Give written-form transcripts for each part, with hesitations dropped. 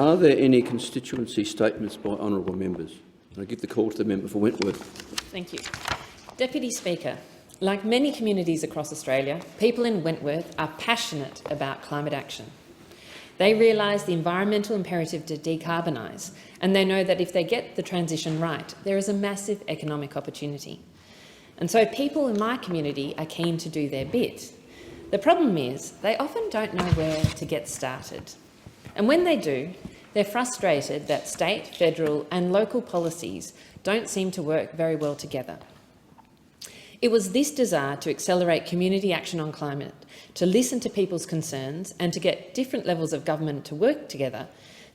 Are there any constituency statements by honourable members? I give the call to the member for Wentworth. Thank you. Deputy Speaker, like many communities across Australia, people in Wentworth are passionate about climate action. They realise the environmental imperative to decarbonise, and they know that if they get the transition right, there is a massive economic opportunity. And so people in my community are keen to do their bit. The problem is they often don't know where to get started. And when they do, they're frustrated that state, federal and local policies don't seem to work very well together. It was this desire to accelerate community action on climate, to listen to people's concerns and to get different levels of government to work together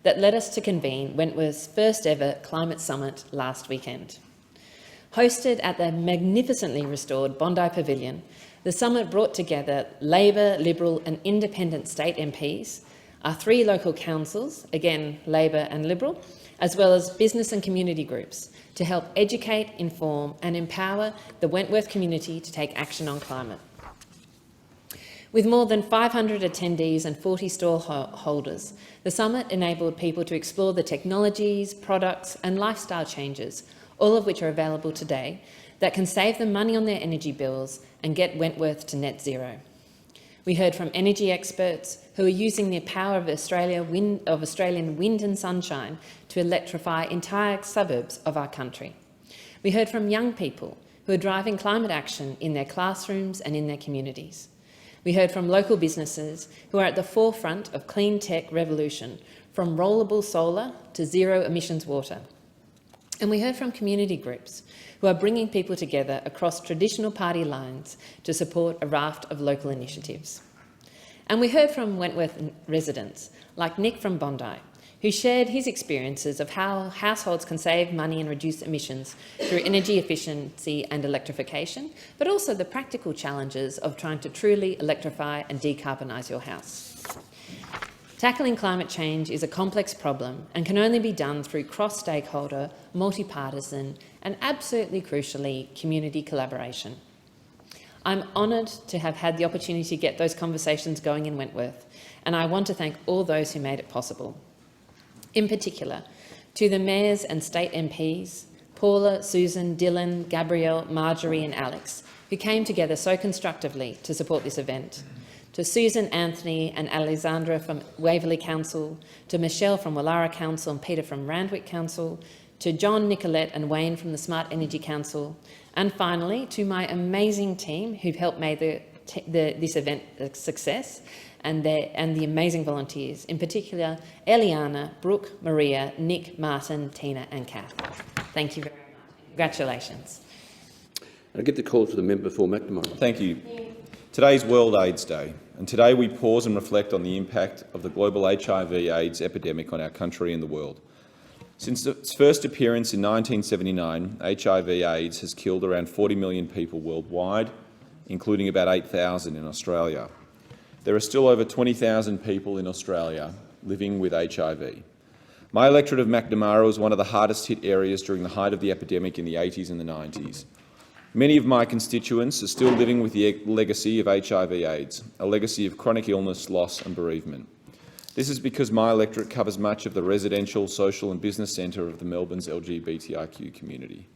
that led us to convene Wentworth's first ever Climate Summit last weekend. Hosted at the magnificently restored Bondi Pavilion, the summit brought together Labor, Liberal and independent state MPs, our 3 local councils, again Labor and Liberal, as well as business and community groups, to help educate, inform and empower the Wentworth community to take action on climate. With more than 500 attendees and 40 stall holders, the summit enabled people to explore the technologies, products and lifestyle changes, all of which are available today, that can save them money on their energy bills and get Wentworth to net zero. We heard from energy experts who are using the power of Australian wind and sunshine to electrify entire suburbs of our country. We heard from young people who are driving climate action in their classrooms and in their communities. We heard from local businesses who are at the forefront of clean tech revolution, from rollable solar to zero emissions water. And we heard from community groups who are bringing people together across traditional party lines to support a raft of local initiatives. And we heard from Wentworth residents, like Nick from Bondi, who shared his experiences of how households can save money and reduce emissions through energy efficiency and electrification, but also the practical challenges of trying to truly electrify and decarbonise your house. Tackling climate change is a complex problem and can only be done through cross-stakeholder, multi-partisan and absolutely crucially, community collaboration. I'm honoured to have had the opportunity to get those conversations going in Wentworth, and I want to thank all those who made it possible. In particular, to the mayors and state MPs, Paula, Susan, Dylan, Gabrielle, Marjorie and Alex, who came together so constructively to support this event. To Susan, Anthony and Alexandra from Waverley Council, to Michelle from Wallara Council and Peter from Randwick Council, to John, Nicolette and Wayne from the Smart Energy Council, and finally to my amazing team who've helped make this event a success, and the amazing volunteers, in particular Eliana, Brooke, Maria, Nick, Martin, Tina and Kath. Thank you very much. Congratulations. I give the call to the member for Macnamara. Thank you. Today's World AIDS Day, and today we pause and reflect on the impact of the global HIV/AIDS epidemic on our country and the world. Since its first appearance in 1979, HIV/AIDS has killed around 40 million people worldwide, including about 8,000 in Australia. There are still over 20,000 people in Australia living with HIV. My electorate of Macnamara was one of the hardest hit areas during the height of the epidemic in the 80s and the 90s. Many of my constituents are still living with the legacy of HIV/AIDS, a legacy of chronic illness, loss and bereavement. This is because my electorate covers much of the residential, social and business centre of the Melbourne's LGBTIQ community.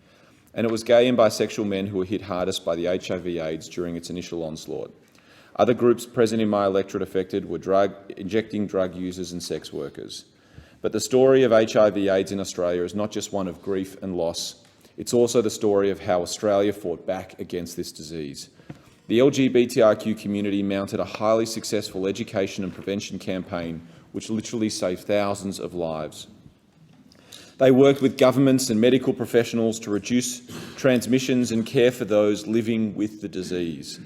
And it was gay and bisexual men who were hit hardest by the HIV/AIDS during its initial onslaught. Other groups present in my electorate affected were injecting drug users and sex workers. But the story of HIV/AIDS in Australia is not just one of grief and loss. It's also the story of how Australia fought back against this disease. The LGBTIQ community mounted a highly successful education and prevention campaign which literally saved thousands of lives. They worked with governments and medical professionals to reduce transmissions and care for those living with the disease.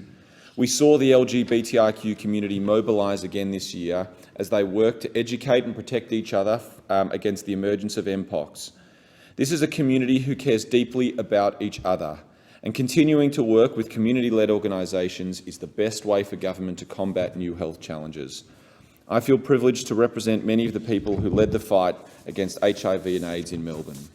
We saw the LGBTIQ community mobilise again this year as they worked to educate and protect each other against the emergence of Mpox. This is a community who cares deeply about each other, and continuing to work with community-led organisations is the best way for government to combat new health challenges. I feel privileged to represent many of the people who led the fight against HIV and AIDS in Melbourne.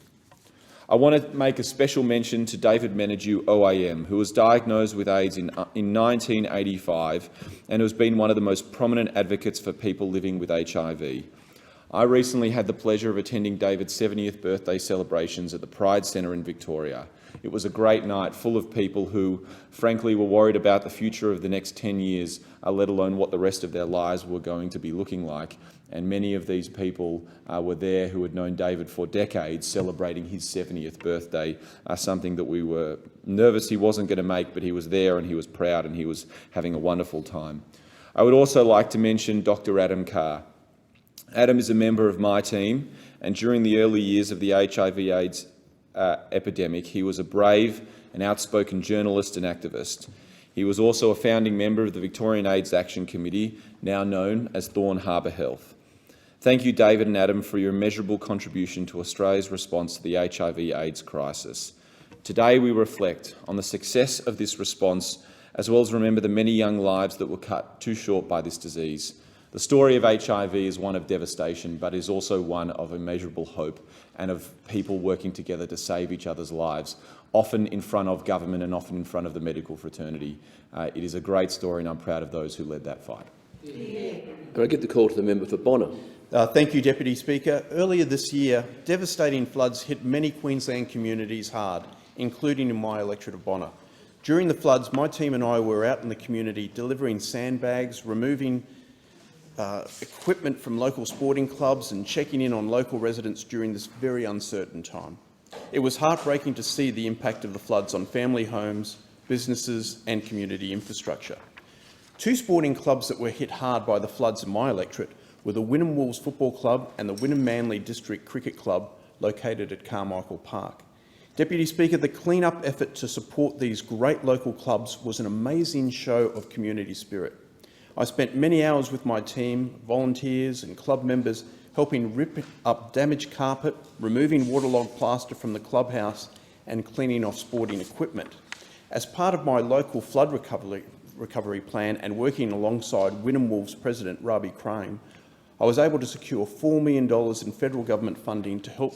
I want to make a special mention to David Menadue OAM, who was diagnosed with AIDS in 1985 and who has been one of the most prominent advocates for people living with HIV. I recently had the pleasure of attending David's 70th birthday celebrations at the Pride Centre in Victoria. It was a great night full of people who, frankly, were worried about the future of the next 10 years, let alone what the rest of their lives were going to be looking like. And many of these people were there who had known David for decades, celebrating his 70th birthday, something that we were nervous he wasn't going to make, but he was there and he was proud and he was having a wonderful time. I would also like to mention Dr. Adam Carr. Adam is a member of my team, and during the early years of the HIV/AIDS epidemic, he was a brave and outspoken journalist and activist. He was also a founding member of the Victorian AIDS Action Committee, now known as Thorn Harbour Health. Thank you, David and Adam, for your immeasurable contribution to Australia's response to the HIV/AIDS crisis. Today we reflect on the success of this response, as well as remember the many young lives that were cut too short by this disease. The story of HIV is one of devastation, but is also one of immeasurable hope and of people working together to save each other's lives, often in front of government and often in front of the medical fraternity. It is a great story, and I'm proud of those who led that fight. Can I give the call to the member for Bonner? Thank you, Deputy Speaker. Earlier this year, devastating floods hit many Queensland communities hard, including in my electorate of Bonner. During the floods, my team and I were out in the community delivering sandbags, removing equipment from local sporting clubs and checking in on local residents during this very uncertain time. It was heartbreaking to see the impact of the floods on family homes, businesses and community infrastructure. Two sporting clubs that were hit hard by the floods in my electorate were the Wynnum Wolves Football Club and the Wynnum Manly District Cricket Club, located at Carmichael Park. Deputy Speaker, the clean-up effort to support these great local clubs was an amazing show of community spirit. I spent many hours with my team, volunteers and club members helping rip up damaged carpet, removing waterlogged plaster from the clubhouse and cleaning off sporting equipment. As part of my local flood recovery plan and working alongside Wynnum Wolves President Rabi Crane, I was able to secure $4 million in federal government funding to help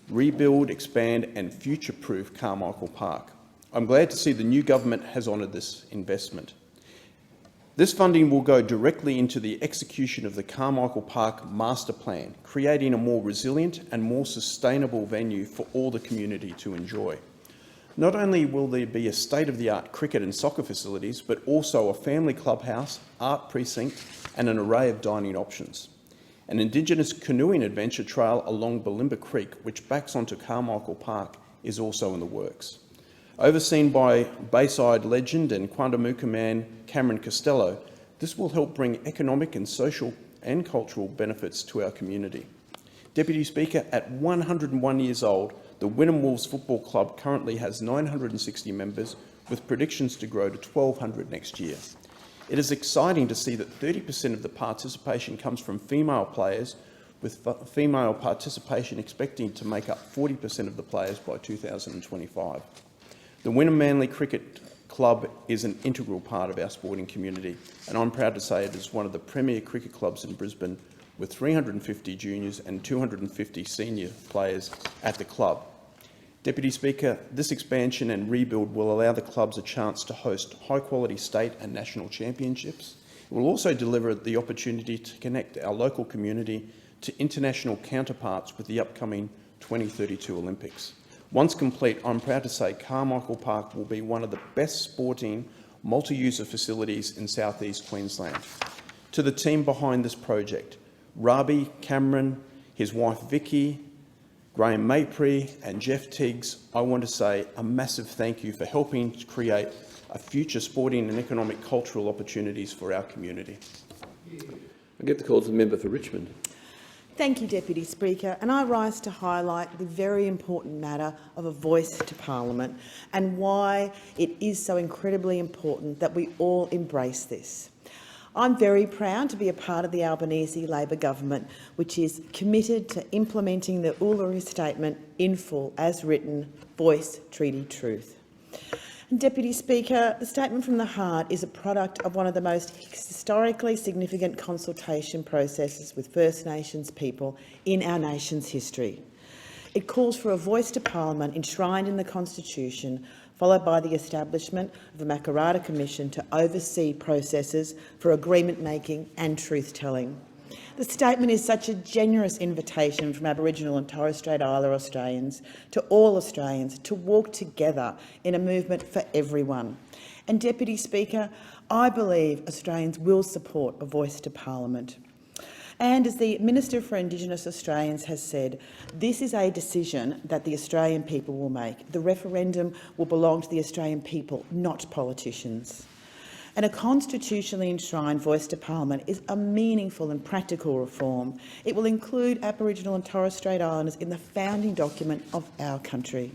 rebuild, expand and future-proof Carmichael Park. I'm glad to see the new government has honoured this investment. This funding will go directly into the execution of the Carmichael Park Master Plan, creating a more resilient and more sustainable venue for all the community to enjoy. Not only will there be a state-of-the-art cricket and soccer facilities, but also a family clubhouse, art precinct and an array of dining options. An Indigenous canoeing adventure trail along Bulimba Creek, which backs onto Carmichael Park, is also in the works. Overseen by Bayside legend and Quandamooka man Cameron Costello, this will help bring economic and social and cultural benefits to our community. Deputy Speaker, at 101 years old, the Wynnum Wolves Football Club currently has 960 members, with predictions to grow to 1,200 next year. It is exciting to see that 30% of the participation comes from female players, with female participation expecting to make up 40% of the players by 2025. The Wynnum Manly Cricket Club is an integral part of our sporting community, and I'm proud to say it is one of the premier cricket clubs in Brisbane, with 350 juniors and 250 senior players at the club. Deputy Speaker, this expansion and rebuild will allow the clubs a chance to host high-quality state and national championships. It will also deliver the opportunity to connect our local community to international counterparts with the upcoming 2032 Olympics. Once complete, I'm proud to say Carmichael Park will be one of the best sporting multi-user facilities in southeast Queensland. To the team behind this project, Rabi, Cameron, his wife Vicky, Graham Maypree and Jeff Tiggs, I want to say a massive thank you for helping to create a future sporting and economic cultural opportunities for our community. I give the call to the member for Richmond. Thank you, Deputy Speaker, and I rise to highlight the very important matter of a voice to Parliament and why it is so incredibly important that we all embrace this. I'm very proud to be a part of the Albanese Labor government, which is committed to implementing the Uluru Statement in full, as written, voice, treaty, truth. Deputy Speaker, the Statement from the Heart is a product of one of the most historically significant consultation processes with First Nations people in our nation's history. It calls for a voice to Parliament enshrined in the Constitution, followed by the establishment of a Makarrata Commission to oversee processes for agreement-making and truth-telling. The statement is such a generous invitation from Aboriginal and Torres Strait Islander Australians to all Australians to walk together in a movement for everyone. And, Deputy Speaker, I believe Australians will support a voice to Parliament. And as the Minister for Indigenous Australians has said, this is a decision that the Australian people will make. The referendum will belong to the Australian people, not politicians. And a constitutionally enshrined voice to Parliament is a meaningful and practical reform. It will include Aboriginal and Torres Strait Islanders in the founding document of our country.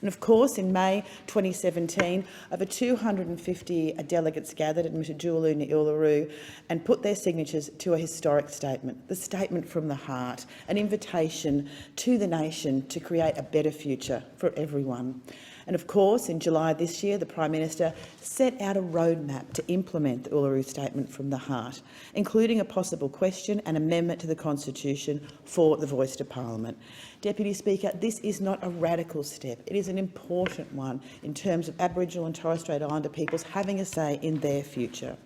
And of course, in May 2017, over 250 delegates gathered at Mutijulu na Uluru and put their signatures to a historic statement, the Statement from the Heart, an invitation to the nation to create a better future for everyone. And of course, in July this year, the Prime Minister set out a roadmap to implement the Uluru Statement from the Heart, including a possible question and amendment to the Constitution for the voice to Parliament. Deputy Speaker, this is not a radical step. It is an important one in terms of Aboriginal and Torres Strait Islander peoples having a say in their future.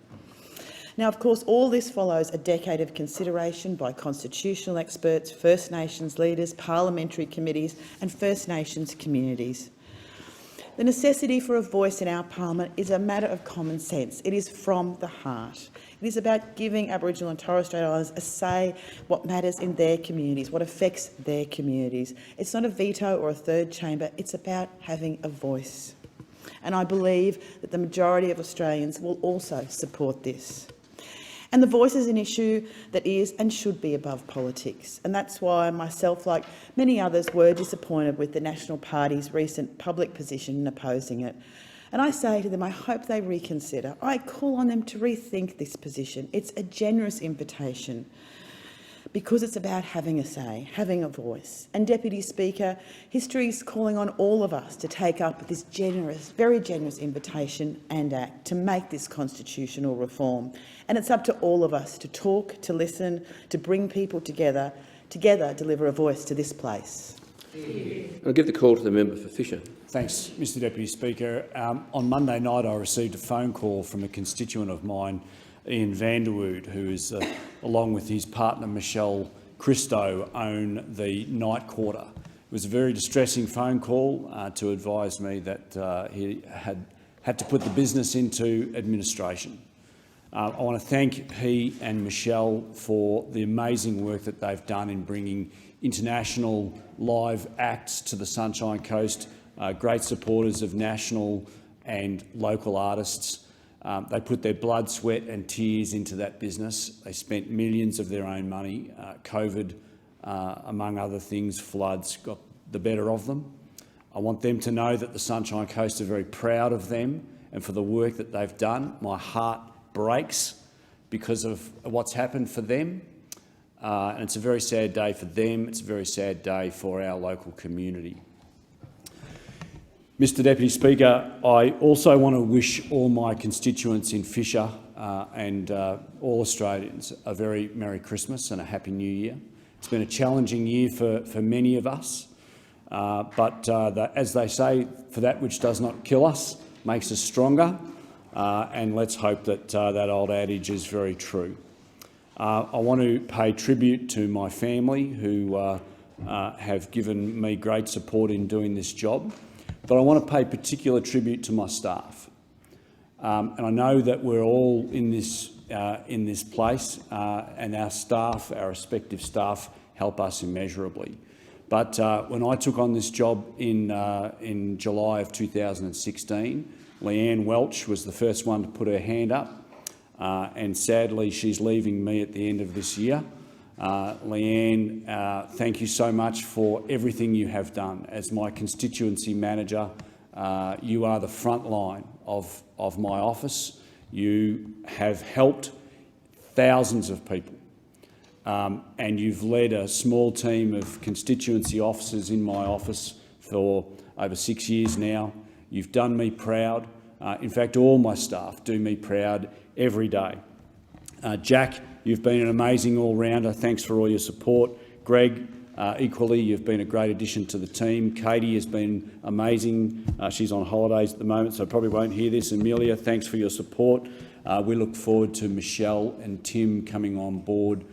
Now, of course, all this follows a decade of consideration by constitutional experts, First Nations leaders, parliamentary committees and First Nations communities. The necessity for a voice in our Parliament is a matter of common sense. It is from the heart. It is about giving Aboriginal and Torres Strait Islanders a say what matters in their communities, what affects their communities. It's not a veto or a third chamber. It's about having a voice. And I believe that the majority of Australians will also support this. And the voice is an issue that is and should be above politics. And that's why myself, like many others, were disappointed with the National Party's recent public position in opposing it. And I say to them, I hope they reconsider. I call on them to rethink this position. It's a generous invitation because it's about having a say, having a voice. And, Deputy Speaker, history is calling on all of us to take up this generous, very generous invitation and act to make this constitutional reform. And it's up to all of us to talk, to listen, to bring people together deliver a voice to this place. I'll give the call to the member for Fisher. Thanks, Mr Deputy Speaker. On Monday night I received a phone call from a constituent of mine, Ian Vanderwood, who is, along with his partner Michelle Christo, own the Night Quarter. It was a very distressing phone call to advise me that he had to put the business into administration. I want to thank he and Michelle for the amazing work that they've done in bringing international live acts to the Sunshine Coast, great supporters of national and local artists. They put their blood, sweat and tears into that business. They spent millions of their own money. COVID, among other things, floods got the better of them. I want them to know that the Sunshine Coast are very proud of them and for the work that they've done. My heart breaks because of what's happened for them. And it's a very sad day for them. It's a very sad day for our local community. Mr Deputy Speaker, I also want to wish all my constituents in Fisher and all Australians a very Merry Christmas and a Happy New Year. It's been a challenging year for many of us, but as they say, for that which does not kill us makes us stronger, and let's hope that that old adage is very true. I want to pay tribute to my family who have given me great support in doing this job. But I want to pay particular tribute to my staff, and I know that we're all in this place, and our staff, our respective staff, help us immeasurably. But when I took on this job in July of 2016, Leanne Welch was the first one to put her hand up, and sadly she's leaving me at the end of this year. Leanne, thank you so much for everything you have done. As my constituency manager, you are the front line of my office. You have helped thousands of people, and you've led a small team of constituency officers in my office for over 6 years now. You've done me proud. In fact, all my staff do me proud every day. Jack, you've been an amazing all-rounder. Thanks for all your support. Greg, equally, you've been a great addition to the team. Katie has been amazing. She's on holidays at the moment, so probably won't hear this. Amelia, thanks for your support. We look forward to Michelle and Tim coming on board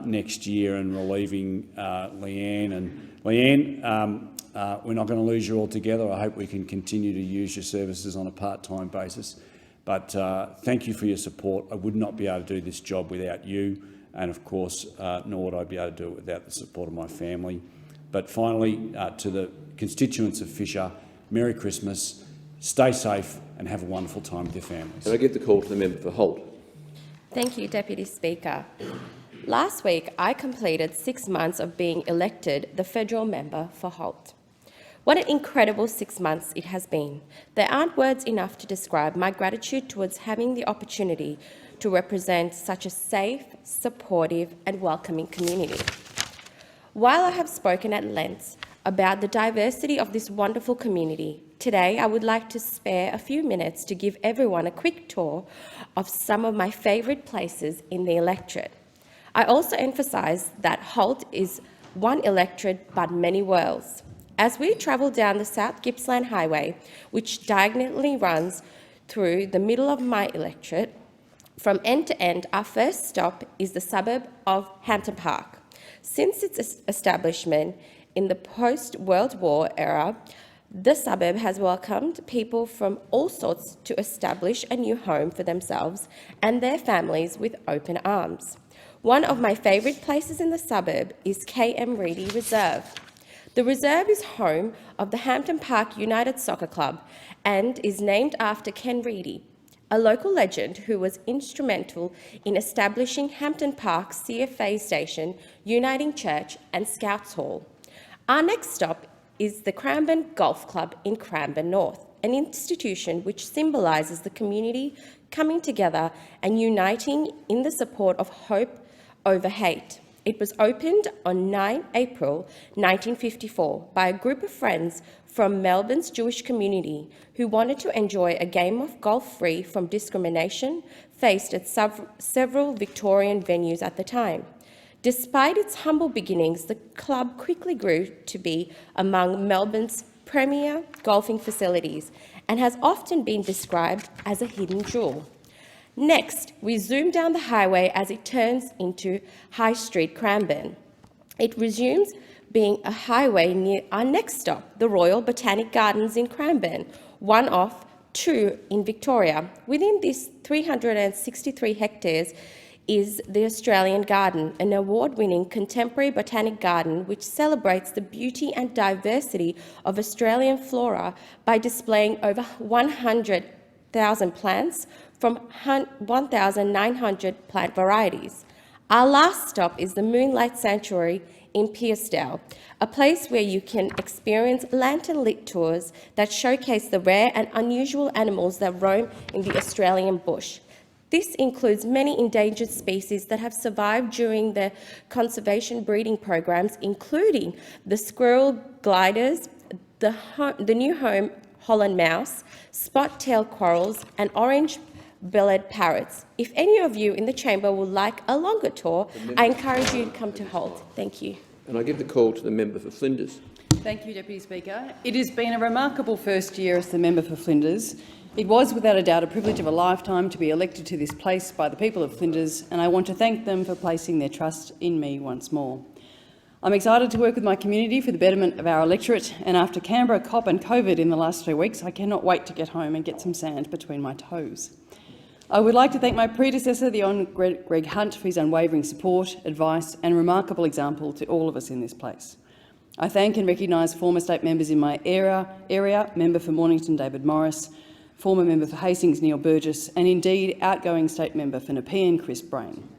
next year and relieving Leanne. And Leanne, we're not going to lose you altogether. I hope we can continue to use your services on a part-time basis. But thank you for your support. I would not be able to do this job without you, and of course, nor would I be able to do it without the support of my family. But finally, to the constituents of Fisher, Merry Christmas, stay safe and have a wonderful time with your families. Can I give the call to the member for Holt? Thank you, Deputy Speaker. Last week, I completed 6 months of being elected the federal member for Holt. What an incredible 6 months it has been. There aren't words enough to describe my gratitude towards having the opportunity to represent such a safe, supportive and welcoming community. While I have spoken at length about the diversity of this wonderful community, today I would like to spare a few minutes to give everyone a quick tour of some of my favourite places in the electorate. I also emphasise that Holt is one electorate but many worlds. As we travel down the South Gippsland Highway, which diagonally runs through the middle of my electorate, from end to end, our first stop is the suburb of Hampton Park. Since its establishment in the post-World War era, the suburb has welcomed people from all sorts to establish a new home for themselves and their families with open arms. One of my favourite places in the suburb is KM Reedy Reserve. The reserve is home of the Hampton Park United Soccer Club and is named after Ken Reedy, a local legend who was instrumental in establishing Hampton Park CFA Station, Uniting Church and Scouts Hall. Our next stop is the Cranbourne Golf Club in Cranbourne North, an institution which symbolises the community coming together and uniting in the support of hope over hate. It was opened on 9 April 1954 by a group of friends from Melbourne's Jewish community who wanted to enjoy a game of golf free from discrimination faced at several Victorian venues at the time. Despite its humble beginnings, the club quickly grew to be among Melbourne's premier golfing facilities and has often been described as a hidden jewel. Next, we zoom down the highway as it turns into High Street, Cranbourne. It resumes being a highway near our next stop, the Royal Botanic Gardens in Cranbourne, one of two in Victoria. Within this 363 hectares is the Australian Garden, an award-winning contemporary botanic garden which celebrates the beauty and diversity of Australian flora by displaying over 100,000 plants from 1,900 plant varieties. Our last stop is the Moonlight Sanctuary in Pearsdale, a place where you can experience lantern-lit tours that showcase the rare and unusual animals that roam in the Australian bush. This includes many endangered species that have survived during the conservation breeding programs, including the squirrel gliders, the new home Holland mouse, spot-tailed corals and orange-bellied parrots. If any of you in the chamber would like a longer tour, I encourage you to come to Holt. Thank you. And I give the call to the member for Flinders. Thank you, Deputy Speaker. It has been a remarkable first year as the member for Flinders. It was without a doubt a privilege of a lifetime to be elected to this place by the people of Flinders, and I want to thank them for placing their trust in me once more. I'm excited to work with my community for the betterment of our electorate, and after Canberra, COP and COVID in the last 3 weeks, I cannot wait to get home and get some sand between my toes. I would like to thank my predecessor, the Honourable Greg Hunt, for his unwavering support, advice and remarkable example to all of us in this place. I thank and recognise former state members in my area, member for Mornington David Morris, former member for Hastings Neil Burgess and indeed outgoing state member for Nepean Chris Brain.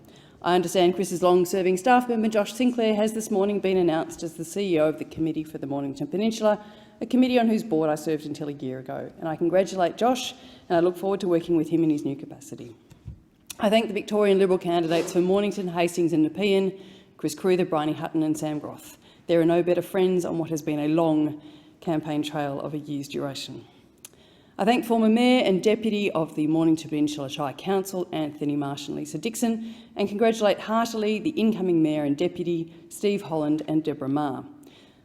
I understand Chris's long-serving staff member Josh Sinclair has this morning been announced as the CEO of the Committee for the Mornington Peninsula, a committee on whose board I served until a year ago, and I congratulate Josh and I look forward to working with him in his new capacity. I thank the Victorian Liberal candidates for Mornington, Hastings and Nepean, Chris Cruther, Bryony Hutton and Sam Groth. There are no better friends on what has been a long campaign trail of a year's duration. I thank former Mayor and Deputy of the Mornington Peninsula Shire Council, Anthony Marsh and Lisa Dixon, and congratulate heartily the incoming Mayor and Deputy, Steve Holland and Deborah Marr.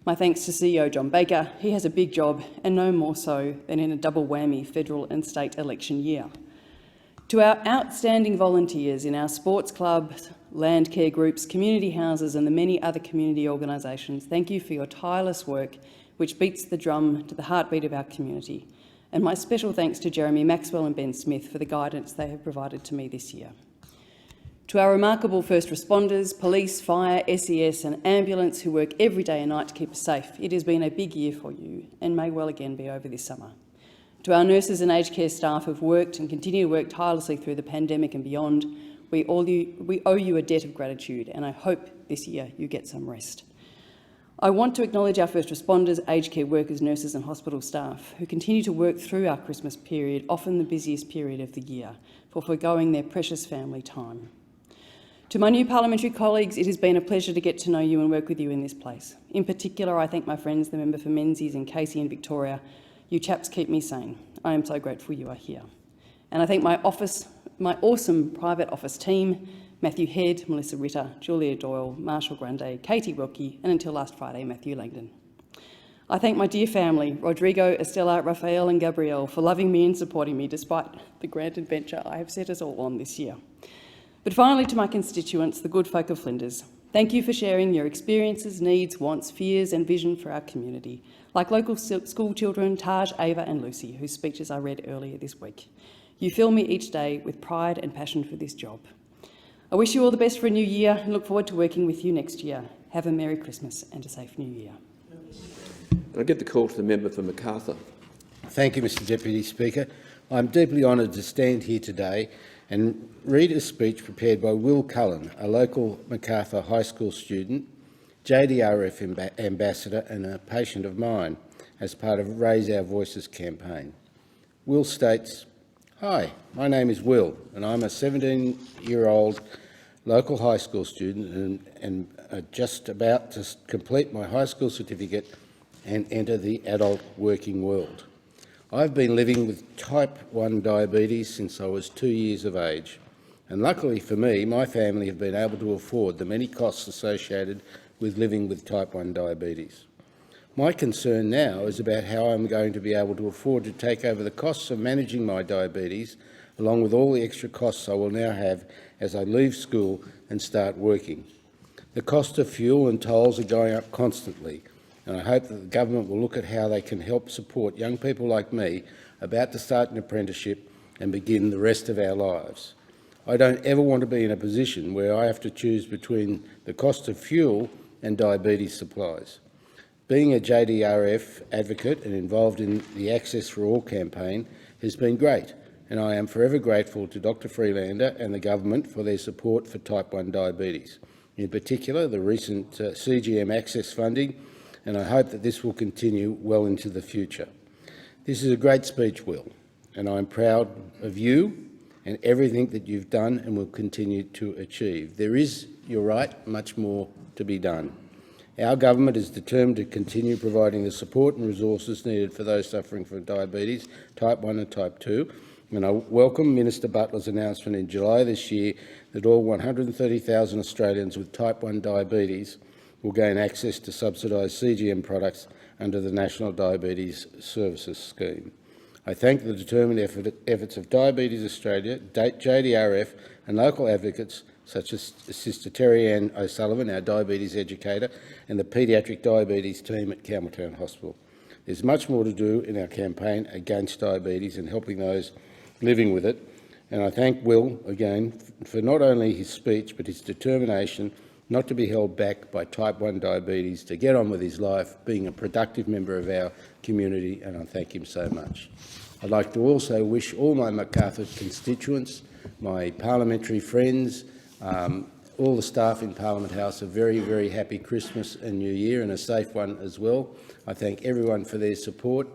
My thanks to CEO John Baker. He has a big job, and no more so than in a double whammy federal and state election year. To our outstanding volunteers in our sports clubs, land care groups, community houses and the many other community organisations, thank you for your tireless work which beats the drum to the heartbeat of our community. And my special thanks to Jeremy Maxwell and Ben Smith for the guidance they have provided to me this year. To our remarkable first responders, police, fire, SES and ambulance who work every day and night to keep us safe, it has been a big year for you and may well again be over this summer. To our nurses and aged care staff who have worked and continue to work tirelessly through the pandemic and beyond, we owe you a debt of gratitude, and I hope this year you get some rest. I want to acknowledge our first responders, aged care workers, nurses and hospital staff who continue to work through our Christmas period, often the busiest period of the year, for foregoing their precious family time. To my new parliamentary colleagues, it has been a pleasure to get to know you and work with you in this place. In particular, I thank my friends, the member for Menzies and Casey and Victoria. You chaps keep me sane. I am so grateful you are here. And I thank my awesome private office team, Matthew Head, Melissa Ritter, Julia Doyle, Marshall Grande, Katie Wilkie, and until last Friday, Matthew Langdon. I thank my dear family, Rodrigo, Estella, Raphael and Gabrielle, for loving me and supporting me despite the grand adventure I have set us all on this year. But finally, to my constituents, the good folk of Flinders, thank you for sharing your experiences, needs, wants, fears and vision for our community, like local school children Taj, Ava and Lucy, whose speeches I read earlier this week. You fill me each day with pride and passion for this job. I wish you all the best for a new year and look forward to working with you next year. Have a Merry Christmas and a safe New Year. I give the call to the member for Macarthur. Thank you, Mr Deputy Speaker. I'm deeply honoured to stand here today and read a speech prepared by Will Cullen, a local Macarthur High School student, JDRF ambassador and a patient of mine as part of Raise Our Voices campaign. Will states, "Hi, my name is Will and I'm a 17-year-old local high school student and just about to complete my high school certificate and enter the adult working world. I've been living with type 1 diabetes since I was 2 years of age, and luckily for me, my family have been able to afford the many costs associated with living with type 1 diabetes. My concern now is about how I'm going to be able to afford to take over the costs of managing my diabetes, along with all the extra costs I will now have as I leave school and start working. The cost of fuel and tolls are going up constantly, and I hope that the government will look at how they can help support young people like me about to start an apprenticeship and begin the rest of our lives. I don't ever want to be in a position where I have to choose between the cost of fuel and diabetes supplies. Being a JDRF advocate and involved in the Access for All campaign has been great, and I am forever grateful to Dr Freelander and the government for their support for type 1 diabetes, in particular the recent CGM Access funding, and I hope that this will continue well into the future. This is a great speech, Will, and I'm proud of you and everything that you've done and will continue to achieve. There is, you're right, much more to be done. Our government is determined to continue providing the support and resources needed for those suffering from diabetes, type 1 and type 2, and I welcome Minister Butler's announcement in July this year that all 130,000 Australians with type 1 diabetes will gain access to subsidised CGM products under the National Diabetes Services Scheme. I thank the determined efforts of Diabetes Australia, JDRF and local advocates such as Sister Terry-Ann O'Sullivan, our diabetes educator, and the paediatric diabetes team at Campbelltown Hospital. There's much more to do in our campaign against diabetes and helping those living with it, and I thank Will again for not only his speech but his determination not to be held back by type 1 diabetes, to get on with his life, being a productive member of our community, and I thank him so much. I'd like to also wish all my Macarthur constituents, my parliamentary friends, all the staff in Parliament House a very, very happy Christmas and New Year, and a safe one as well. I thank everyone for their support.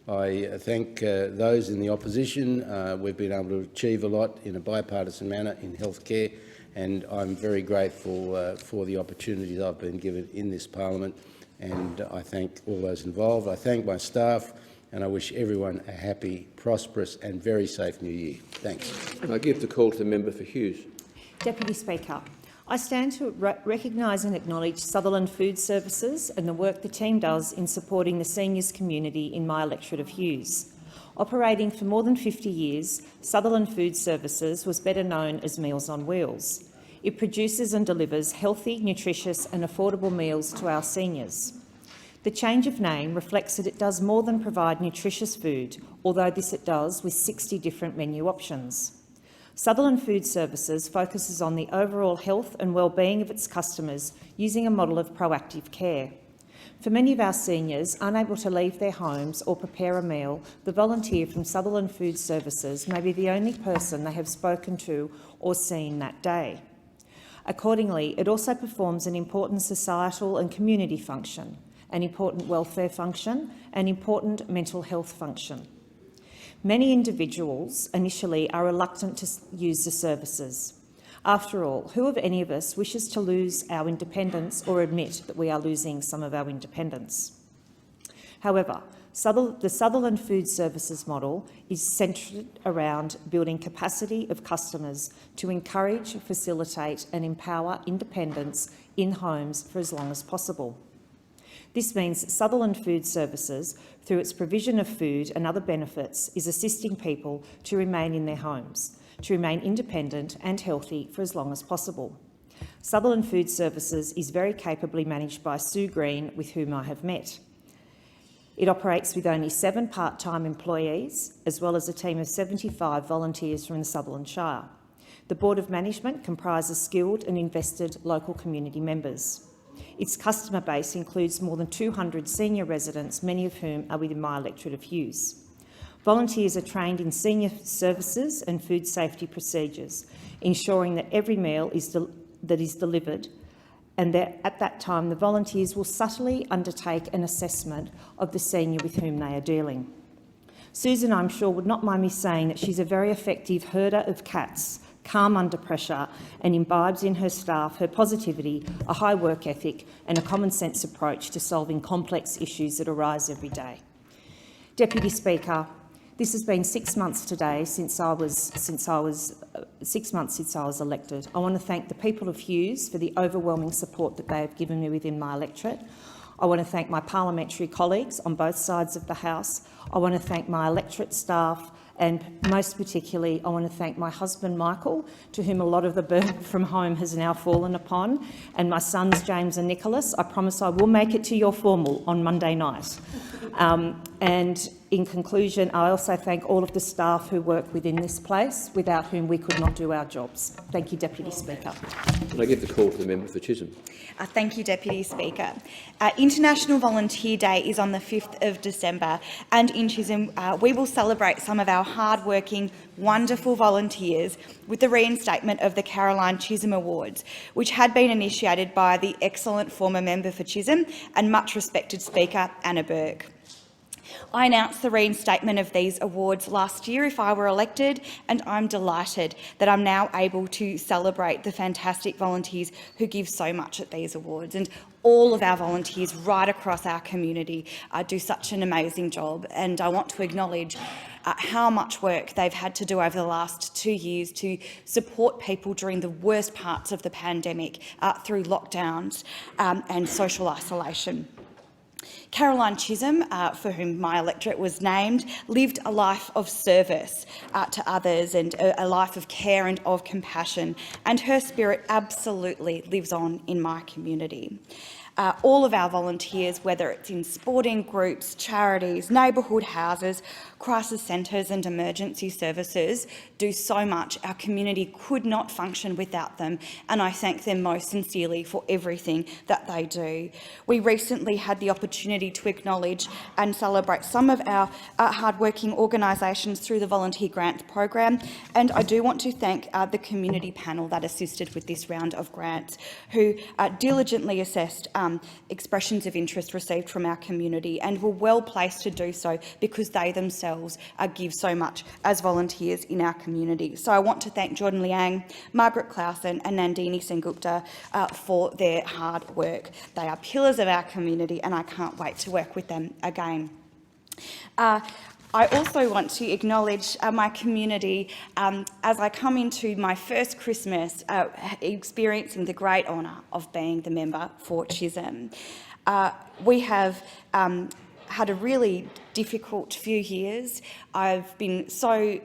I thank those in the opposition. We've been able to achieve a lot in a bipartisan manner in healthcare, and I'm very grateful for the opportunities I've been given in this parliament, and I thank all those involved. I thank my staff, and I wish everyone a happy, prosperous and very safe New Year. Thanks. And I give the call to the member for Hughes. Deputy Speaker, I stand to recognise and acknowledge Sutherland Food Services and the work the team does in supporting the seniors community in my electorate of Hughes. Operating for more than 50 years, Sutherland Food Services was better known as Meals on Wheels. It produces and delivers healthy, nutritious and affordable meals to our seniors. The change of name reflects that it does more than provide nutritious food, although this it does with 60 different menu options. Sutherland Food Services focuses on the overall health and well-being of its customers using a model of proactive care. For many of our seniors unable to leave their homes or prepare a meal, the volunteer from Sutherland Food Services may be the only person they have spoken to or seen that day. Accordingly, it also performs an important societal and community function, an important welfare function, an important mental health function. Many individuals initially are reluctant to use the services. After all, who of any of us wishes to lose our independence or admit that we are losing some of our independence? However, the Sutherland Food Services model is centred around building capacity of customers to encourage, facilitate and empower independence in homes for as long as possible. This means Sutherland Food Services, through its provision of food and other benefits, is assisting people to remain in their homes, to remain independent and healthy for as long as possible. Sutherland Food Services is very capably managed by Sue Green, with whom I have met. It operates with only 7 part-time employees, as well as a team of 75 volunteers from the Sutherland Shire. The Board of Management comprises skilled and invested local community members. Its customer base includes more than 200 senior residents, many of whom are within my electorate of Hughes. Volunteers are trained in senior services and food safety procedures, ensuring that every meal is delivered, and that at that time the volunteers will subtly undertake an assessment of the senior with whom they are dealing. Susan, I'm sure, would not mind me saying that she's a very effective herder of cats, calm under pressure, and imbibes in her staff her positivity, a high work ethic and a common sense approach to solving complex issues that arise every day. Deputy Speaker, this has been 6 months today since I was elected. I want to thank the people of Hughes for the overwhelming support that they have given me within my electorate. I want to thank my parliamentary colleagues on both sides of the House. I want to thank my electorate staff, and most particularly, I want to thank my husband, Michael, to whom a lot of the burden from home has now fallen upon, and my sons, James and Nicholas. I promise I will make it to your formal on Monday night. And in conclusion, I also thank all of the staff who work within this place, without whom we could not do our jobs. Thank you, Deputy Speaker. Can I give the call to the member for Chisholm? Thank you, Deputy Speaker. International Volunteer Day is on the 5th of December, and in Chisholm we will celebrate some of our hard-working, wonderful volunteers with the reinstatement of the Caroline Chisholm Awards, which had been initiated by the excellent former member for Chisholm and much-respected Speaker Anna Burke. I announced the reinstatement of these awards last year if I were elected, and I'm delighted that I'm now able to celebrate the fantastic volunteers who give so much at these awards. And all of our volunteers right across our community do such an amazing job, and I want to acknowledge how much work they've had to do over the last 2 years to support people during the worst parts of the pandemic through lockdowns and social isolation. Caroline Chisholm, for whom my electorate was named, lived a life of service to others and a life of care and of compassion, and her spirit absolutely lives on in my community. All of our volunteers, whether it's in sporting groups, charities, neighbourhood houses, crisis centres and emergency services, do so much. Our community could not function without them, and I thank them most sincerely for everything that they do. We recently had the opportunity to acknowledge and celebrate some of our hard-working organisations through the Volunteer Grants program, and I do want to thank the community panel that assisted with this round of grants, who diligently assessed expressions of interest received from our community and were well placed to do so because they themselves give so much as volunteers in our community. So I want to thank Jordan Liang, Margaret Clausen and Nandini Sengupta for their hard work. They are pillars of our community, and I can't wait to work with them again. I also want to acknowledge my community as I come into my first Christmas experiencing the great honour of being the member for Chisholm. We have had a really difficult few years. I've been so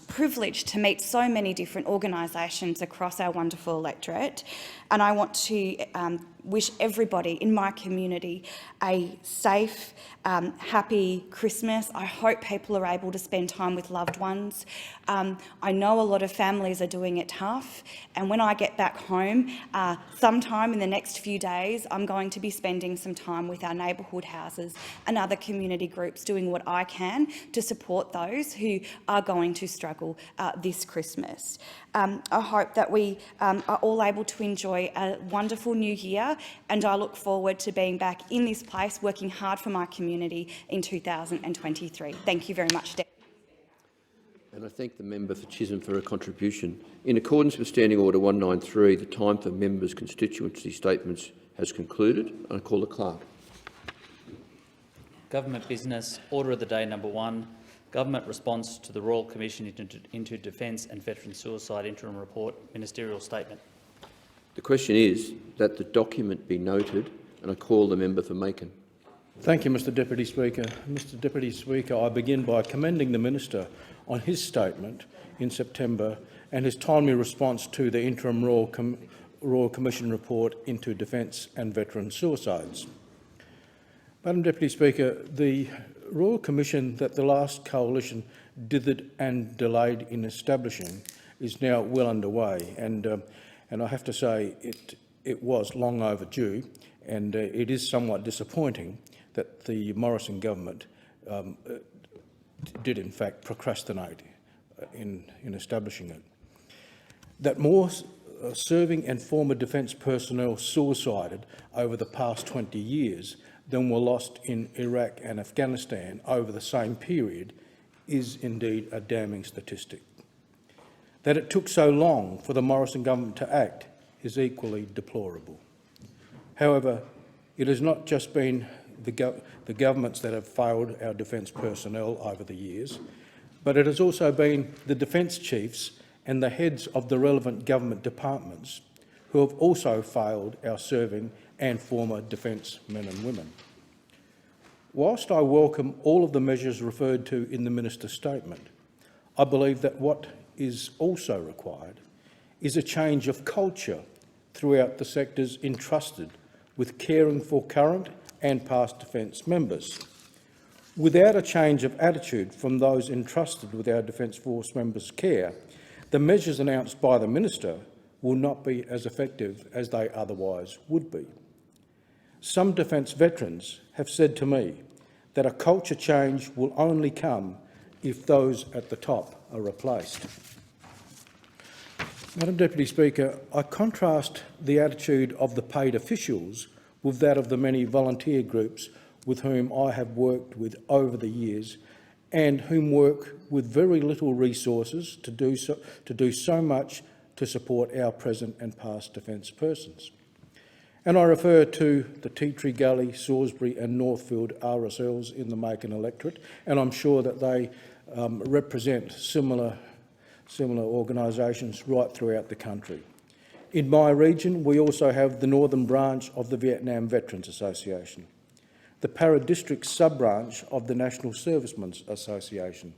privilege to meet so many different organisations across our wonderful electorate, and I want to wish everybody in my community a safe, happy Christmas. I hope people are able to spend time with loved ones. I know a lot of families are doing it tough, and when I get back home, sometime in the next few days, I'm going to be spending some time with our neighbourhood houses and other community groups, doing what I can to support those who are going to struggle this Christmas. I hope that we are all able to enjoy a wonderful new year, and I look forward to being back in this place working hard for my community in 2023. Thank you very much, Deputy. And I thank the member for Chisholm for her contribution. In accordance with Standing Order 193, the time for members' constituency statements has concluded. I call the clerk. Government business. Order of the day number 1. Government response to the Royal Commission into Defence and Veteran Suicide Interim Report. Ministerial statement. The question is that the document be noted, and I call the member for Macon. Thank you, Mr Deputy Speaker. Mr Deputy Speaker, I begin by commending the Minister on his statement in September and his timely response to the interim Royal Commission report into defence and veteran suicides. Madam Deputy Speaker, the Royal Commission that the last coalition dithered and delayed in establishing is now well underway, and I have to say it was long overdue, and it is somewhat disappointing that the Morrison government did in fact procrastinate in establishing it. That more serving and former defence personnel suicided over the past 20 years than were lost in Iraq and Afghanistan over the same period is indeed a damning statistic. That it took so long for the Morrison government to act is equally deplorable. However, it has not just been the governments that have failed our defence personnel over the years, but it has also been the defence chiefs and the heads of the relevant government departments who have also failed our serving and former defence men and women. Whilst I welcome all of the measures referred to in the Minister's statement, I believe that what is also required is a change of culture throughout the sectors entrusted with caring for current and past defence members. Without a change of attitude from those entrusted with our Defence Force members' care, the measures announced by the Minister will not be as effective as they otherwise would be. Some defence veterans have said to me that a culture change will only come if those at the top are replaced. Madam Deputy Speaker, I contrast the attitude of the paid officials with that of the many volunteer groups with whom I have worked with over the years and whom work with very little resources to do so much to support our present and past defence persons. And I refer to the Tea Tree Gully, Salisbury and Northfield RSLs in the Macon electorate, and I'm sure that they represent similar organisations right throughout the country. In my region, we also have the northern branch of the Vietnam Veterans Association, the Para-District sub-branch of the National Servicemen's Association,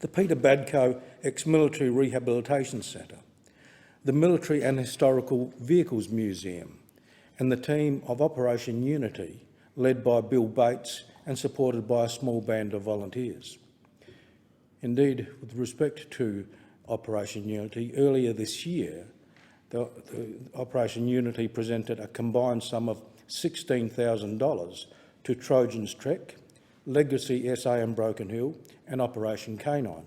the Peter Badco Ex-Military Rehabilitation Centre, the Military and Historical Vehicles Museum, and the team of Operation Unity, led by Bill Bates and supported by a small band of volunteers. Indeed, with respect to Operation Unity, earlier this year, the Operation Unity presented a combined sum of $16,000 to Trojans Trek, Legacy SA and Broken Hill, and Operation Canine.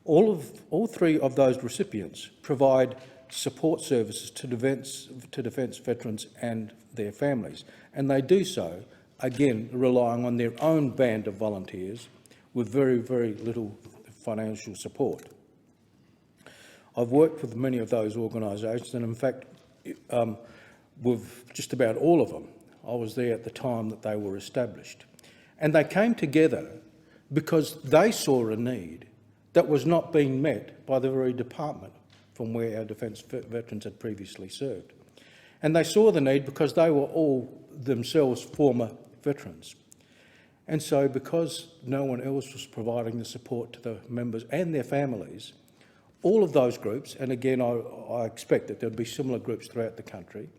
All three of those recipients provide support services to defence veterans and their families, and they do so, again, relying on their own band of volunteers with very, very little financial support. I've worked with many of those organisations, and in fact, with just about all of them. I was there at the time that they were established. And they came together because they saw a need that was not being met by the very department from where our defence veterans had previously served. And they saw the need because they were all themselves former veterans. And so because no one else was providing the support to the members and their families, all of those groups, and again I expect that there'll be similar groups throughout the country,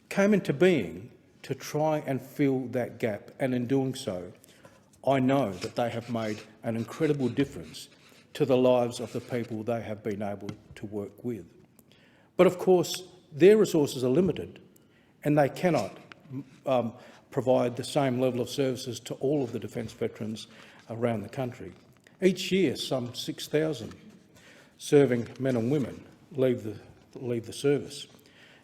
came into being to try and fill that gap, and in doing so, I know that they have made an incredible difference to the lives of the people they have been able to work with. But of course, their resources are limited and they cannot provide the same level of services to all of the defence veterans around the country. Each year, some 6,000 serving men and women leave the service.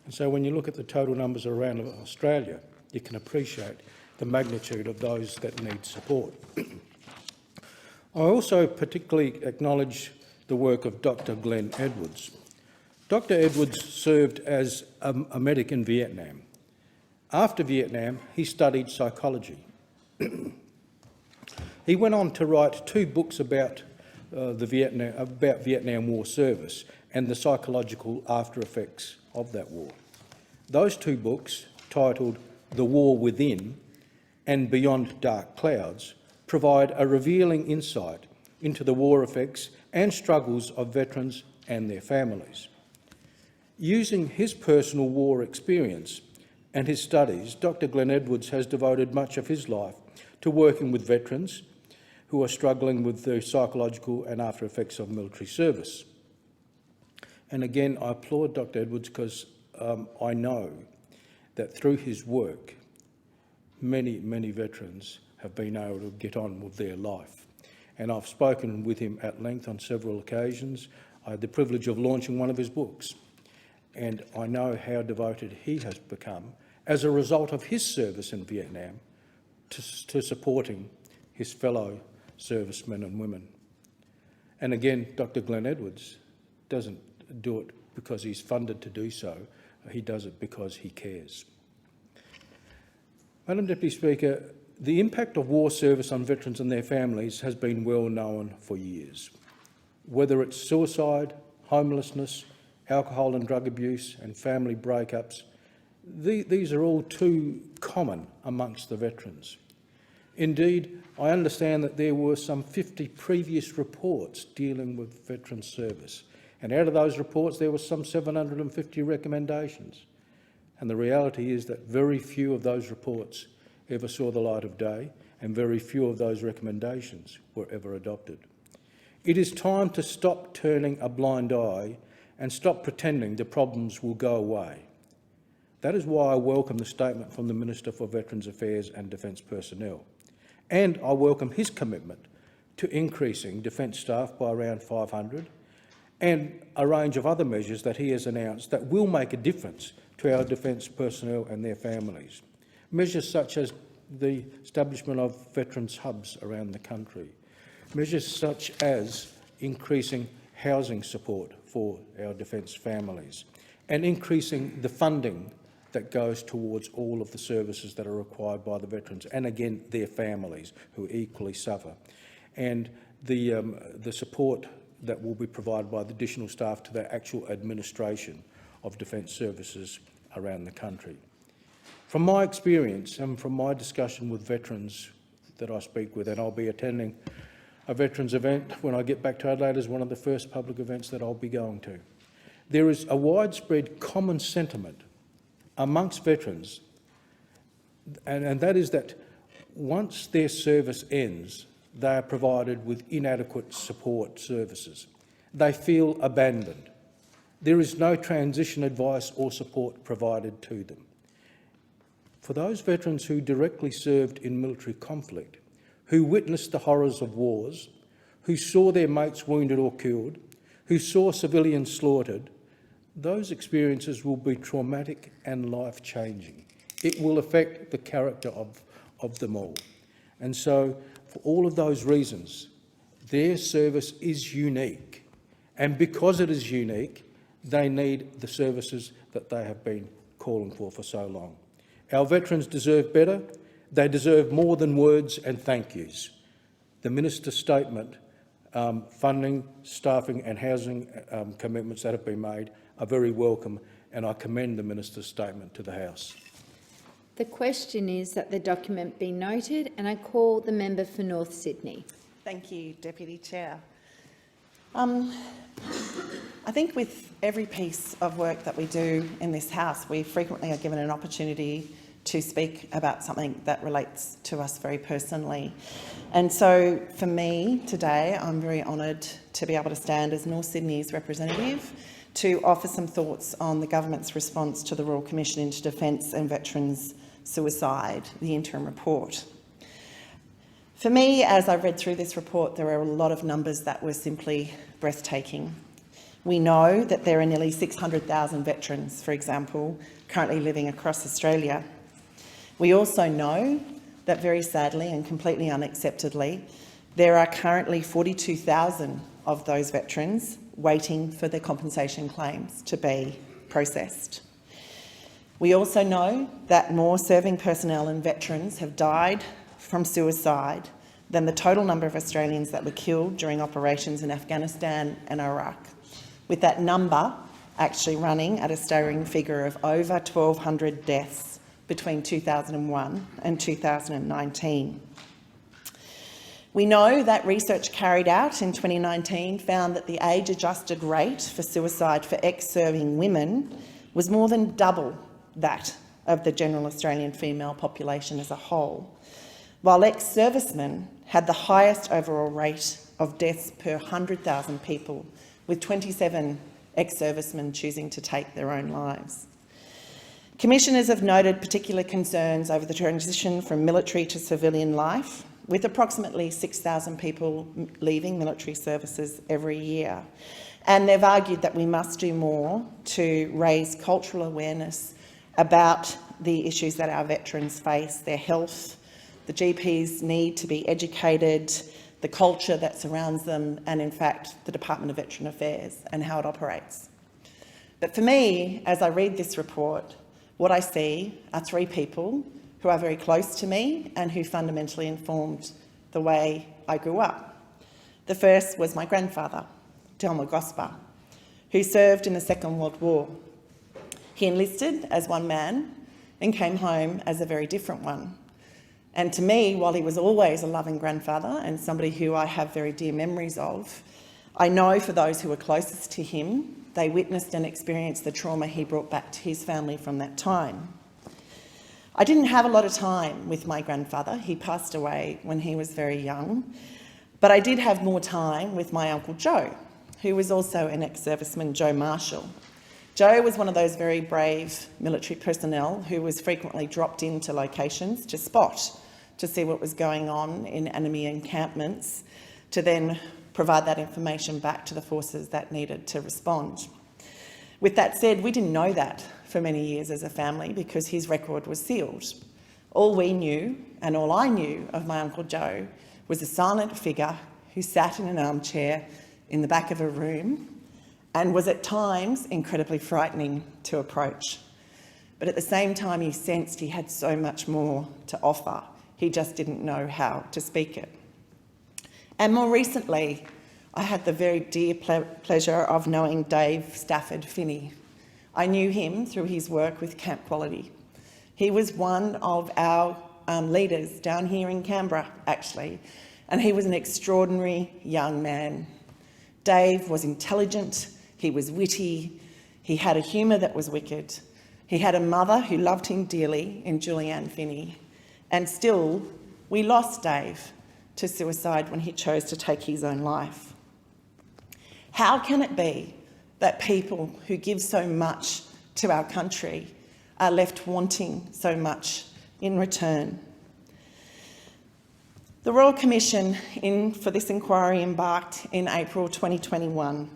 And so when you look at the total numbers around Australia, you can appreciate the magnitude of those that need support. I also particularly acknowledge the work of Dr. Glenn Edwards. Dr. Edwards served as a medic in Vietnam. After Vietnam, he studied psychology. He went on to write 2 books about Vietnam War service and the psychological after effects of that war. Those 2 books, titled The War Within and Beyond Dark Clouds, provide a revealing insight into the war effects and struggles of veterans and their families. Using his personal war experience and his studies, Dr. Glenn Edwards has devoted much of his life to working with veterans who are struggling with the psychological and after effects of military service. And again, I applaud Dr. Edwards because I know that through his work, many, many veterans have been able to get on with their life. And I've spoken with him at length on several occasions. I had the privilege of launching one of his books, and I know how devoted he has become as a result of his service in Vietnam to supporting his fellow servicemen and women. And again, Dr. Glenn Edwards doesn't do it because he's funded to do so. He does it because he cares. Madam Deputy Speaker, the impact of war service on veterans and their families has been well known for years. Whether it's suicide, homelessness, alcohol and drug abuse and family breakups, these are all too common amongst the veterans. Indeed, I understand that there were some 50 previous reports dealing with veteran service, and out of those reports there were some 750 recommendations. And the reality is that very few of those reports ever saw the light of day, and very few of those recommendations were ever adopted. It is time to stop turning a blind eye and stop pretending the problems will go away. That is why I welcome the statement from the Minister for Veterans Affairs and Defence Personnel. And I welcome his commitment to increasing defence staff by around 500 and a range of other measures that he has announced that will make a difference to our defence personnel and their families. Measures such as the establishment of veterans hubs around the country. Measures such as increasing housing support for our defence families and increasing the funding that goes towards all of the services that are required by the veterans and, again, their families who equally suffer. And the support that will be provided by the additional staff to the actual administration of defence services around the country. From my experience and from my discussion with veterans that I speak with, and I'll be attending a veterans event when I get back to Adelaide as one of the first public events that I'll be going to, there is a widespread common sentiment amongst veterans, and that is that once their service ends, they are provided with inadequate support services. They feel abandoned. There is no transition advice or support provided to them. For those veterans who directly served in military conflict, who witnessed the horrors of wars, who saw their mates wounded or killed, who saw civilians slaughtered, those experiences will be traumatic and life-changing. It will affect the character of them all. And so, for all of those reasons, their service is unique. And because it is unique, they need the services that they have been calling for so long. Our veterans deserve better. They deserve more than words and thank yous. The Minister's statement, funding, staffing and housing commitments that have been made are very welcome, and I commend the Minister's statement to the House. The question is that the document be noted, and I call the member for North Sydney. Thank you, Deputy Chair. I think with every piece of work that we do in this House, we frequently are given an opportunity to speak about something that relates to us very personally. And so for me today, I'm very honoured to be able to stand as North Sydney's representative to offer some thoughts on the government's response to the Royal Commission into Defence and Veterans' Suicide, the interim report. For me, as I read through this report, there are a lot of numbers that were simply breathtaking. We know that there are nearly 600,000 veterans, for example, currently living across Australia. We also know that, very sadly and completely unacceptably, there are currently 42,000 of those veterans waiting for their compensation claims to be processed. We also know that more serving personnel and veterans have died from suicide than the total number of Australians that were killed during operations in Afghanistan and Iraq, with that number actually running at a staggering figure of over 1,200 deaths between 2001 and 2019. We know that research carried out in 2019 found that the age-adjusted rate for suicide for ex-serving women was more than double that of the general Australian female population as a whole, while ex-servicemen had the highest overall rate of deaths per 100,000 people, with 27 ex-servicemen choosing to take their own lives. Commissioners have noted particular concerns over the transition from military to civilian life, with approximately 6,000 people leaving military services every year. And they've argued that we must do more to raise cultural awareness about the issues that our veterans face, their health. The GPs need to be educated, the culture that surrounds them, and in fact, the Department of Veteran Affairs and how it operates. But for me, as I read this report, what I see are three people who are very close to me and who fundamentally informed the way I grew up. The first was my grandfather, Delmer Gosper, who served in the Second World War. He enlisted as one man and came home as a very different one. And to me, while he was always a loving grandfather and somebody who I have very dear memories of, I know for those who were closest to him, they witnessed and experienced the trauma he brought back to his family from that time. I didn't have a lot of time with my grandfather. He passed away when he was very young. But I did have more time with my Uncle Joe, who was also an ex-serviceman, Joe Marshall. Joe was one of those very brave military personnel who was frequently dropped into locations to spot, to see what was going on in enemy encampments, to then provide that information back to the forces that needed to respond. With that said, we didn't know that for many years as a family because his record was sealed. All we knew, and all I knew of my Uncle Joe, was a silent figure who sat in an armchair in the back of a room and was at times incredibly frightening to approach. But at the same time, you sensed he had so much more to offer. He just didn't know how to speak it. And more recently, I had the very dear pleasure of knowing Dave Stafford Finney. I knew him through his work with Camp Quality. He was one of our leaders down here in Canberra, actually, and he was an extraordinary young man. Dave was intelligent, he was witty, he had a humour that was wicked. He had a mother who loved him dearly in Julianne Finney. And still, we lost Dave to suicide when he chose to take his own life. How can it be that people who give so much to our country are left wanting so much in return? The Royal Commission for this inquiry embarked in April 2021,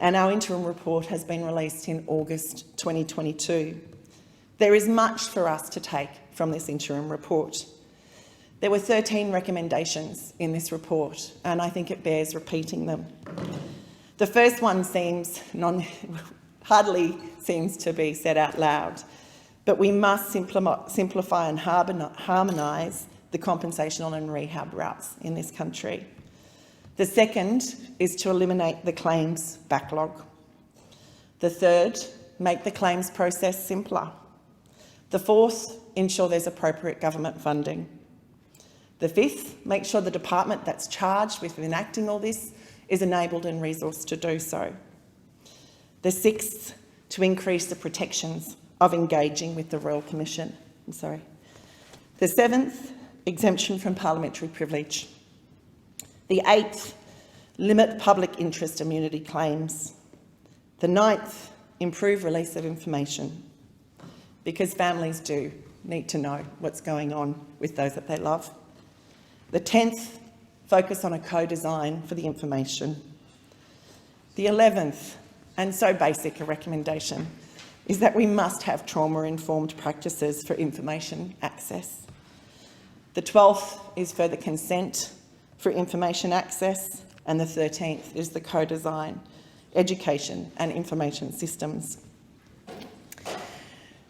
and our interim report has been released in August 2022. There is much for us to take from this interim report. There were 13 recommendations in this report, and I think it bears repeating them. The first one hardly seems to be said out loud, but we must simplify and harmonise the compensation and rehab routes in this country. The second is to eliminate the claims backlog. The third, make the claims process simpler. The fourth, ensure there's appropriate government funding. The fifth, make sure the department that's charged with enacting all this is enabled and resourced to do so. The sixth, to increase the protections of engaging with the Royal Commission. The seventh, exemption from parliamentary privilege. The eighth, limit public interest immunity claims. The ninth, improve release of information, because families do need to know what's going on with those that they love. The 10th, focus on a co-design for the information. The 11th, and so basic a recommendation, is that we must have trauma-informed practices for information access. The 12th is further consent for information access, and the 13th is the co-design, education and information systems.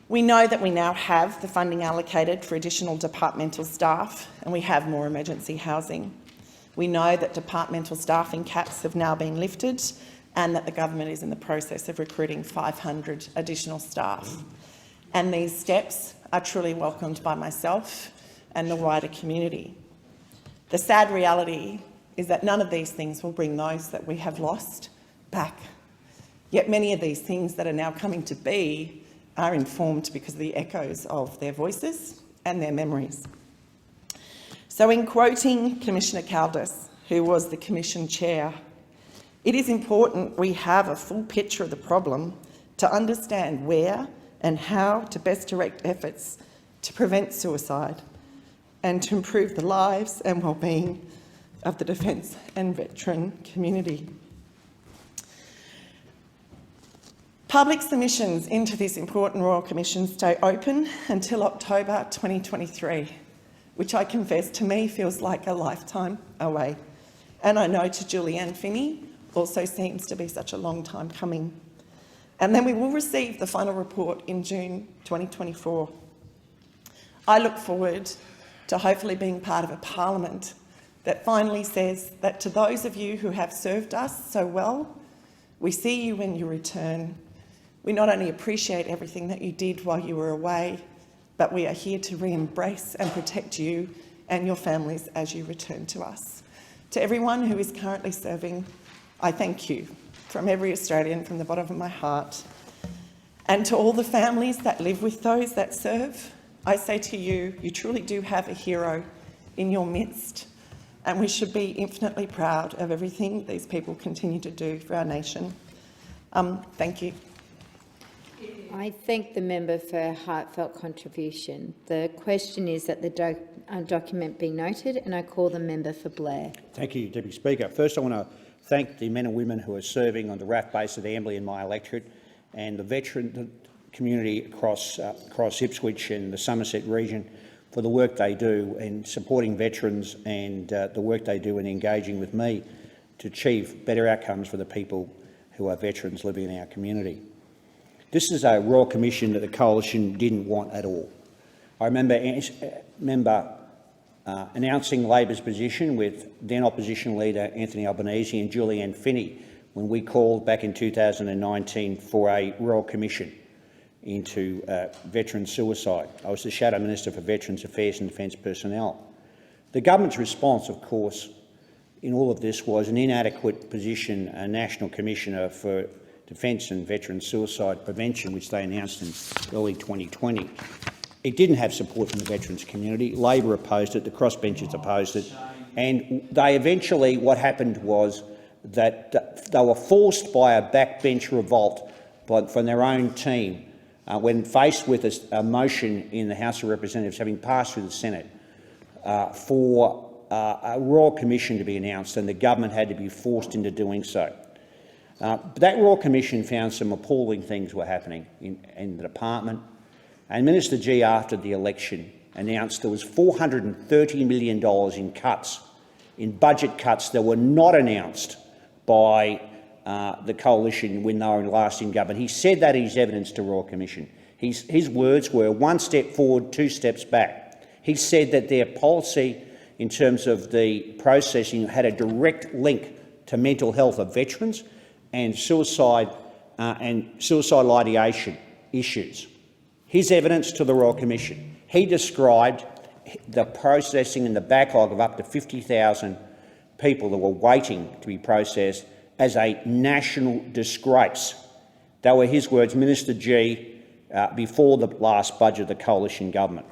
We know that we now have the funding allocated for additional departmental staff, and we have more emergency housing. We know that departmental staffing caps have now been lifted and that the government is in the process of recruiting 500 additional staff. And these steps are truly welcomed by myself and the wider community. The sad reality is that none of these things will bring those that we have lost back. Yet many of these things that are now coming to be are informed because of the echoes of their voices and their memories. So in quoting Commissioner Caldas, who was the Commission Chair, it is important we have a full picture of the problem to understand where and how to best direct efforts to prevent suicide and to improve the lives and well-being of the defence and veteran community. Public submissions into this important Royal Commission stay open until October 2023, which I confess to me feels like a lifetime away. And I know to Julianne Finney also seems to be such a long time coming. And then we will receive the final report in June 2024. I look forward to hopefully being part of a parliament that finally says that to those of you who have served us so well, we see you when you return. We not only appreciate everything that you did while you were away, but we are here to re-embrace and protect you and your families as you return to us. To everyone who is currently serving, I thank you from every Australian, from the bottom of my heart. And to all the families that live with those that serve, I say to you, you truly do have a hero in your midst, and we should be infinitely proud of everything these people continue to do for our nation. Thank you. I thank the member for her heartfelt contribution. The question is that the document be noted, and I call the member for Blair. Thank you, Deputy Speaker. First, I want to thank the men and women who are serving on the RAF base at Amberley in my electorate, and the veteran community across Ipswich and the Somerset region for the work they do in supporting veterans and the work they do in engaging with me to achieve better outcomes for the people who are veterans living in our community. This is a Royal Commission that the Coalition didn't want at all. I remember announcing Labor's position with then Opposition Leader Anthony Albanese and Julianne Finney when we called back in 2019 for a Royal Commission into veteran suicide. I was the Shadow Minister for Veterans Affairs and Defence Personnel. The government's response, of course, in all of this was an inadequate position, a National Commissioner for Defence and Veteran Suicide Prevention, which they announced in early 2020. It didn't have support from the veterans community. Labor opposed it, the crossbenchers opposed it, and they eventually, what happened was that they were forced by a backbench revolt from their own team when faced with a motion in the House of Representatives having passed through the Senate for a Royal Commission to be announced, and the government had to be forced into doing so. That Royal Commission found some appalling things were happening in the department, and Minister Gee, after the election, announced there was $430 million in cuts, in budget cuts that were not announced by the Coalition when they were last in government. He said that in his evidence to Royal Commission. His words were 1 step forward, 2 steps back. He said that their policy in terms of the processing had a direct link to mental health of veterans and suicidal ideation issues. His evidence to the Royal Commission. He described the processing and the backlog of up to 50,000 people that were waiting to be processed as a national disgrace. They were his words, Minister G, before the last budget of the coalition government.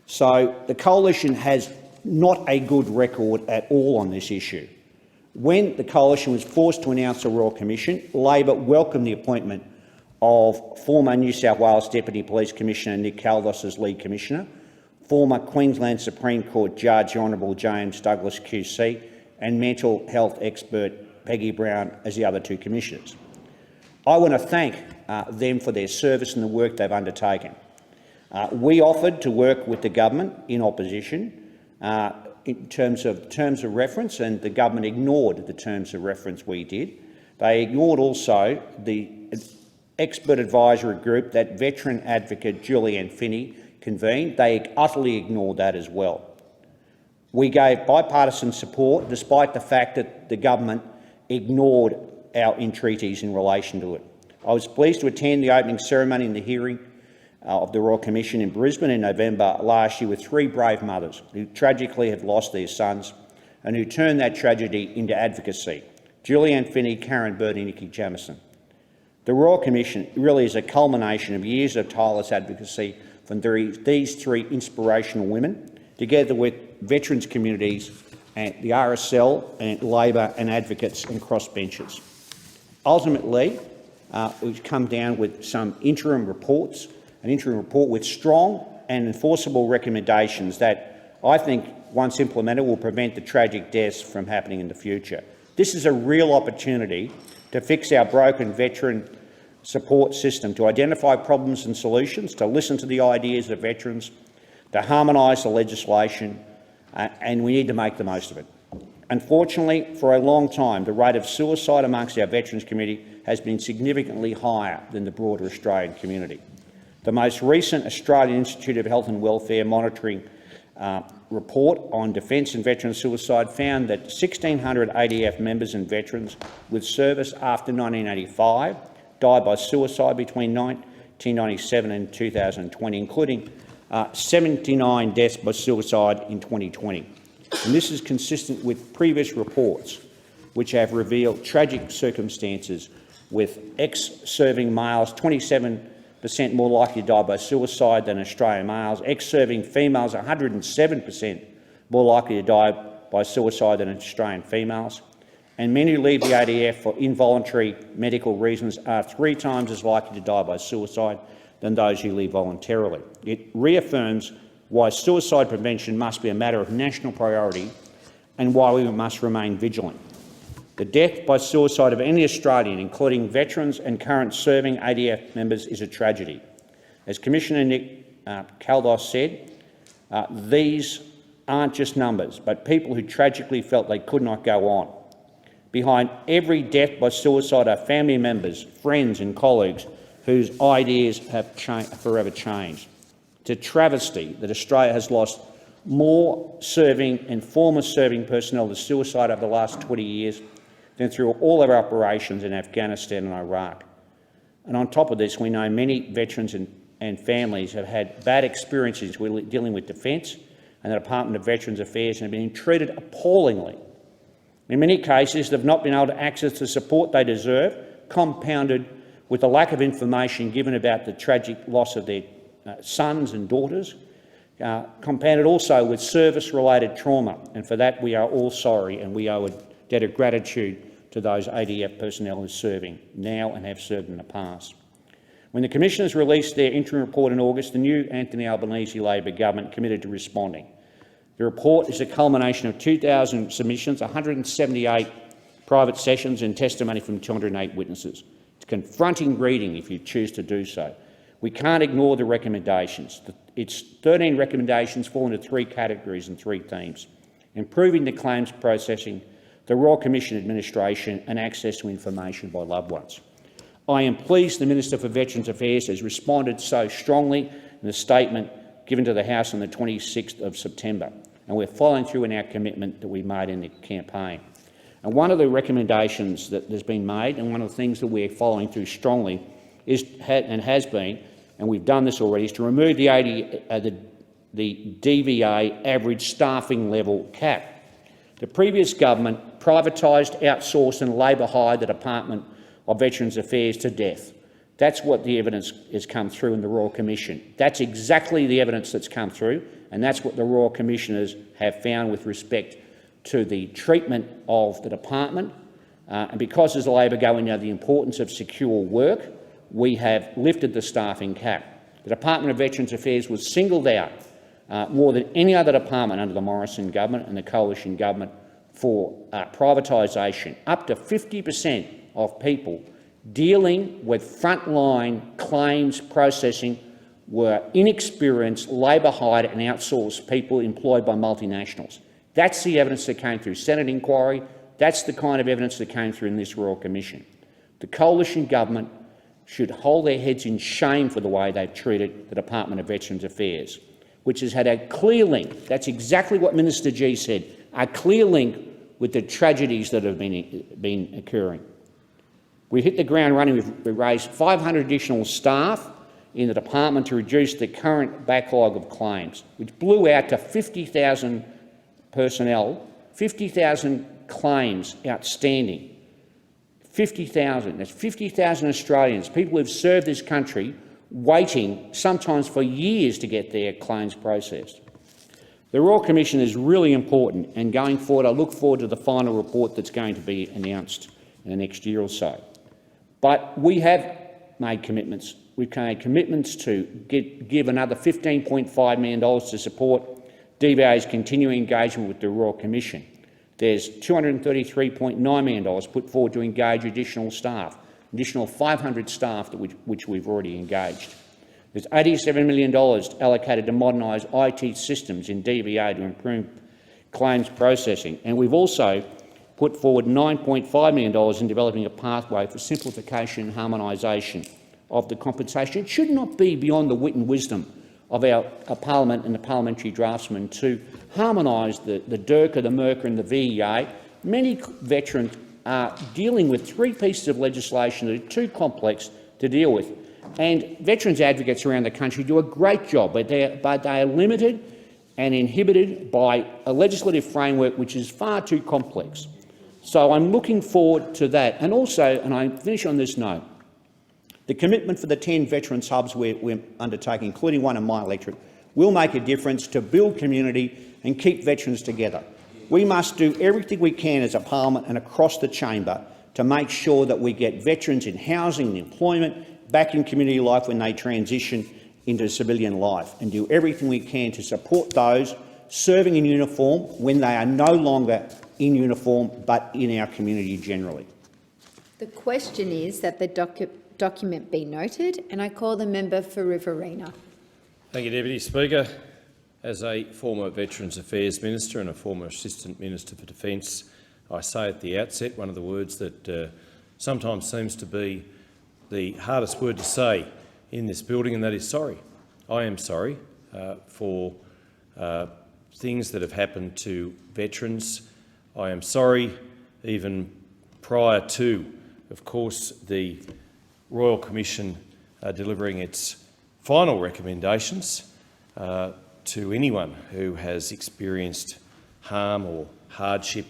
So the coalition has not a good record at all on this issue. When the coalition was forced to announce a Royal Commission, Labor welcomed the appointment of former New South Wales Deputy Police Commissioner Nick Caldos as lead commissioner, former Queensland Supreme Court Judge Honourable James Douglas QC, and mental health expert Peggy Brown as the other two commissioners. I want to thank them for their service and the work they've undertaken. We offered to work with the government in opposition in terms of reference, and the government ignored the terms of reference we did. They ignored also the expert advisory group that veteran advocate Julianne Finney convened. They utterly ignored that as well. We gave bipartisan support despite the fact that the government ignored our entreaties in relation to it. I was pleased to attend the opening ceremony and the hearing of the Royal Commission in Brisbane in November last year with three brave mothers who tragically have lost their sons and who turned that tragedy into advocacy: Julianne Finney, Karen Bird and Nikki Jamieson. The Royal Commission really is a culmination of years of tireless advocacy from these three inspirational women, together with veterans communities and the RSL and Labor and advocates and crossbenchers. Ultimately, we've come down with some interim reports, an interim report with strong and enforceable recommendations that I think, once implemented, will prevent the tragic deaths from happening in the future. This is a real opportunity to fix our broken veteran support system, to identify problems and solutions, to listen to the ideas of veterans, to harmonise the legislation, and we need to make the most of it. Unfortunately, for a long time, the rate of suicide amongst our veterans community has been significantly higher than the broader Australian community. The most recent Australian Institute of Health and Welfare monitoring report on defence and veteran suicide found that 1,600 ADF members and veterans with service after 1985 died by suicide between 1997 and 2020, including 79 deaths by suicide in 2020. And this is consistent with previous reports which have revealed tragic circumstances, with ex-serving males 27% more likely to die by suicide than Australian males, ex-serving females 107% more likely to die by suicide than Australian females, and men who leave the ADF for involuntary medical reasons are 3 times as likely to die by suicide than those who leave voluntarily. It reaffirms why suicide prevention must be a matter of national priority and why we must remain vigilant. The death by suicide of any Australian, including veterans and current serving ADF members, is a tragedy. As Commissioner Nick Caldos said, these aren't just numbers, but people who tragically felt they could not go on. Behind every death by suicide are family members, friends and colleagues whose ideas have forever changed. It's a travesty that Australia has lost more serving and former serving personnel to suicide over the last 20 years than through all of our operations in Afghanistan and Iraq. And on top of this, we know many veterans and families have had bad experiences dealing with defence and the Department of Veterans Affairs and have been treated appallingly. In many cases, they've not been able to access the support they deserve, compounded with the lack of information given about the tragic loss of their sons and daughters, compounded also with service-related trauma. And for that, we are all sorry, and we owe a debt of gratitude to those ADF personnel who are serving now and have served in the past. When the Commissioners released their interim report in August, the new Anthony Albanese Labor government committed to responding. The report is a culmination of 2,000 submissions, 178 private sessions and testimony from 208 witnesses. It's confronting reading if you choose to do so. We can't ignore the recommendations. Its 13 recommendations fall into 3 categories and 3 themes: improving the claims processing, the Royal Commission administration and access to information by loved ones. I am pleased the Minister for Veterans Affairs has responded so strongly in the statement given to the House on the 26th of September, and we're following through in our commitment that we made in the campaign. And one of the recommendations that has been made, and one of the things that we're following through strongly, is, and has been, and we've done this already, is to remove the the DVA average staffing level cap. The previous government privatised, outsourced and labour hired the Department of Veterans Affairs to death. That's what the evidence has come through in the Royal Commission. That's exactly the evidence that's come through, and that's what the Royal Commissioners have found with respect to the treatment of the department. And because as a Labor government know the importance of secure work, we have lifted the staffing cap. The Department of Veterans Affairs was singled out more than any other department under the Morrison government and the coalition government for privatisation. Up to 50% of people dealing with frontline claims processing were inexperienced, labour-hired and outsourced people employed by multinationals. That's the evidence that came through Senate inquiry. That's the kind of evidence that came through in this Royal Commission. The coalition government should hold their heads in shame for the way they've treated the Department of Veterans Affairs, which has had a clear link, that's exactly what Minister Gee said, a clear link with the tragedies that have been occurring. We've hit the ground running. We've raised 500 additional staff in the department to reduce the current backlog of claims, which blew out to 50,000 personnel, 50,000 claims outstanding. 50,000. That's 50,000 Australians, people who've served this country, waiting sometimes for years to get their claims processed. The Royal Commission is really important, and going forward I look forward to the final report that's going to be announced in the next year or so. But we have made commitments. We've made commitments to give another $15.5 million to support DVA's continuing engagement with the Royal Commission. There's $233.9 million put forward to engage additional staff, additional 500 staff which we've already engaged. There's $87 million allocated to modernise IT systems in DVA to improve claims processing, and we've also put forward $9.5 million in developing a pathway for simplification and harmonisation of the compensation. It should not be beyond the wit and wisdom of our Parliament and the parliamentary draftsmen to harmonise the DIRCA, the MERCA and the VEA. Many veterans are dealing with 3 pieces of legislation that are too complex to deal with, and veterans advocates around the country do a great job, but they are limited and inhibited by a legislative framework which is far too complex. So I'm looking forward to that. And also, and I finish on this note, the commitment for the 10 Veterans Hubs we're undertaking, including one in my electorate, will make a difference to build community and keep veterans together. We must do everything we can as a parliament and across the chamber to make sure that we get veterans in housing and employment, back in community life when they transition into civilian life, and do everything we can to support those serving in uniform when they are no longer in uniform but in our community generally. The question is that the document be noted, and I call the member for Riverina. Thank you, Deputy Speaker. As a former Veterans Affairs Minister and a former Assistant Minister for Defence, I say at the outset one of the words that sometimes seems to be the hardest word to say in this building, and that is sorry. I am sorry for things that have happened to veterans. I am sorry even prior to, of course, the Royal Commission delivering its final recommendations to anyone who has experienced harm or hardship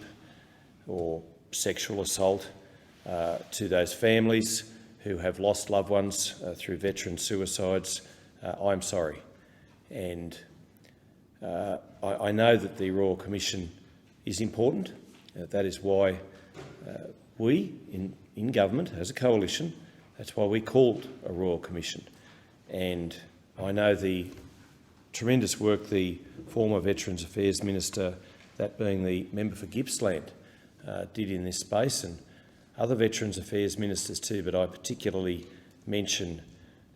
or sexual assault, to those families who have lost loved ones through veteran suicides. I'm sorry. And I know that the Royal Commission is important. That is why we in government, as a coalition, that's why we called a Royal Commission. And I know the tremendous work the former Veterans Affairs Minister, that being the member for Gippsland, did in this space, and other Veterans Affairs Ministers too, but I particularly mention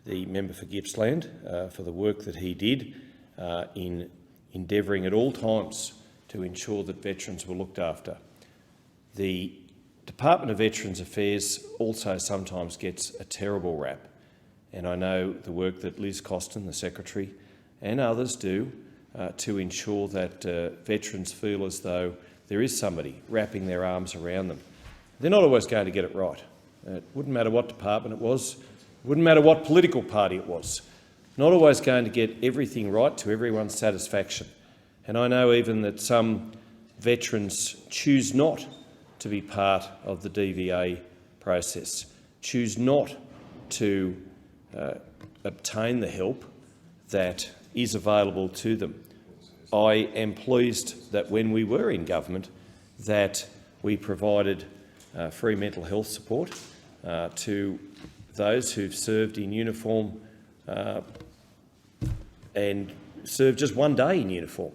the member for Gippsland for the work that he did in endeavouring at all times to ensure that veterans were looked after. The Department of Veterans Affairs also sometimes gets a terrible rap, and I know the work that Liz Costin, the Secretary, and others do to ensure that veterans feel as though there is somebody wrapping their arms around them. They're not always going to get it right. It wouldn't matter what department it was, it wouldn't matter what political party it was. not always going to get everything right to everyone's satisfaction. And I know even that some veterans choose not to be part of the DVA process, choose not to obtain the help that is available to them. I am pleased that when we were in government that we provided free mental health support to those who've served in uniform and served just one day in uniform.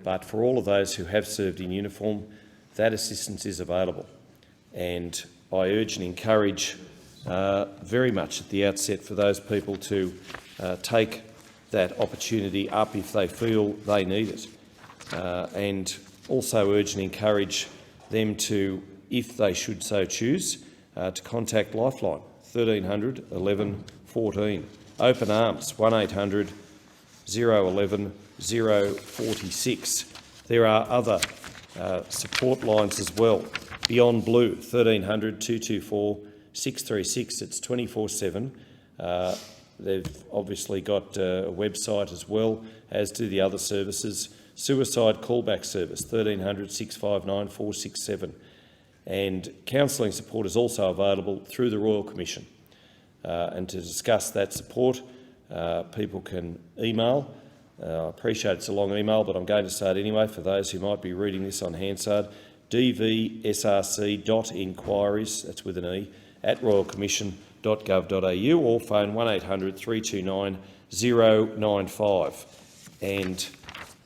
But for all of those who have served in uniform, that assistance is available. And I urge and encourage very much at the outset for those people to take that opportunity up if they feel they need it. And also urge and encourage them to, if they should so choose, to contact Lifeline, 1300 11 14. Open Arms, 1800 011 046. There are other support lines as well. Beyond Blue, 1300 224 636. It's 24/7. They've obviously got a website as well, as do the other services. Suicide Callback Service, 1300 659 467. And counselling support is also available through the Royal Commission. And to discuss that support, people can email. I appreciate it's a long email, but I'm going to say it anyway for those who might be reading this on Hansard. dvsrc.inquiries, that's with an E, at royalcommission.gov.au, or phone 1800 329 095. And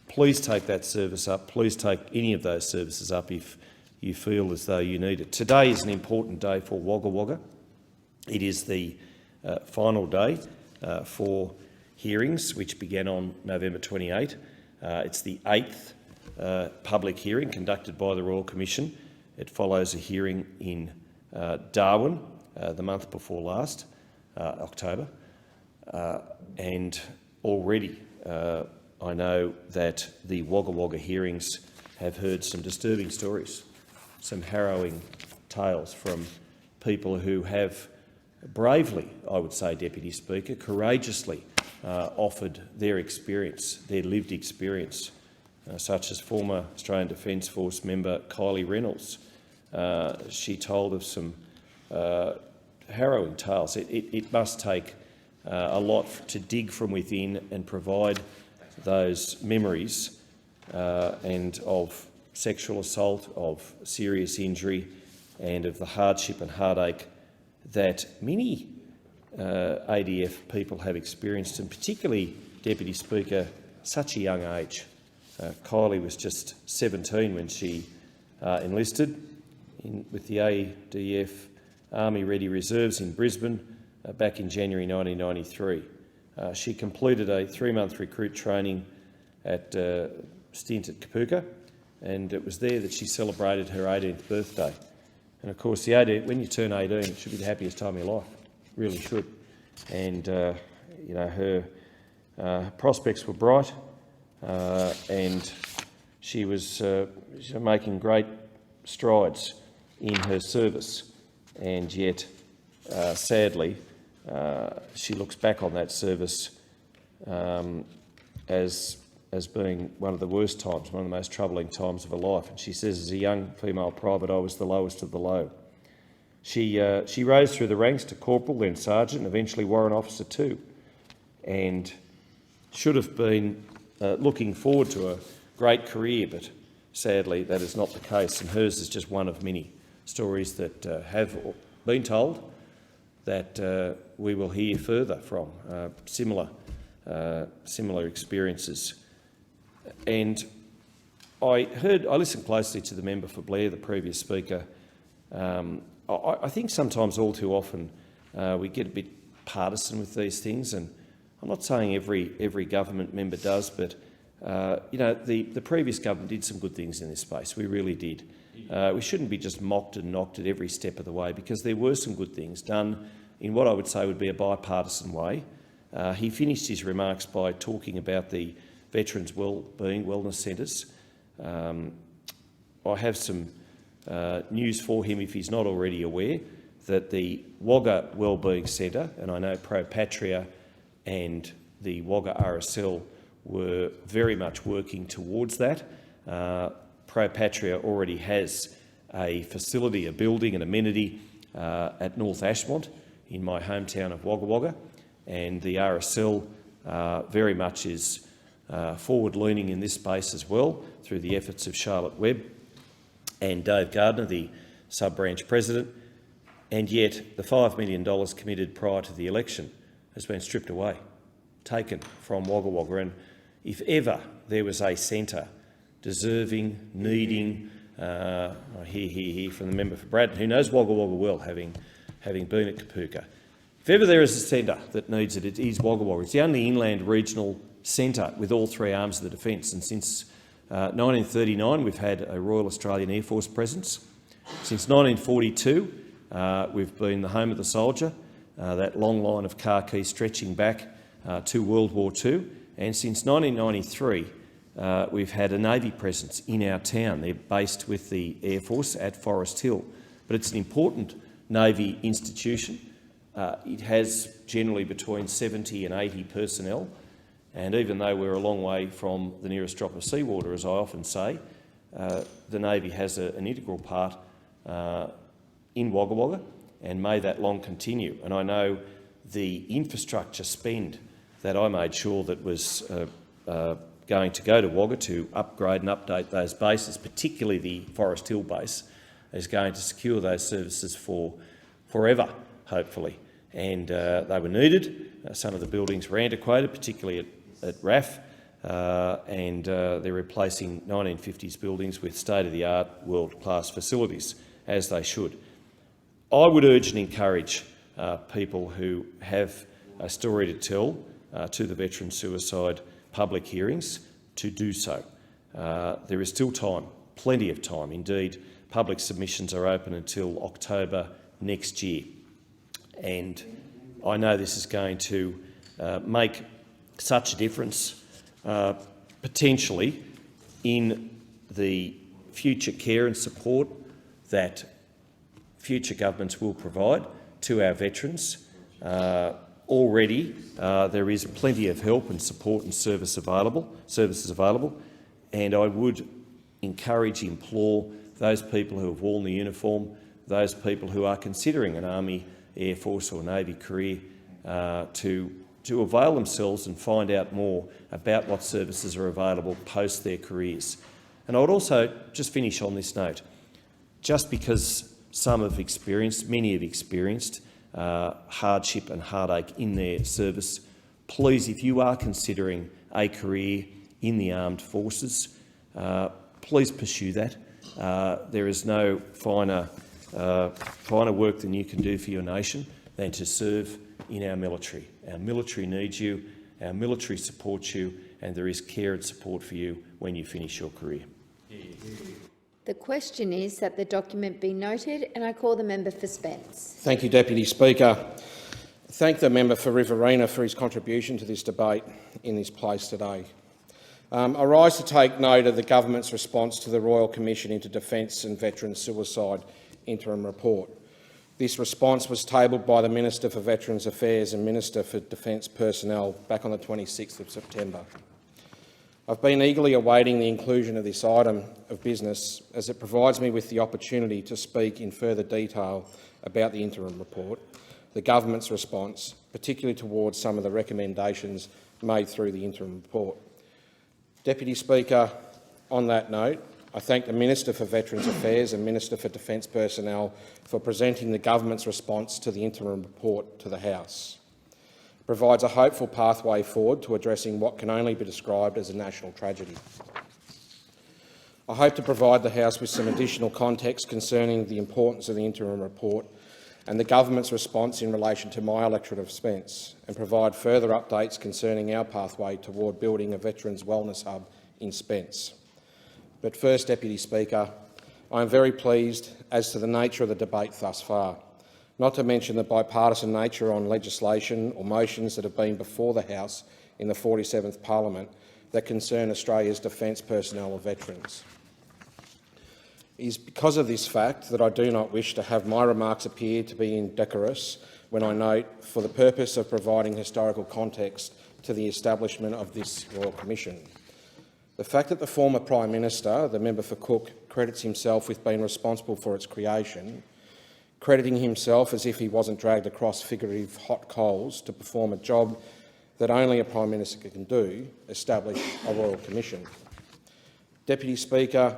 please take that service up. Please take any of those services up if you feel as though you need it. Today is an important day for Wagga Wagga. It is the final day for hearings, which began on November 28. It's the 8th public hearing conducted by the Royal Commission. It follows a hearing in Darwin the month before last, October, and already I know that the Wagga Wagga hearings have heard some disturbing stories, some harrowing tales from people who have bravely, I would say, Deputy Speaker, courageously offered their experience, their lived experience, such as former Australian Defence Force member Kylie Reynolds. She told of some harrowing tales. It must take a lot to dig from within and provide those memories and of sexual assault, of serious injury, and of the hardship and heartache that many ADF people have experienced, and particularly, Deputy Speaker, such a young age. Kylie was just 17 when she enlisted with the ADF Army Ready Reserves in Brisbane back in January 1993. She completed a 3-month recruit training at stint at Kapooka, and it was there that she celebrated her 18th birthday. And of course, when you turn 18, it should be the happiest time of your life. It really should. And you know, her prospects were bright, and she was making great strides in her service. And yet, sadly, she looks back on that service as being one of the worst times, one of the most troubling times of her life. And she says, as a young female private, I was the lowest of the low. She rose through the ranks to corporal, then sergeant, and eventually warrant officer too, and should have been looking forward to a great career, but sadly that is not the case, and hers is just one of many stories that have been told that we will hear further from, similar experiences. And I listened closely to the member for Blair, the previous speaker. I think sometimes, all too often, we get a bit partisan with these things, and I'm not saying every government member does, but you know, the previous government did some good things in this space. We really did. We shouldn't be just mocked and knocked at every step of the way, because there were some good things done in what I would say would be a bipartisan way. He finished his remarks by talking about the Veterans Wellbeing Wellness Centres. I have some news for him, if he's not already aware, that the Wagga Wellbeing Centre, and I know Pro Patria and the Wagga RSL were very much working towards that. Pro Patria already has a facility, a building, an amenity at North Ashmont in my hometown of Wagga Wagga, and the RSL very much is forward-leaning in this space as well through the efforts of Charlotte Webb and Dave Gardner, the sub-branch president, and yet the $5 million committed prior to the election has been stripped away, taken from Wagga Wagga. And if ever there was a centre deserving, needing, I hear from the member for Braddon, who knows Wagga Wagga well, having been at Kapooka. If ever there is a centre that needs it, it is Wagga Wagga. It's the only inland regional centre with all three arms of the defence, and since 1939 we've had a Royal Australian Air Force presence. Since 1942 we've been the home of the soldier, that long line of car keys stretching back to World War II, and since 1993 we've had a Navy presence in our town. They're based with the Air Force at Forest Hill, but it's an important Navy institution. It has generally between 70 and 80 personnel, and even though we're a long way from the nearest drop of seawater, as I often say, the Navy has an integral part in Wagga Wagga, and may that long continue. And I know the infrastructure spend that I made sure that was going to go to Wagga to upgrade and update those bases, particularly the Forest Hill base, is going to secure those services for forever, hopefully. And they were needed. Some of the buildings were antiquated, particularly at RAF, and they're replacing 1950s buildings with state-of-the-art, world-class facilities, as they should. I would urge and encourage people who have a story to tell to the veteran suicide public hearings to do so. There is still time, plenty of time. Indeed, public submissions are open until October next year. And I know this is going to make such a difference, potentially, in the future care and support that future governments will provide to our veterans. Already there is plenty of help and support and services available, and I would encourage, implore those people who have worn the uniform, those people who are considering an Army, Air Force or Navy career to avail themselves and find out more about what services are available post their careers. And I would also just finish on this note. Just because some have experienced, many have experienced hardship and heartache in their service, please, if you are considering a career in the armed forces, please pursue that. There is no finer work than you can do for your nation than to serve in our military. Our military needs you, our military supports you, and there is care and support for you when you finish your career. The question is that the document be noted, and I call the member for Spence. Thank you, Deputy Speaker. Thank the member for Riverina for his contribution to this debate in this place today. I rise to take note of the government's response to the Royal Commission into Defence and Veterans Suicide interim report. This response was tabled by the Minister for Veterans Affairs and Minister for Defence Personnel back on the 26th of September. I've been eagerly awaiting the inclusion of this item of business as it provides me with the opportunity to speak in further detail about the interim report, the government's response, particularly towards some of the recommendations made through the interim report. Deputy Speaker, on that note, I thank the Minister for Veterans Affairs and Minister for Defence Personnel for presenting the government's response to the interim report to the House. It provides a hopeful pathway forward to addressing what can only be described as a national tragedy. I hope to provide the House with some additional context concerning the importance of the interim report and the government's response in relation to my electorate of Spence, and provide further updates concerning our pathway toward building a Veterans Wellness Hub in Spence. But first, Deputy Speaker, I am very pleased as to the nature of the debate thus far, not to mention the bipartisan nature on legislation or motions that have been before the House in the 47th Parliament that concern Australia's defence personnel or veterans. It is because of this fact that I do not wish to have my remarks appear to be indecorous when I note, for the purpose of providing historical context to the establishment of this Royal Commission. The fact that the former Prime Minister, the member for Cook, credits himself with being responsible for its creation, crediting himself as if he wasn't dragged across figurative hot coals to perform a job that only a Prime Minister can do, establish a Royal Commission. Deputy Speaker,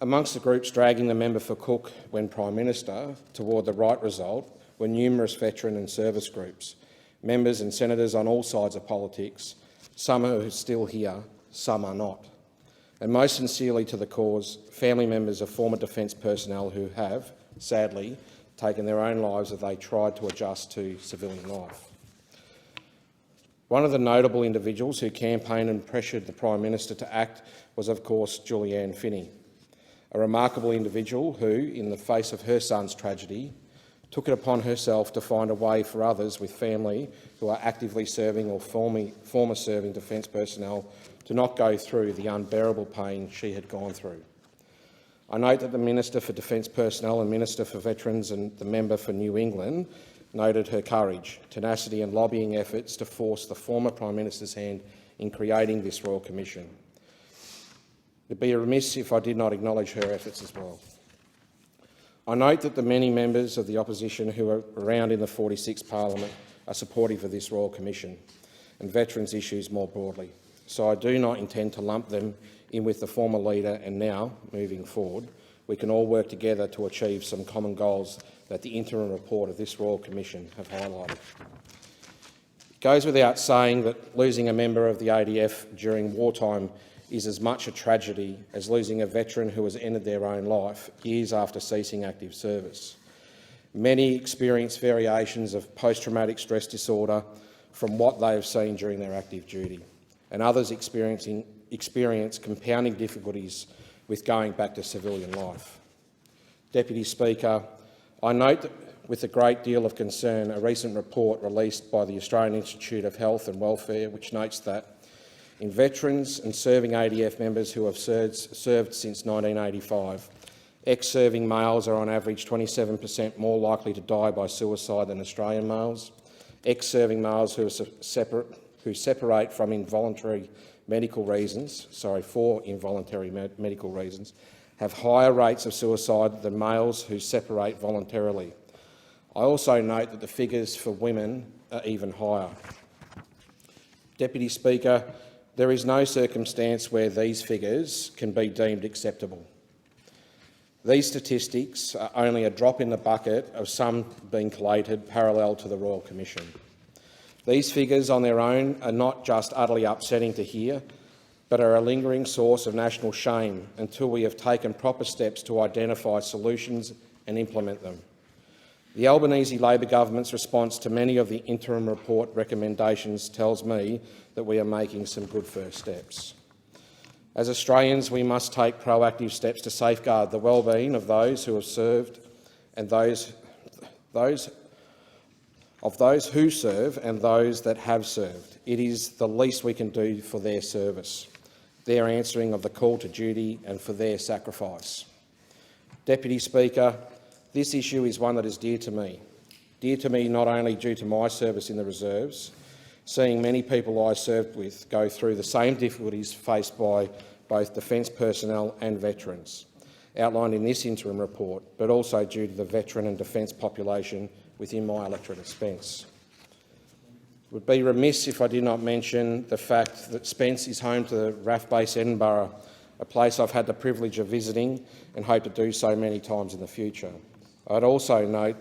amongst the groups dragging the member for Cook when Prime Minister toward the right result were numerous veteran and service groups, members and senators on all sides of politics, some are still here, some are not. And most sincerely to the cause, family members of former defence personnel who have, sadly, taken their own lives as they tried to adjust to civilian life. One of the notable individuals who campaigned and pressured the Prime Minister to act was, of course, Julianne Finney, a remarkable individual who, in the face of her son's tragedy, took it upon herself to find a way for others with family who are actively serving or former serving defence personnel to not go through the unbearable pain she had gone through. I note that the Minister for Defence Personnel and Minister for Veterans and the member for New England noted her courage, tenacity and lobbying efforts to force the former Prime Minister's hand in creating this Royal Commission. It would be remiss if I did not acknowledge her efforts as well. I note that the many members of the opposition who are around in the 46th Parliament are supportive of this Royal Commission and veterans' issues more broadly, so I do not intend to lump them in with the former leader, and now, moving forward, we can all work together to achieve some common goals that the interim report of this Royal Commission have highlighted. It goes without saying that losing a member of the ADF during wartime is as much a tragedy as losing a veteran who has ended their own life years after ceasing active service. Many experience variations of post-traumatic stress disorder from what they have seen during their active duty, and others experience compounding difficulties with going back to civilian life. Deputy Speaker, I note that with a great deal of concern a recent report released by the Australian Institute of Health and Welfare, which notes that in veterans and serving ADF members who have served since 1985, ex-serving males are on average 27% more likely to die by suicide than Australian males. Ex-serving males who separate from involuntary medical reasons, for involuntary medical reasons, have higher rates of suicide than males who separate voluntarily. I also note that the figures for women are even higher. Deputy Speaker, there is no circumstance where these figures can be deemed acceptable. These statistics are only a drop in the bucket of some being collated parallel to the Royal Commission. These figures on their own are not just utterly upsetting to hear, but are a lingering source of national shame until we have taken proper steps to identify solutions and implement them. The Albanese Labor government's response to many of the interim report recommendations tells me that we are making some good first steps. As Australians, we must take proactive steps to safeguard the well-being of those who have served and those who serve and those that have served. It is the least we can do for their service, their answering of the call to duty and for their sacrifice. Deputy Speaker, this issue is one that is dear to me not only due to my service in the reserves, seeing many people I served with go through the same difficulties faced by both defence personnel and veterans, outlined in this interim report, but also due to the veteran and defence population within my electorate of Spence. It would be remiss if I did not mention the fact that Spence is home to the RAF base Edinburgh, a place I've had the privilege of visiting and hope to do so many times in the future. I'd also note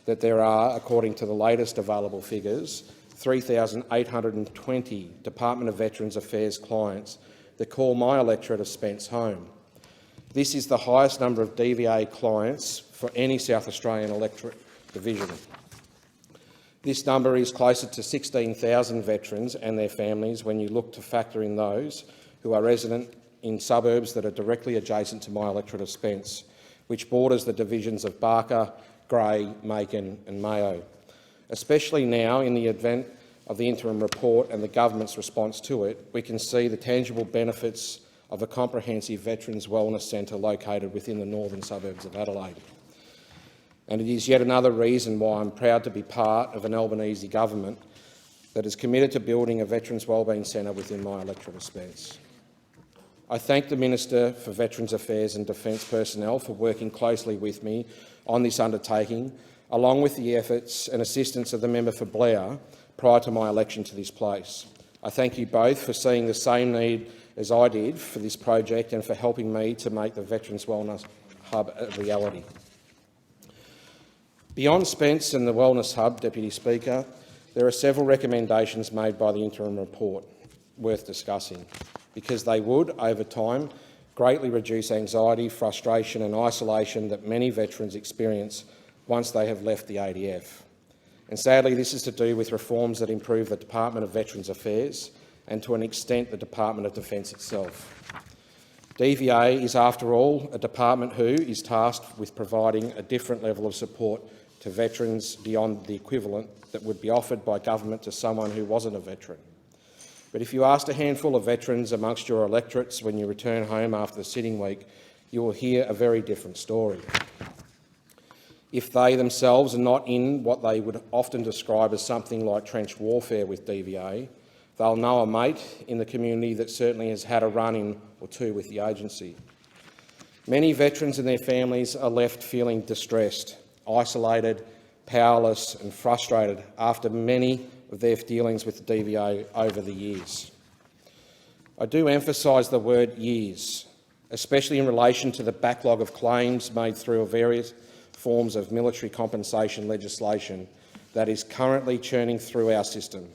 that there are, according to the latest available figures, 3,820 Department of Veterans Affairs clients that call my electorate of Spence home. This is the highest number of DVA clients for any South Australian electorate division. This number is closer to 16,000 veterans and their families when you look to factor in those who are resident in suburbs that are directly adjacent to my electorate of Spence, which borders the divisions of Barker, Grey, Macon and Mayo. Especially now, in the advent of the interim report and the government's response to it, we can see the tangible benefits of a comprehensive Veterans Wellness Centre located within the northern suburbs of Adelaide. And it is yet another reason why I'm proud to be part of an Albanese government that is committed to building a Veterans Wellbeing Centre within my electorate of Spence. I thank the Minister for Veterans Affairs and Defence personnel for working closely with me on this undertaking, along with the efforts and assistance of the member for Blair prior to my election to this place. I thank you both for seeing the same need as I did for this project and for helping me to make the Veterans Wellness Hub a reality. Beyond Spence and the Wellness Hub, Deputy Speaker, there are several recommendations made by the interim report worth discussing, because they would, over time, greatly reduce anxiety, frustration and isolation that many veterans experience once they have left the ADF. And sadly, this is to do with reforms that improve the Department of Veterans Affairs and, to an extent, the Department of Defence itself. DVA is, after all, a department who is tasked with providing a different level of support to veterans beyond the equivalent that would be offered by government to someone who wasn't a veteran. But if you asked a handful of veterans amongst your electorates when you return home after the sitting week, you will hear a very different story. If they themselves are not in what they would often describe as something like trench warfare with DVA, they'll know a mate in the community that certainly has had a run-in or two with the agency. Many veterans and their families are left feeling distressed, isolated, powerless and frustrated after many of their dealings with the DVA over the years. I do emphasise the word years, especially in relation to the backlog of claims made through various forms of military compensation legislation that is currently churning through our system.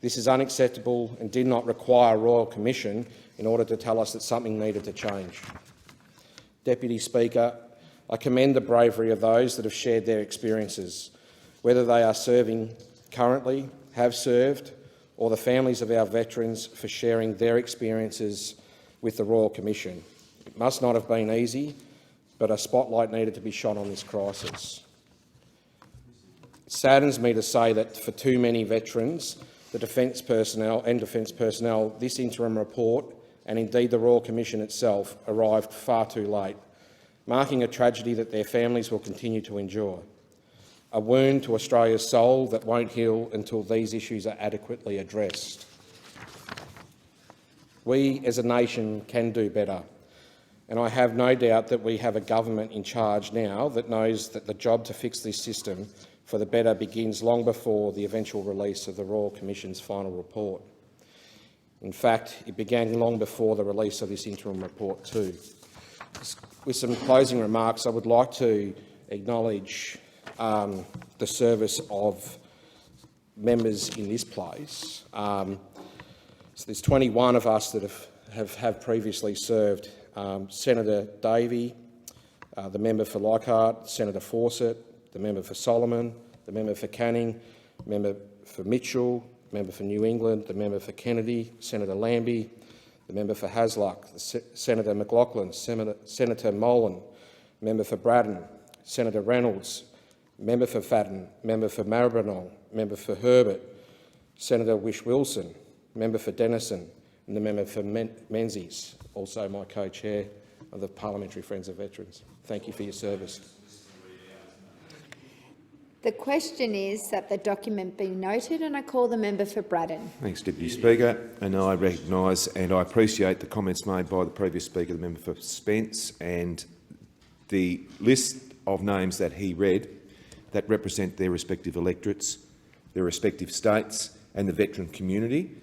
This is unacceptable and did not require a Royal Commission in order to tell us that something needed to change. Deputy Speaker, I commend the bravery of those that have shared their experiences, whether they are serving currently, have served, or the families of our veterans for sharing their experiences with the Royal Commission. It must not have been easy, but a spotlight needed to be shone on this crisis. It saddens me to say that for too many veterans, the defence personnel, this interim report, and indeed the Royal Commission itself, arrived far too late, marking a tragedy that their families will continue to endure. A wound to Australia's soul that won't heal until these issues are adequately addressed. We as a nation can do better, and I have no doubt that we have a government in charge now that knows that the job to fix this system for the better begins long before the eventual release of the Royal Commission's final report. In fact, it began long before the release of this interim report too. With some closing remarks, I would like to acknowledge the service of members in this place. So there's 21 of us that have previously served. Senator Davey, the member for Leichhardt, Senator Fawcett, the member for Solomon, the member for Canning, member for Mitchell, member for New England, the member for Kennedy, Senator Lambie, the member for Hasluck, Senator McLaughlin, Senator Molan, member for Braddon, Senator Reynolds, member for Fadden, member for Maribyrnong, member for Herbert, Senator Whish-Wilson, member for Denison, and the member for Menzies, also my co-chair of the Parliamentary Friends of Veterans. Thank you for your service. The question is that the document be noted, and I call the member for Braddon. Thanks, Deputy Speaker. And I recognise and I appreciate the comments made by the previous Speaker, the member for Spence, and the list of names that he read that represent their respective electorates, their respective states and the veteran community,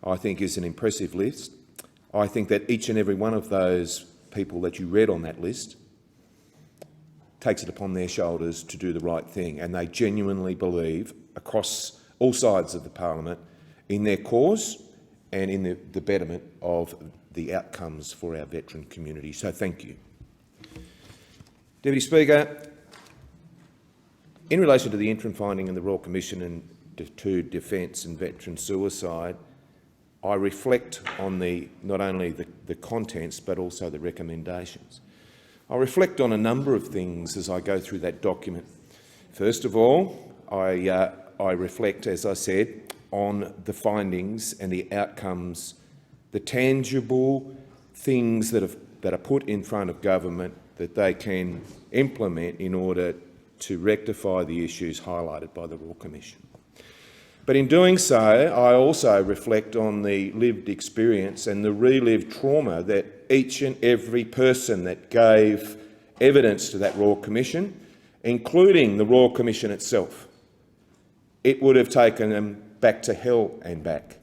I think is an impressive list. I think that each and every one of those people that you read on that list takes it upon their shoulders to do the right thing, and they genuinely believe, across all sides of the parliament, in their cause and in the betterment of the outcomes for our veteran community. So thank you. Deputy Speaker, in relation to the interim finding in the Royal Commission to Defence and Veteran Suicide, I reflect on not only the contents but also the recommendations. I reflect on a number of things as I go through that document. First of all, I reflect, as I said, on the findings and the outcomes, the tangible things that are put in front of government that they can implement in order to rectify the issues highlighted by the Royal Commission. But in doing so, I also reflect on the lived experience and the relived trauma that each and every person that gave evidence to that Royal Commission, including the Royal Commission itself, it would have taken them back to hell and back.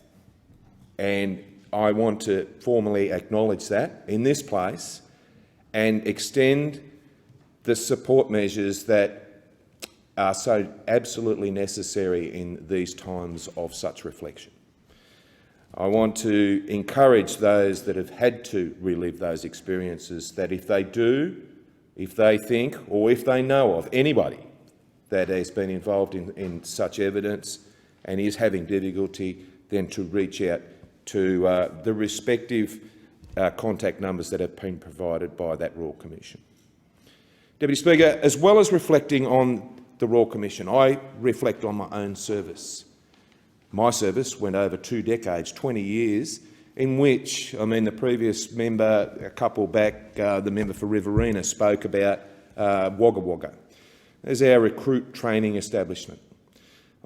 And I want to formally acknowledge that in this place and extend the support measures that are so absolutely necessary in these times of such reflection. I want to encourage those that have had to relive those experiences that if they do, if they think or if they know of anybody that has been involved in such evidence and is having difficulty, then to reach out to the respective contact numbers that have been provided by that Royal Commission. Deputy Speaker, as well as reflecting on the Royal Commission, I reflect on my own service. My service went over 2 decades, 20 years, in which, the previous member, a couple back, the member for Riverina, spoke about Wagga Wagga as our recruit training establishment.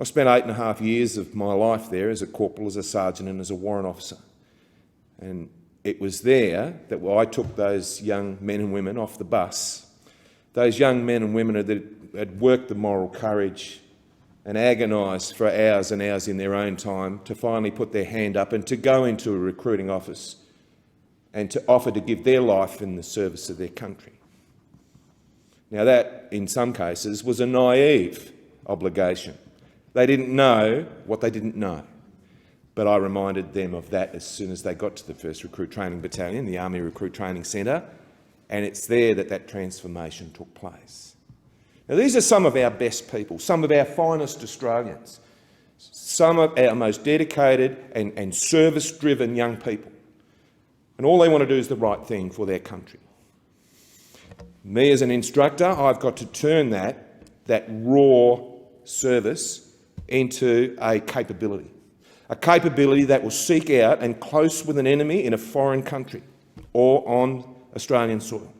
I spent 8.5 years of my life there as a corporal, as a sergeant and as a warrant officer. And it was there that I took those young men and women off the bus, those young men and women that had worked the moral courage and agonised for hours and hours in their own time to finally put their hand up and to go into a recruiting office and to offer to give their life in the service of their country. Now that, in some cases, was a naive obligation. They didn't know what they didn't know. But I reminded them of that as soon as they got to the 1st Recruit Training Battalion, the Army Recruit Training Centre, and it's there that that transformation took place. Now, these are some of our best people, some of our finest Australians, some of our most dedicated and service-driven young people. And all they want to do is the right thing for their country. Me as an instructor, I've got to turn that raw service into a capability that will seek out and close with an enemy in a foreign country or on Australian soil,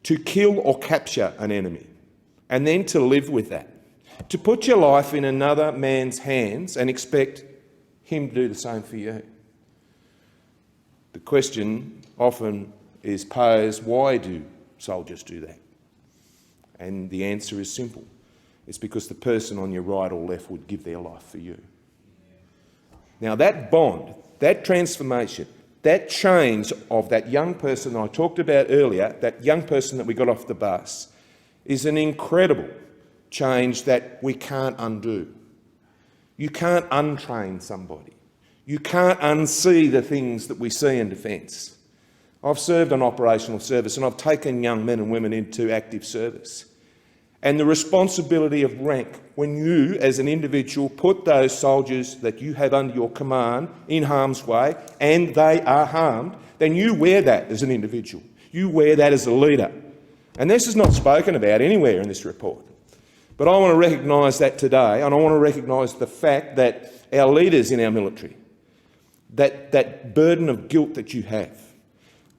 to kill or capture an enemy, and then to live with that, to put your life in another man's hands and expect him to do the same for you. The question often is posed, why do soldiers do that? And the answer is simple. It's because the person on your right or left would give their life for you. Now that bond, that transformation, that change of that young person I talked about earlier, that young person that we got off the bus, is an incredible change that we can't undo. You can't untrain somebody. You can't unsee the things that we see in defence. I've served on operational service and I've taken young men and women into active service. And the responsibility of rank, when you, as an individual, put those soldiers that you have under your command in harm's way and they are harmed, then you wear that as an individual. You wear that as a leader. And this is not spoken about anywhere in this report. But I want to recognise that today, and I want to recognise the fact that our leaders in our military, that burden of guilt that you have,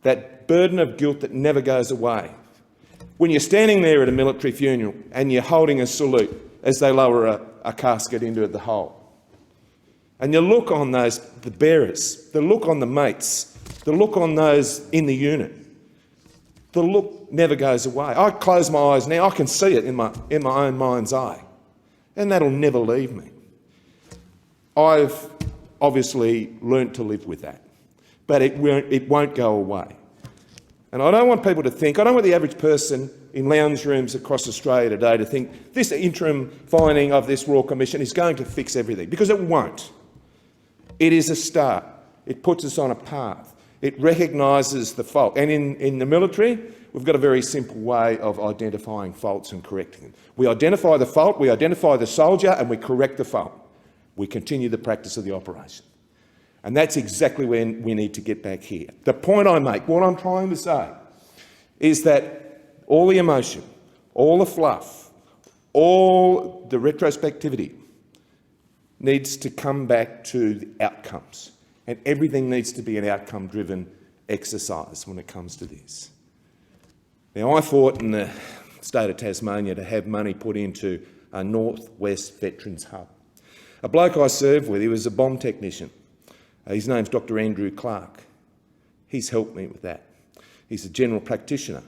that burden of guilt that never goes away. When you're standing there at a military funeral and you're holding a salute as they lower a casket into the hole, and you look on the bearers, the look on the mates, the look on those in the unit, the look never goes away. I close my eyes now, I can see it in my own mind's eye, and that'll never leave me. I've obviously learnt to live with that, but it won't go away. And I don't want people to think, I don't want the average person in lounge rooms across Australia today to think this interim finding of this Royal Commission is going to fix everything, because it won't. It is a start. It puts us on a path. It recognises the fault. And in the military, we've got a very simple way of identifying faults and correcting them. We identify the fault, we identify the soldier, and we correct the fault. We continue the practice of the operation. And that's exactly when we need to get back here. The point I make, what I'm trying to say, is that all the emotion, all the fluff, all the retrospectivity needs to come back to the outcomes. And everything needs to be an outcome-driven exercise when it comes to this. Now, I fought in the state of Tasmania to have money put into a North West Veterans Hub. A bloke I served with, he was a bomb technician. His name's Dr. Andrew Clark. He's helped me with that. He's a general practitioner.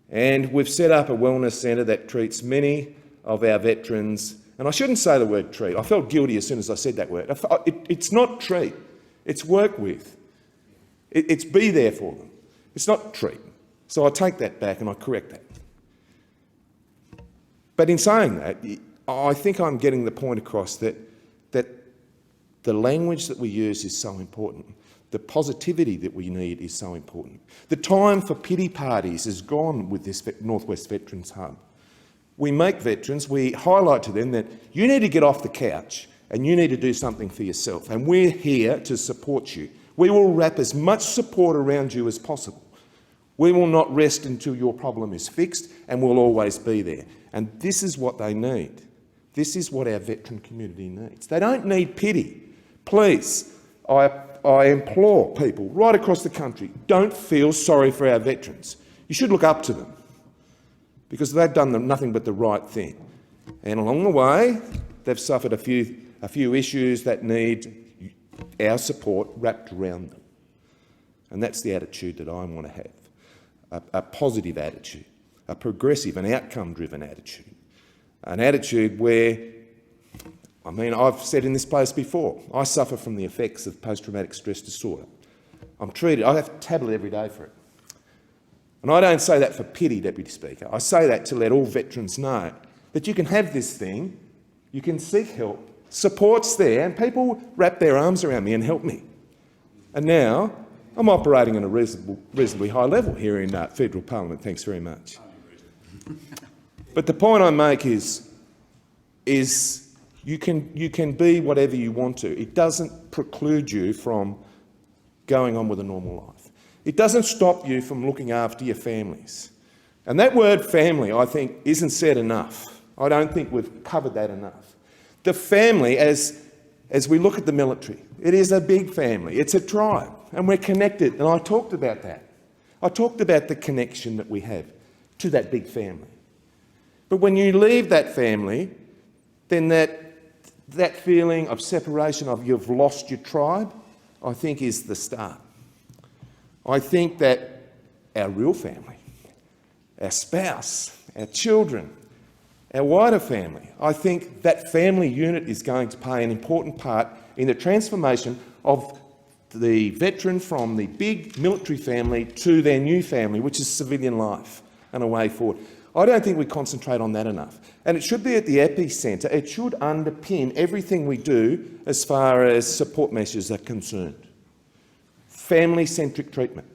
And we've set up a wellness centre that treats many of our veterans, and I shouldn't say the word treat. I felt guilty as soon as I said that word. It's not treat, it's work with. It's be there for them. It's not treat. So I take that back and I correct that. But in saying that, I think I'm getting the point across that the language that we use is so important. The positivity that we need is so important. The time for pity parties is gone with this Northwest Veterans Hub. We make veterans, we highlight to them that you need to get off the couch and you need to do something for yourself, and we're here to support you. We will wrap as much support around you as possible. We will not rest until your problem is fixed, and we'll always be there. And this is what they need. This is what our veteran community needs. They don't need pity. Please, I implore people right across the country, don't feel sorry for our veterans. You should look up to them because they've done nothing but the right thing. And along the way, they've suffered a few issues that need our support wrapped around them. And that's the attitude that I want to have, a positive attitude, a progressive and outcome-driven attitude, an attitude where, I mean, I've said in this place before, I suffer from the effects of post-traumatic stress disorder. I have a tablet every day for it. And I don't say that for pity, Deputy Speaker. I say that to let all veterans know that you can have this thing, you can seek help, support's there, and people wrap their arms around me and help me. And now I'm operating at a reasonably high level here in Federal Parliament. Thanks very much. But the point I make is you can be whatever you want to. It doesn't preclude you from going on with a normal life. It doesn't stop you from looking after your families. And that word family, I think, isn't said enough. I don't think we've covered that enough. The family, as we look at the military, it is a big family. It's a tribe, and we're connected. And I talked about that. I talked about the connection that we have to that big family. But when you leave that family, then that feeling of separation, of you've lost your tribe, I think is the start. I think that our real family, our spouse, our children, our wider family, I think that family unit is going to play an important part in the transformation of the veteran from the big military family to their new family, which is civilian life and a way forward. I don't think we concentrate on that enough. And it should be at the epicentre. It should underpin everything we do as far as support measures are concerned. Family-centric treatment.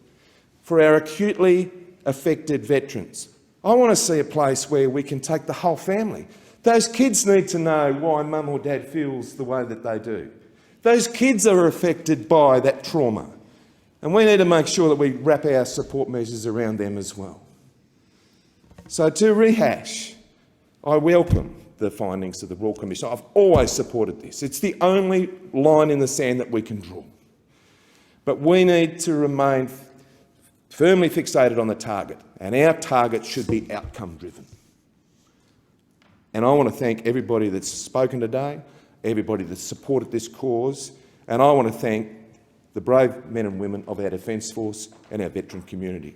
For our acutely affected veterans, I want to see a place where we can take the whole family. Those kids need to know why mum or dad feels the way that they do. Those kids are affected by that trauma. And we need to make sure that we wrap our support measures around them as well. So to rehash, I welcome the findings of the Royal Commission. I've always supported this. It's the only line in the sand that we can draw. But we need to remain firmly fixated on the target, and our target should be outcome-driven. And I want to thank everybody that's spoken today, everybody that's supported this cause, and I want to thank the brave men and women of our Defence Force and our veteran community.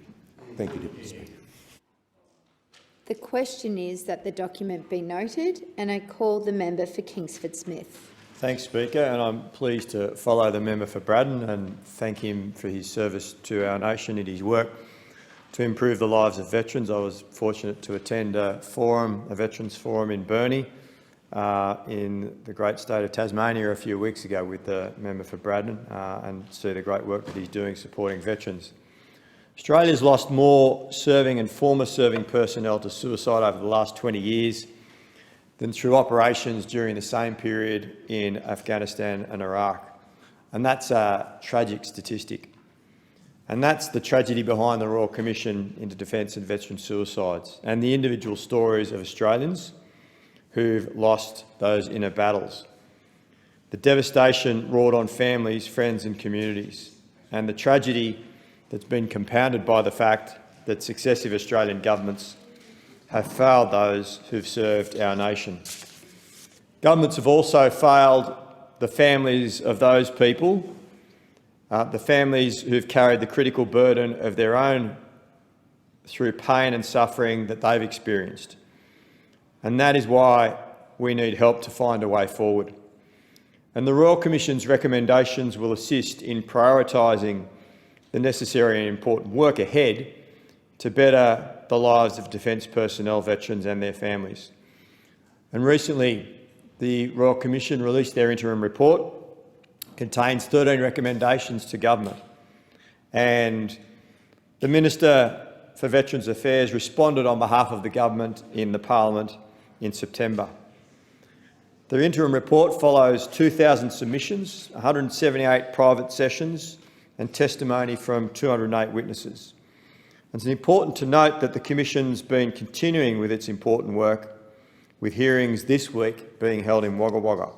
Thank you, Deputy Speaker. The question is that the document be noted, and I call the member for Kingsford Smith. Thanks, Speaker, and I'm pleased to follow the member for Braddon and thank him for his service to our nation in his work to improve the lives of veterans. I was fortunate to attend a veterans forum in Burnie in the great state of Tasmania a few weeks ago with the member for Braddon and see the great work that he's doing supporting veterans. Australia's lost more serving and former serving personnel to suicide over the last 20 years than through operations during the same period in Afghanistan and Iraq. And that's a tragic statistic. And that's the tragedy behind the Royal Commission into Defence and Veteran Suicides and the individual stories of Australians who've lost those inner battles. The devastation wrought on families, friends and communities, and the tragedy that's been compounded by the fact that successive Australian governments have failed those who've served our nation. Governments have also failed the families of those people, the families who've carried the critical burden of their own through pain and suffering that they've experienced. And that is why we need help to find a way forward. And the Royal Commission's recommendations will assist in prioritising the necessary and important work ahead to better the lives of Defence personnel, veterans and their families. And recently, the Royal Commission released their interim report. It contains 13 recommendations to government. And the Minister for Veterans Affairs responded on behalf of the government in the Parliament in September. The interim report follows 2,000 submissions, 178 private sessions and testimony from 208 witnesses. It's important to note that the Commission's been continuing with its important work, with hearings this week being held in Wagga Wagga.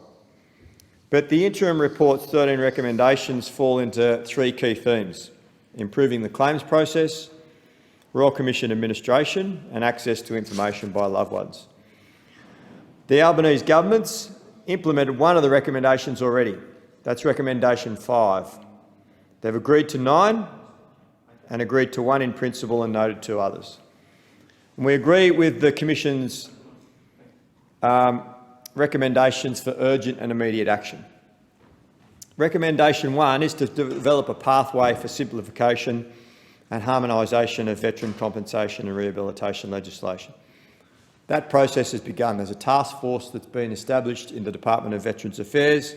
But the interim report's 13 recommendations fall into three key themes: improving the claims process, Royal Commission administration and access to information by loved ones. The Albanese government's implemented one of the recommendations already. That's recommendation 5. They've agreed to 9 and agreed to 1 in principle and noted 2 others. And we agree with the Commission's recommendations for urgent and immediate action. Recommendation 1 is to develop a pathway for simplification and harmonisation of veteran compensation and rehabilitation legislation. That process has begun. There's a task force that's been established in the Department of Veterans Affairs,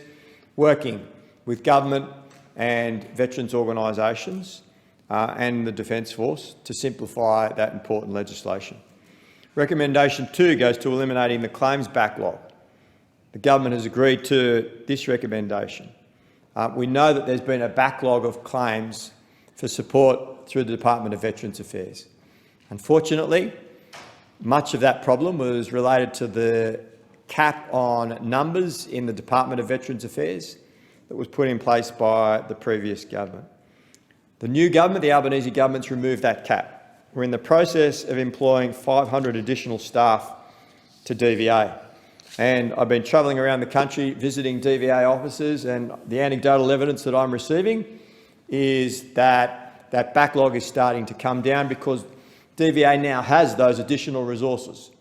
working with government and veterans organisations and the Defence Force to simplify that important legislation. Recommendation 2 goes to eliminating the claims backlog. The government has agreed to this recommendation. We know that there's been a backlog of claims for support through the Department of Veterans Affairs. Unfortunately, much of that problem was related to the cap on numbers in the Department of Veterans Affairs that was put in place by the previous government. The new government, the Albanese government's removed that cap. We're in the process of employing 500 additional staff to DVA. And I've been travelling around the country visiting DVA offices, and the anecdotal evidence that I'm receiving is that that backlog is starting to come down because DVA now has those additional resources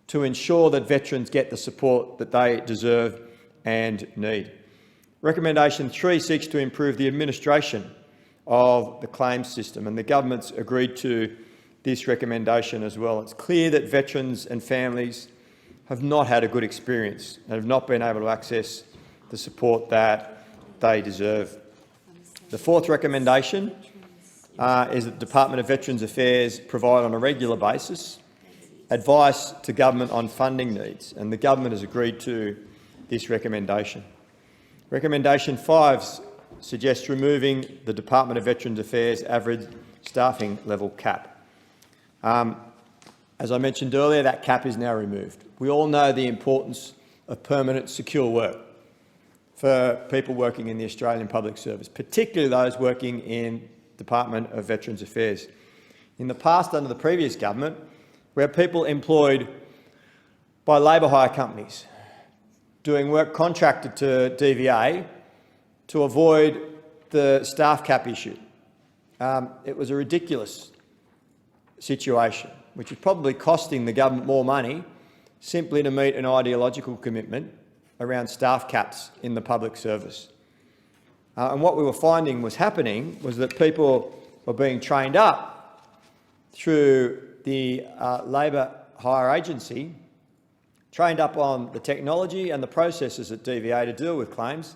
to ensure that veterans get the support that they deserve and need. Recommendation 3 seeks to improve the administration of the claims system, and the government's agreed to this recommendation as well. It's clear that veterans and families have not had a good experience and have not been able to access the support that they deserve. The 4th recommendation is that the Department of Veterans Affairs provide on a regular basis advice to government on funding needs, and the government has agreed to this recommendation. Recommendation 5 suggests removing the Department of Veterans Affairs average staffing level cap. As I mentioned earlier, that cap is now removed. We all know the importance of permanent, secure work for people working in the Australian Public Service, particularly those working in Department of Veterans Affairs. In the past, under the previous government, we had people employed by labour hire companies doing work contracted to DVA to avoid the staff cap issue. It was a ridiculous situation, which is probably costing the government more money simply to meet an ideological commitment around staff caps in the public service. And what we were finding was happening was that people were being trained up through the labour hire agency, trained up on the technology and the processes at DVA to deal with claims.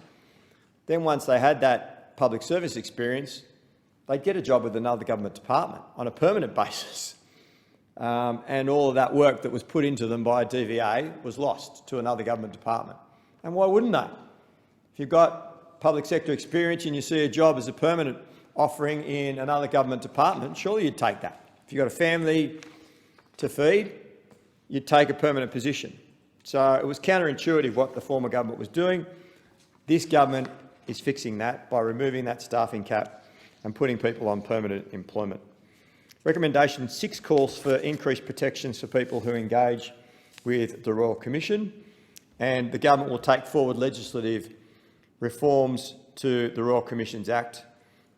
Then once they had that public service experience, they'd get a job with another government department on a permanent basis. And all of that work that was put into them by DVA was lost to another government department. And why wouldn't they? If you've got public sector experience and you see a job as a permanent offering in another government department, surely you'd take that. If you've got a family to feed, you'd take a permanent position. So it was counterintuitive what the former government was doing. This government is fixing that by removing that staffing cap and putting people on permanent employment. Recommendation 6 calls for increased protections for people who engage with the Royal Commission and the government will take forward legislative reforms to the Royal Commissions Act,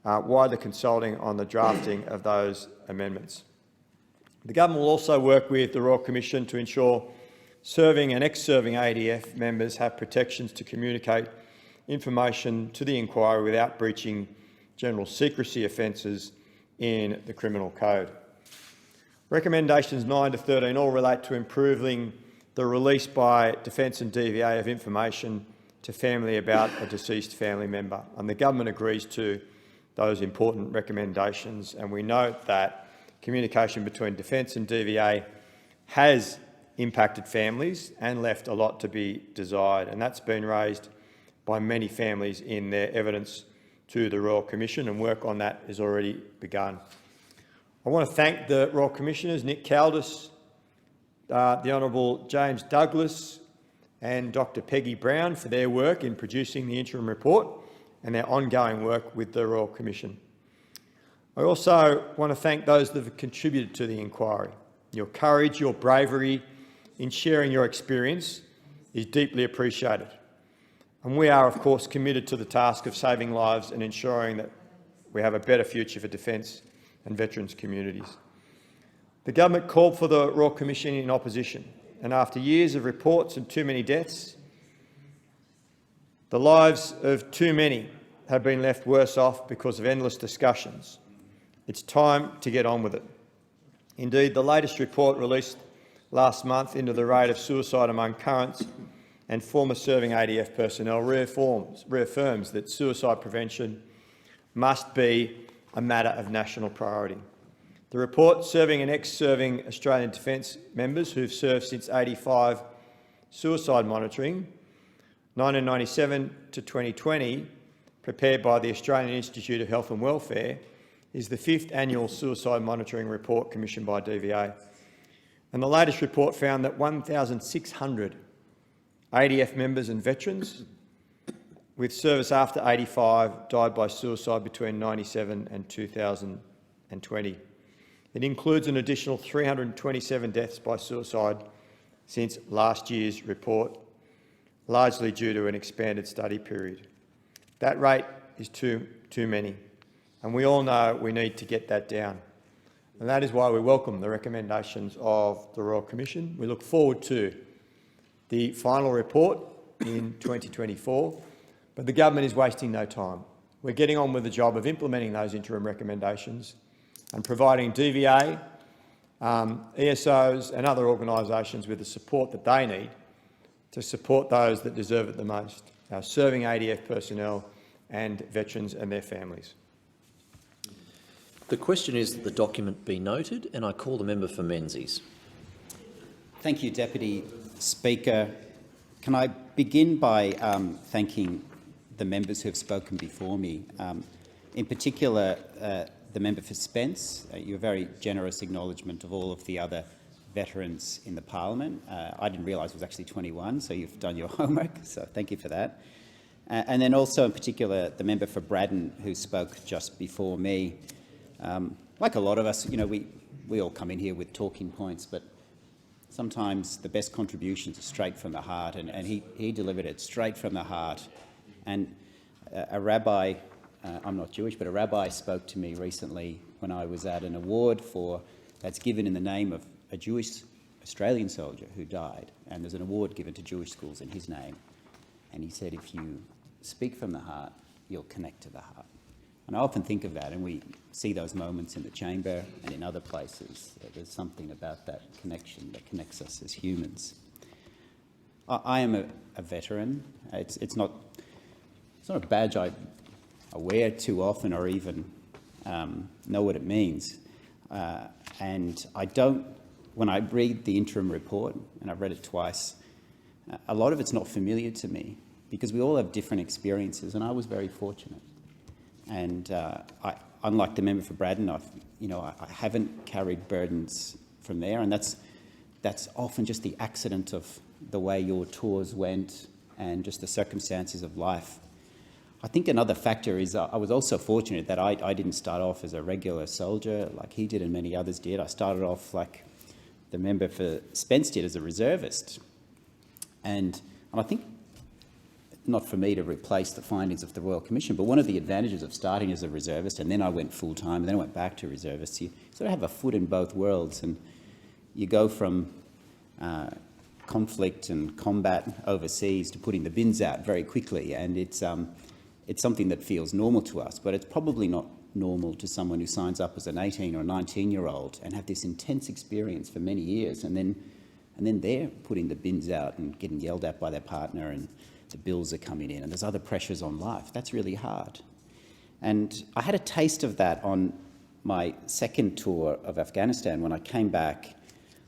widely consulting on the drafting of those amendments. The government will also work with the Royal Commission to ensure serving and ex-serving ADF members have protections to communicate information to the inquiry without breaching general secrecy offences in the Criminal Code. Recommendations 9 to 13 all relate to improving the release by Defence and DVA of information to family about a deceased family member, and the government agrees to those important recommendations. And we note that communication between Defence and DVA has impacted families and left a lot to be desired, and that's been raised by many families in their evidence to the Royal Commission, and work on that has already begun. I want to thank the Royal Commissioners, Nick Caldis, the Honourable James Douglas and Dr Peggy Brown for their work in producing the interim report and their ongoing work with the Royal Commission. I also want to thank those that have contributed to the inquiry. Your courage, your bravery in sharing your experience is deeply appreciated. And we are, of course, committed to the task of saving lives and ensuring that we have a better future for Defence and Veterans communities. The government called for the Royal Commission in opposition, and after years of reports and too many deaths, the lives of too many have been left worse off because of endless discussions. It's time to get on with it. Indeed, the latest report released last month into the rate of suicide among current and former serving ADF personnel reaffirms that suicide prevention must be a matter of national priority. The report, Serving and Ex-Serving Australian Defence Members who've served since '85 Suicide Monitoring, 1997 to 2020, prepared by the Australian Institute of Health and Welfare, is the 5th annual suicide monitoring report commissioned by DVA. And the latest report found that 1,600 ADF members and veterans with service after '85 died by suicide between '97 and 2020. It includes an additional 327 deaths by suicide since last year's report, largely due to an expanded study period. That rate is too many, and we all know we need to get that down. And that is why we welcome the recommendations of the Royal Commission. We look forward to the final report in 2024, but the government is wasting no time. We're getting on with the job of implementing those interim recommendations and providing DVA, ESOs and other organisations with the support that they need to support those that deserve it the most, our serving ADF personnel and veterans and their families. The question is that the document be noted, and I call the member for Menzies. Thank you, Deputy Speaker. Can I begin by thanking the members who have spoken before me, in particular the member for Spence. Your very generous acknowledgement of all of the other veterans in the parliament. I didn't realise it was actually 21, so you've done your homework, so thank you for that. And then also in particular the member for Braddon who spoke just before me. Like a lot of us, you know, we all come in here with talking points, but sometimes the best contributions are straight from the heart, and he delivered it straight from the heart. And a rabbi, I'm not Jewish, but a rabbi spoke to me recently when I was at an award that's given in the name of a Jewish Australian soldier who died, and there's an award given to Jewish schools in his name. And he said, if you speak from the heart, you'll connect to the heart. And I often think of that, and we see those moments in the chamber and in other places. There's something about that connection that connects us as humans. I am a veteran. It's not a badge I wear too often or even know what it means. And I don't, when I read the interim report, and I've read it twice, a lot of it's not familiar to me because we all have different experiences, and I was very fortunate. And unlike the member for Braddon, I haven't carried burdens from there, and that's often just the accident of the way your tours went and just the circumstances of life. I think another factor is I was also fortunate that I didn't start off as a regular soldier like he did and many others did. I started off like the member for Spence did, as a reservist. And And I think, not for me to replace the findings of the Royal Commission, but one of the advantages of starting as a reservist, and then I went full-time, and then I went back to reservist, you sort of have a foot in both worlds, and you go from conflict and combat overseas to putting the bins out very quickly, and it's something that feels normal to us, but it's probably not normal to someone who signs up as an 18 or 19-year-old and have this intense experience for many years, and then they're putting the bins out and getting yelled at by their partner, and the bills are coming in, and there's other pressures on life. That's really hard. And I had a taste of that on my second tour of Afghanistan. When I came back,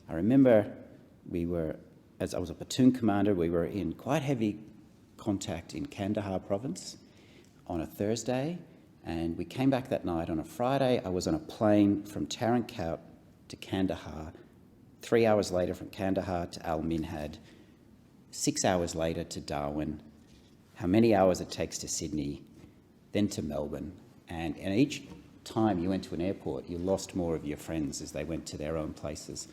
I remember as I was a platoon commander, we were in quite heavy contact in Kandahar province on a Thursday, and we came back that night on a Friday. I was on a plane from Tarin Kowt to Kandahar, 3 hours later from Kandahar to Al Minhad, 6 hours later to Darwin, how many hours it takes to Sydney, then to Melbourne. And each time you went to an airport, you lost more of your friends as they went to their own places.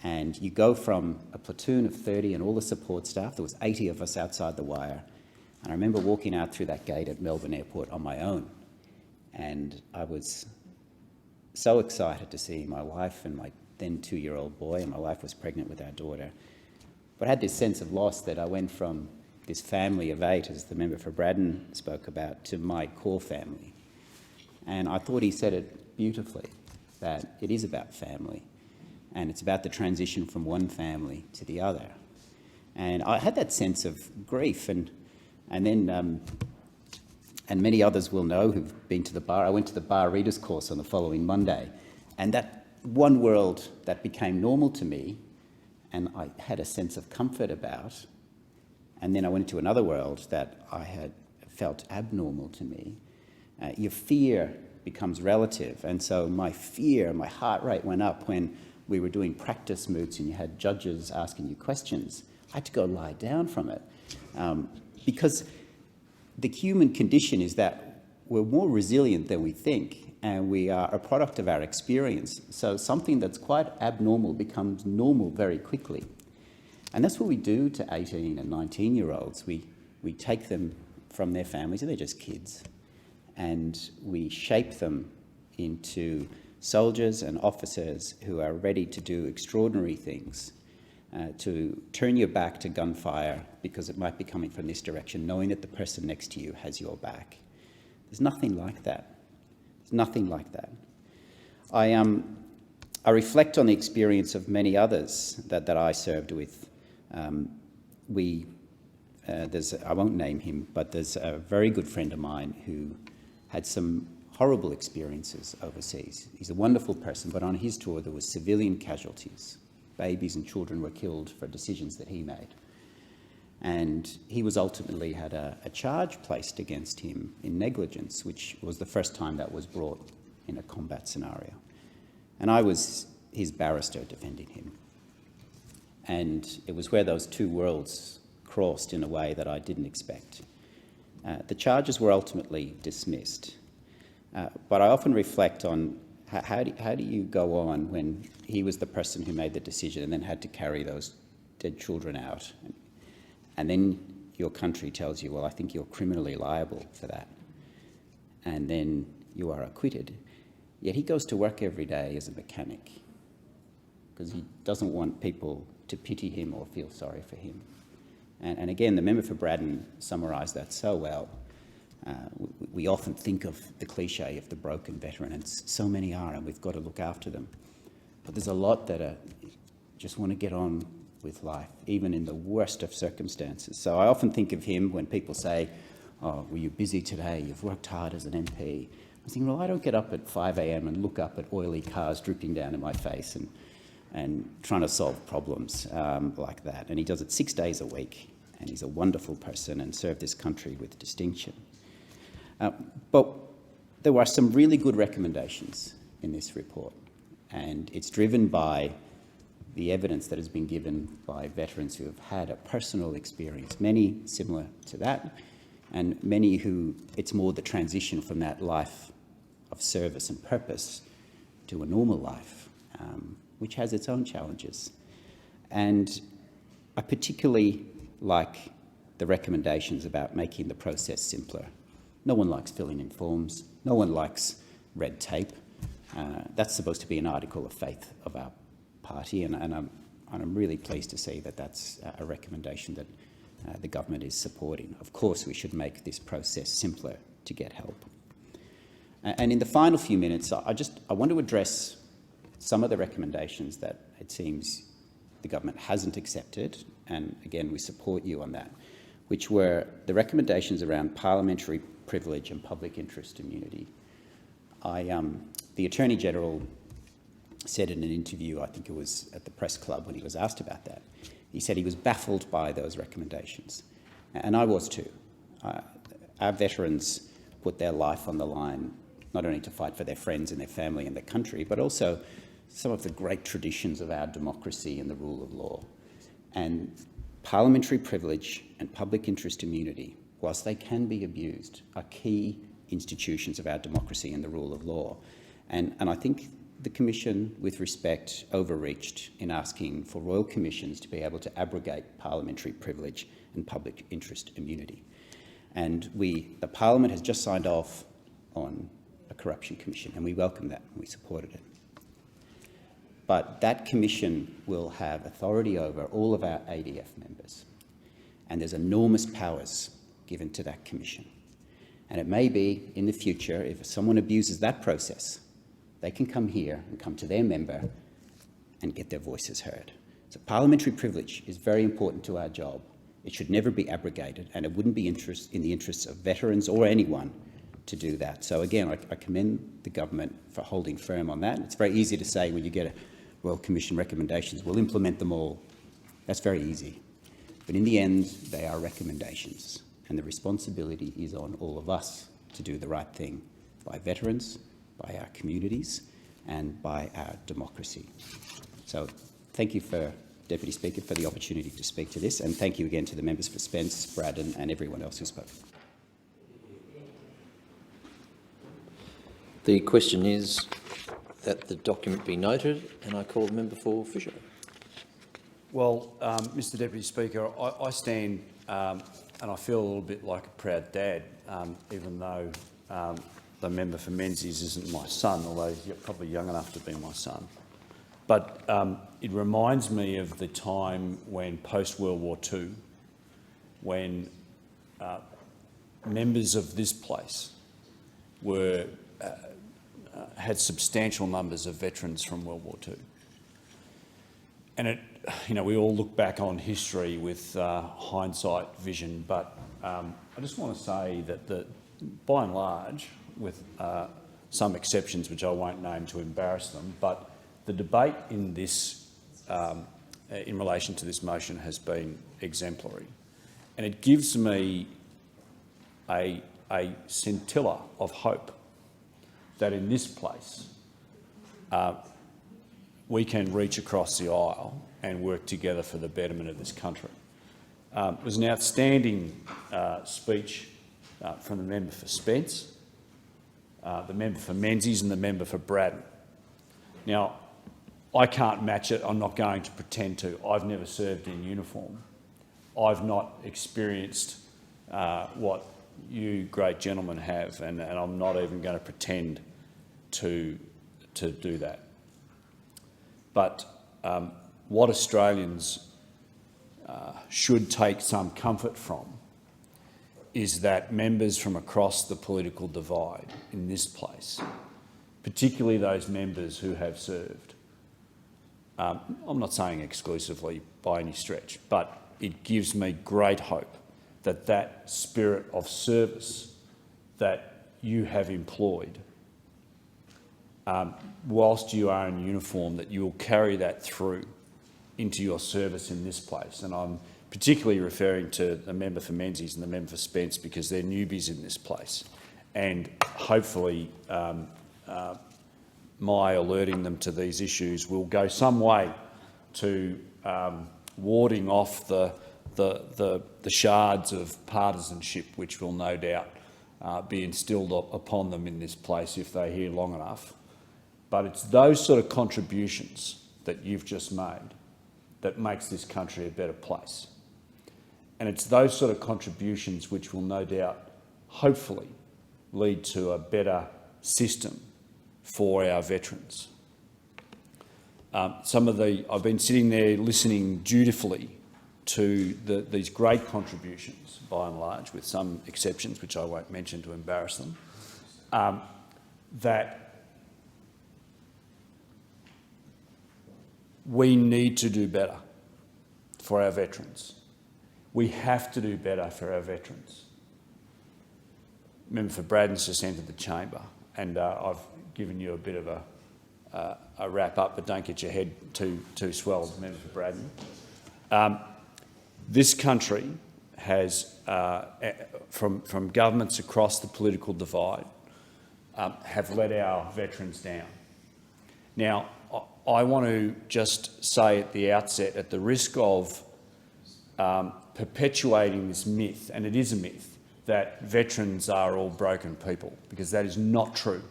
And you go from a platoon of 30 and all the support staff, there was 80 of us outside the wire. And I remember walking out through that gate at Melbourne Airport on my own. And I was so excited to see my wife and my then 2-year-old boy, and my wife was pregnant with our daughter. But I had this sense of loss that I went from this family of 8, as the member for Braddon spoke about, to my core family. And I thought he said it beautifully, that it is about family, and it's about the transition from one family to the other. And I had that sense of grief, and then many others will know who've been to the bar. I went to the bar readers course on the following Monday, and that one world that became normal to me and I had a sense of comfort about, and then I went into another world that I had felt abnormal to me. Your fear becomes relative, and so my heart rate went up when we were doing practice moots and you had judges asking you questions. I had to go lie down from it because the human condition is that we're more resilient than we think, and we are a product of our experience. So something that's quite abnormal becomes normal very quickly. And that's what we do to 18 and 19-year-olds. We take them from their families, and they're just kids, and we shape them into soldiers and officers who are ready to do extraordinary things, to turn your back to gunfire because it might be coming from this direction, knowing that the person next to you has your back. There's nothing like that. There's nothing like that. I reflect on the experience of many others that I served with. I won't name him, but there's a very good friend of mine who had some horrible experiences overseas. He's a wonderful person, but on his tour there were civilian casualties. Babies and children were killed for decisions that he made. And he was ultimately had a charge placed against him in negligence, which was the first time that was brought in a combat scenario. And I was his barrister defending him. And it was where those two worlds crossed in a way that I didn't expect. The charges were ultimately dismissed. But I often reflect on how do you go on when he was the person who made the decision and then had to carry those dead children out. And then your country tells you, well, I think you're criminally liable for that. And then you are acquitted. Yet he goes to work every day as a mechanic because he doesn't want people to pity him or feel sorry for him. And again, the member for Braddon summarised that so well. We often think of the cliche of the broken veteran, and so many are, and we've got to look after them. But there's a lot that just want to get on with life, even in the worst of circumstances. So I often think of him when people say, oh, were you busy today? You've worked hard as an MP. I think, well, I don't get up at 5 a.m. and look up at oily cars dripping down in my face and trying to solve problems like that. And he does it 6 days a week, and he's a wonderful person and served this country with distinction. But there were some really good recommendations in this report, and it's driven by the evidence that has been given by veterans who have had a personal experience, many similar to that, and many who it's more the transition from that life of service and purpose to a normal life, which has its own challenges. And I particularly like the recommendations about making the process simpler. No one likes filling in forms. No one likes red tape. That's supposed to be an article of faith of our party, and I'm really pleased to see that that's a recommendation that the government is supporting. Of course, we should make this process simpler to get help. And in the final few minutes, I want to address some of the recommendations that it seems the government hasn't accepted, and again, we support you on that, which were the recommendations around parliamentary privilege and public interest immunity. The Attorney-General said in an interview, I think it was at the Press Club when he was asked about that, he said he was baffled by those recommendations. And I was too. Our veterans put their life on the line, not only to fight for their friends and their family and their country, but also some of the great traditions of our democracy and the rule of law. And parliamentary privilege and public interest immunity, whilst they can be abused, are key institutions of our democracy and the rule of law. And I think the Commission, with respect, overreached in asking for royal commissions to be able to abrogate parliamentary privilege and public interest immunity. And the Parliament has just signed off on a corruption commission, and we welcome that and we supported it. But that commission will have authority over all of our ADF members, and there's enormous powers given to that commission. And it may be in the future, if someone abuses that process, they can come here and come to their member and get their voices heard. So parliamentary privilege is very important to our job. It should never be abrogated, and it wouldn't be in the interests of veterans or anyone to do that. So again, I commend the government for holding firm on that. It's very easy to say when you get a Royal Commission recommendations, we'll implement them all. That's very easy. But in the end, they are recommendations, and the responsibility is on all of us to do the right thing by veterans, by our communities, and by our democracy. So thank you, Deputy Speaker, for the opportunity to speak to this, and thank you again to the members for Spence, Braddon and everyone else who spoke. The question is that the document be noted, and I call the member for Fisher. Well, Mr Deputy Speaker, I stand and I feel a little bit like a proud dad, even though the member for Menzies isn't my son, although he's probably young enough to be my son. But it reminds me of the time when, post-World War II, when members of this place had substantial numbers of veterans from World War II. And we all look back on history with hindsight vision, but I just want to say that by and large, with some exceptions which I won't name to embarrass them, but the debate in this, in relation to this motion, has been exemplary, and it gives me a scintilla of hope that in this place we can reach across the aisle and work together for the betterment of this country. It was an outstanding speech from the member for Spence, the member for Menzies and the member for Braddon. Now, I can't match it. I'm not going to pretend to. I've never served in uniform. I've not experienced what you great gentlemen have, and I'm not even going to pretend to do that. But what Australians should take some comfort from is that members from across the political divide in this place, particularly those members who have served, I'm not saying exclusively by any stretch, but it gives me great hope that that spirit of service that you have employed, whilst you are in uniform, that you will carry that through into your service in this place. And I'm particularly referring to the member for Menzies and the member for Spence because they're newbies in this place. And hopefully my alerting them to these issues will go some way to warding off the shards of partisanship which will no doubt be instilled upon them in this place if they're here long enough. But it's those sort of contributions that you've just made that makes this country a better place. And it's those sort of contributions which will no doubt, hopefully, lead to a better system for our veterans. I've been sitting there listening dutifully to these great contributions, by and large, with some exceptions, which I won't mention to embarrass them, that we need to do better for our veterans. We have to do better for our veterans. Member for Braddon's just entered the chamber, and I've given you a bit of a wrap up, but don't get your head too swelled, Member for Braddon. This country has, from governments across the political divide, have let our veterans down. Now, I want to just say at the outset, at the risk of perpetuating this myth, and it is a myth, that veterans are all broken people, because that is not true.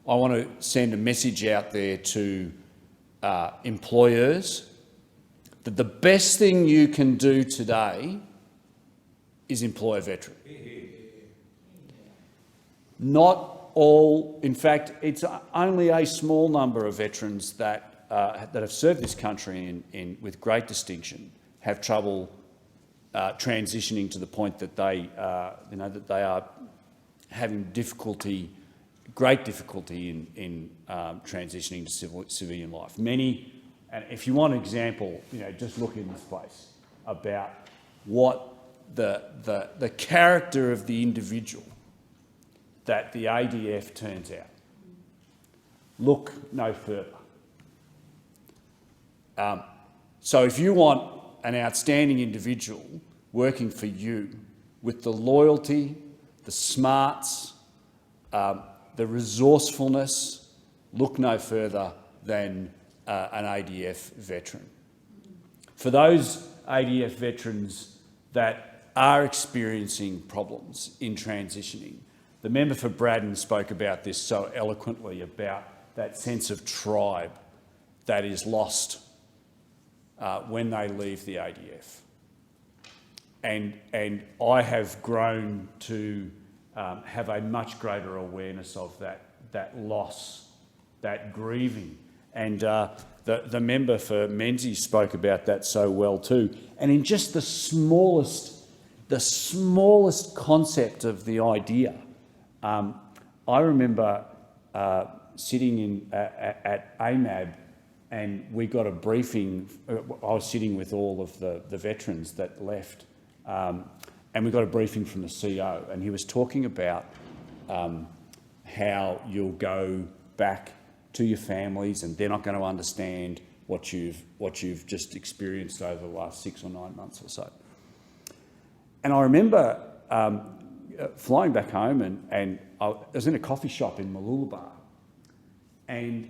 I want to send a message out there to employers that the best thing you can do today is employ a veteran. Not all, in fact, it's only a small number of veterans that have served this country with great distinction have trouble transitioning to the point that they are having great difficulty in transitioning to civilian life. Many, and if you want an example, just look in this place about what the character of the individual that the ADF turns out. Look no further. So if you want an outstanding individual working for you with the loyalty, the smarts, the resourcefulness, look no further than an ADF veteran. For those ADF veterans that are experiencing problems in transitioning, the member for Braddon spoke about this so eloquently, about that sense of tribe that is lost when they leave the ADF. And I have grown to have a much greater awareness of that loss, that grieving. And the member for Menzies spoke about that so well too. And in just the smallest concept of the idea, I remember sitting at AMAB, and we got a briefing. I was sitting with all of the veterans that left, and we got a briefing from the CO, and he was talking about how you'll go back to your families and they're not going to understand what you've just experienced over the last 6 or 9 months or so. And I remember flying back home, and I was in a coffee shop in Mooloolaba, and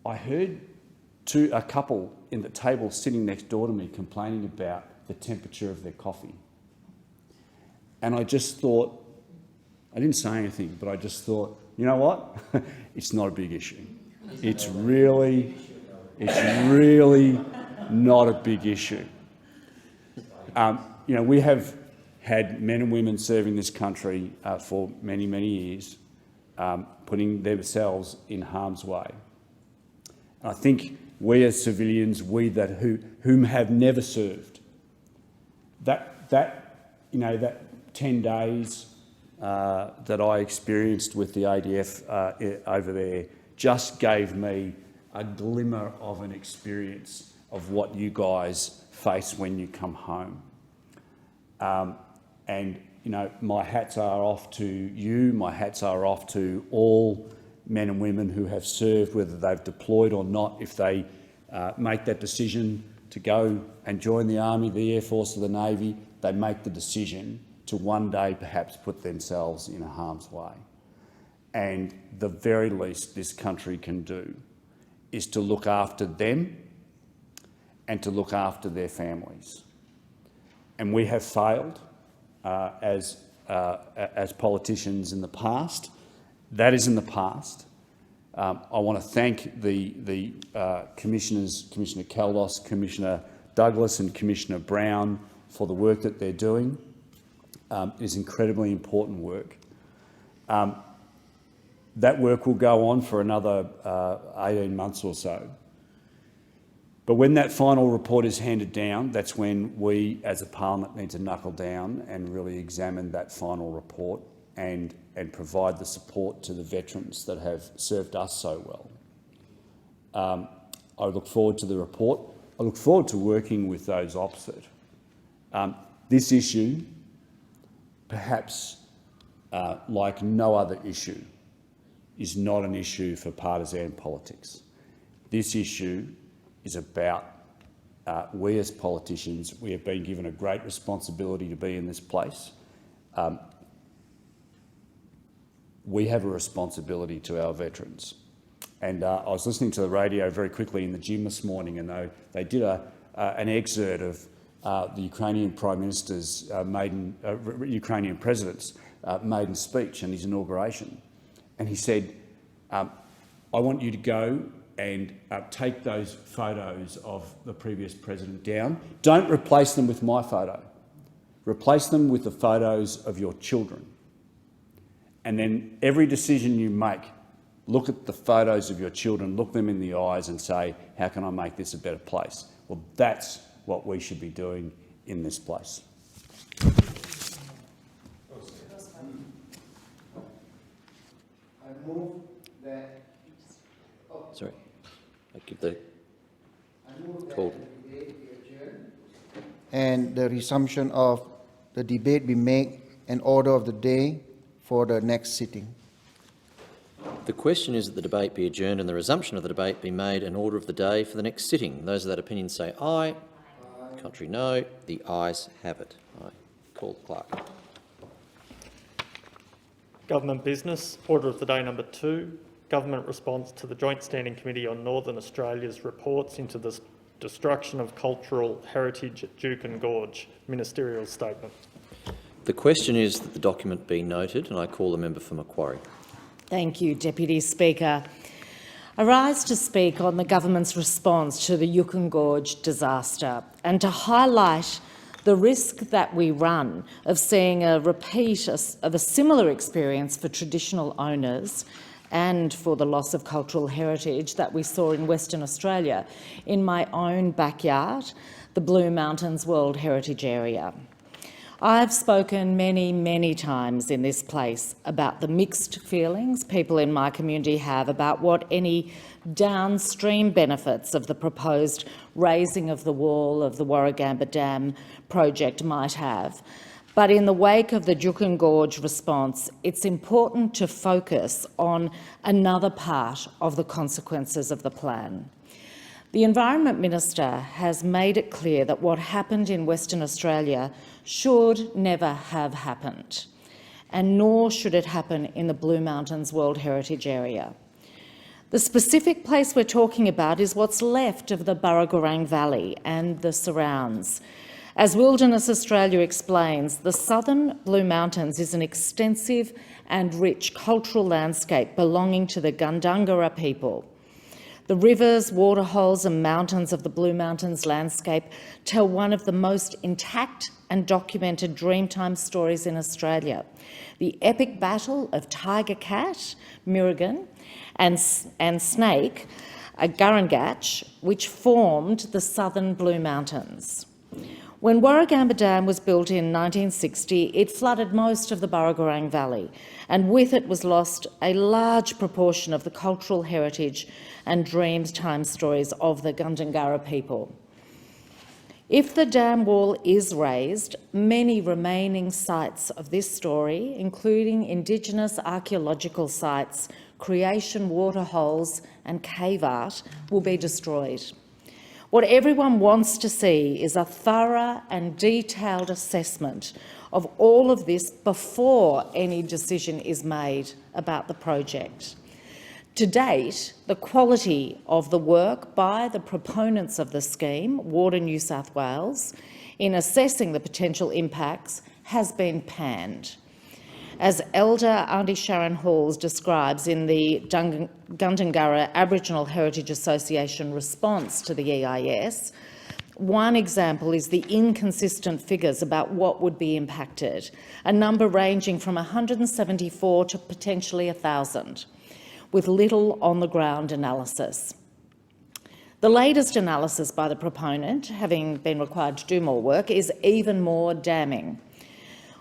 I heard a couple in the table sitting next door to me complaining about the temperature of their coffee. And I just thought, I didn't say anything, but I just thought, you know what? It's not a big issue. It's really not a big issue. We have had men and women serving this country for many, many years, putting themselves in harm's way. And I think we as civilians, whom have never served, that 10 days that I experienced with the ADF over there just gave me a glimmer of an experience of what you guys face when you come home. My hats are off to you, my hats are off to all men and women who have served, whether they've deployed or not. If they make that decision to go and join the Army, the Air Force or the Navy, they make the decision to one day perhaps put themselves in harm's way. And the very least this country can do is to look after them and to look after their families. And we have failed as politicians in the past. That is in the past. I want to thank the commissioners, Commissioner Caldos, Commissioner Douglas and Commissioner Brown, for the work that they're doing. It is incredibly important work. That work will go on for another 18 months or so. But when that final report is handed down, that's when we as a parliament need to knuckle down and really examine that final report and provide the support to the veterans that have served us so well. I look forward to the report. I look forward to working with those opposite. This issue, perhaps like no other issue, is not an issue for partisan politics. This issue is about we as politicians, we have been given a great responsibility to be in this place. We have a responsibility to our veterans. And I was listening to the radio very quickly in the gym this morning, and they did an excerpt of the Ukrainian Prime Minister's Ukrainian President's maiden speech and his inauguration. And he said, I want you to go and take those photos of the previous president down. Don't replace them with my photo. Replace them with the photos of your children. And then every decision you make, look at the photos of your children, look them in the eyes and say, how can I make this a better place? Well, that's what we should be doing in this place. Sorry, I give the call. And the resumption of the debate be made an order of the day for the next sitting. The question is that the debate be adjourned and the resumption of the debate be made an order of the day for the next sitting. Those of that opinion say aye. Contrary, no. The ayes have it. I call the clerk. Government business. Order of the day number 2. Government response to the Joint Standing Committee on Northern Australia's reports into the destruction of cultural heritage at Juukan Gorge. Ministerial statement. The question is that the document be noted, and I call the member for Macquarie. Thank you, Deputy Speaker. I rise to speak on the government's response to the Juukan Gorge disaster and to highlight the risk that we run of seeing a repeat of a similar experience for traditional owners and for the loss of cultural heritage that we saw in Western Australia in my own backyard, the Blue Mountains World Heritage Area. I've spoken many times in this place about the mixed feelings people in my community have about what any downstream benefits of the proposed raising of the wall of the Warragamba Dam project might have. But in the wake of the Juukan Gorge response, it's important to focus on another part of the consequences of the plan. The Environment Minister has made it clear that what happened in Western Australia should never have happened, and nor should it happen in the Blue Mountains World Heritage Area. The specific place we're talking about is what's left of the Burragorang Valley and the surrounds. As Wilderness Australia explains, the southern Blue Mountains is an extensive and rich cultural landscape belonging to the Gundungurra people. The rivers, waterholes and mountains of the Blue Mountains landscape tell one of the most intact and documented Dreamtime stories in Australia. The epic battle of Tiger Cat, Murrigan, and Snake, Gurrungach, which formed the southern Blue Mountains. When Warragamba Dam was built in 1960, it flooded most of the Burragorang Valley, and with it was lost a large proportion of the cultural heritage and Dreamtime stories of the Gundungurra people. If the dam wall is raised, many remaining sites of this story, including Indigenous archaeological sites, creation waterholes and cave art, will be destroyed. What everyone wants to see is a thorough and detailed assessment of all of this before any decision is made about the project. To date, the quality of the work by the proponents of the scheme, Water New South Wales, in assessing the potential impacts has been panned. As Elder Auntie Sharon Halls describes in the Gundungurra Aboriginal Heritage Association response to the EIS, one example is the inconsistent figures about what would be impacted, a number ranging from 174 to potentially 1,000, with little on-the-ground analysis. The latest analysis by the proponent, having been required to do more work, is even more damning.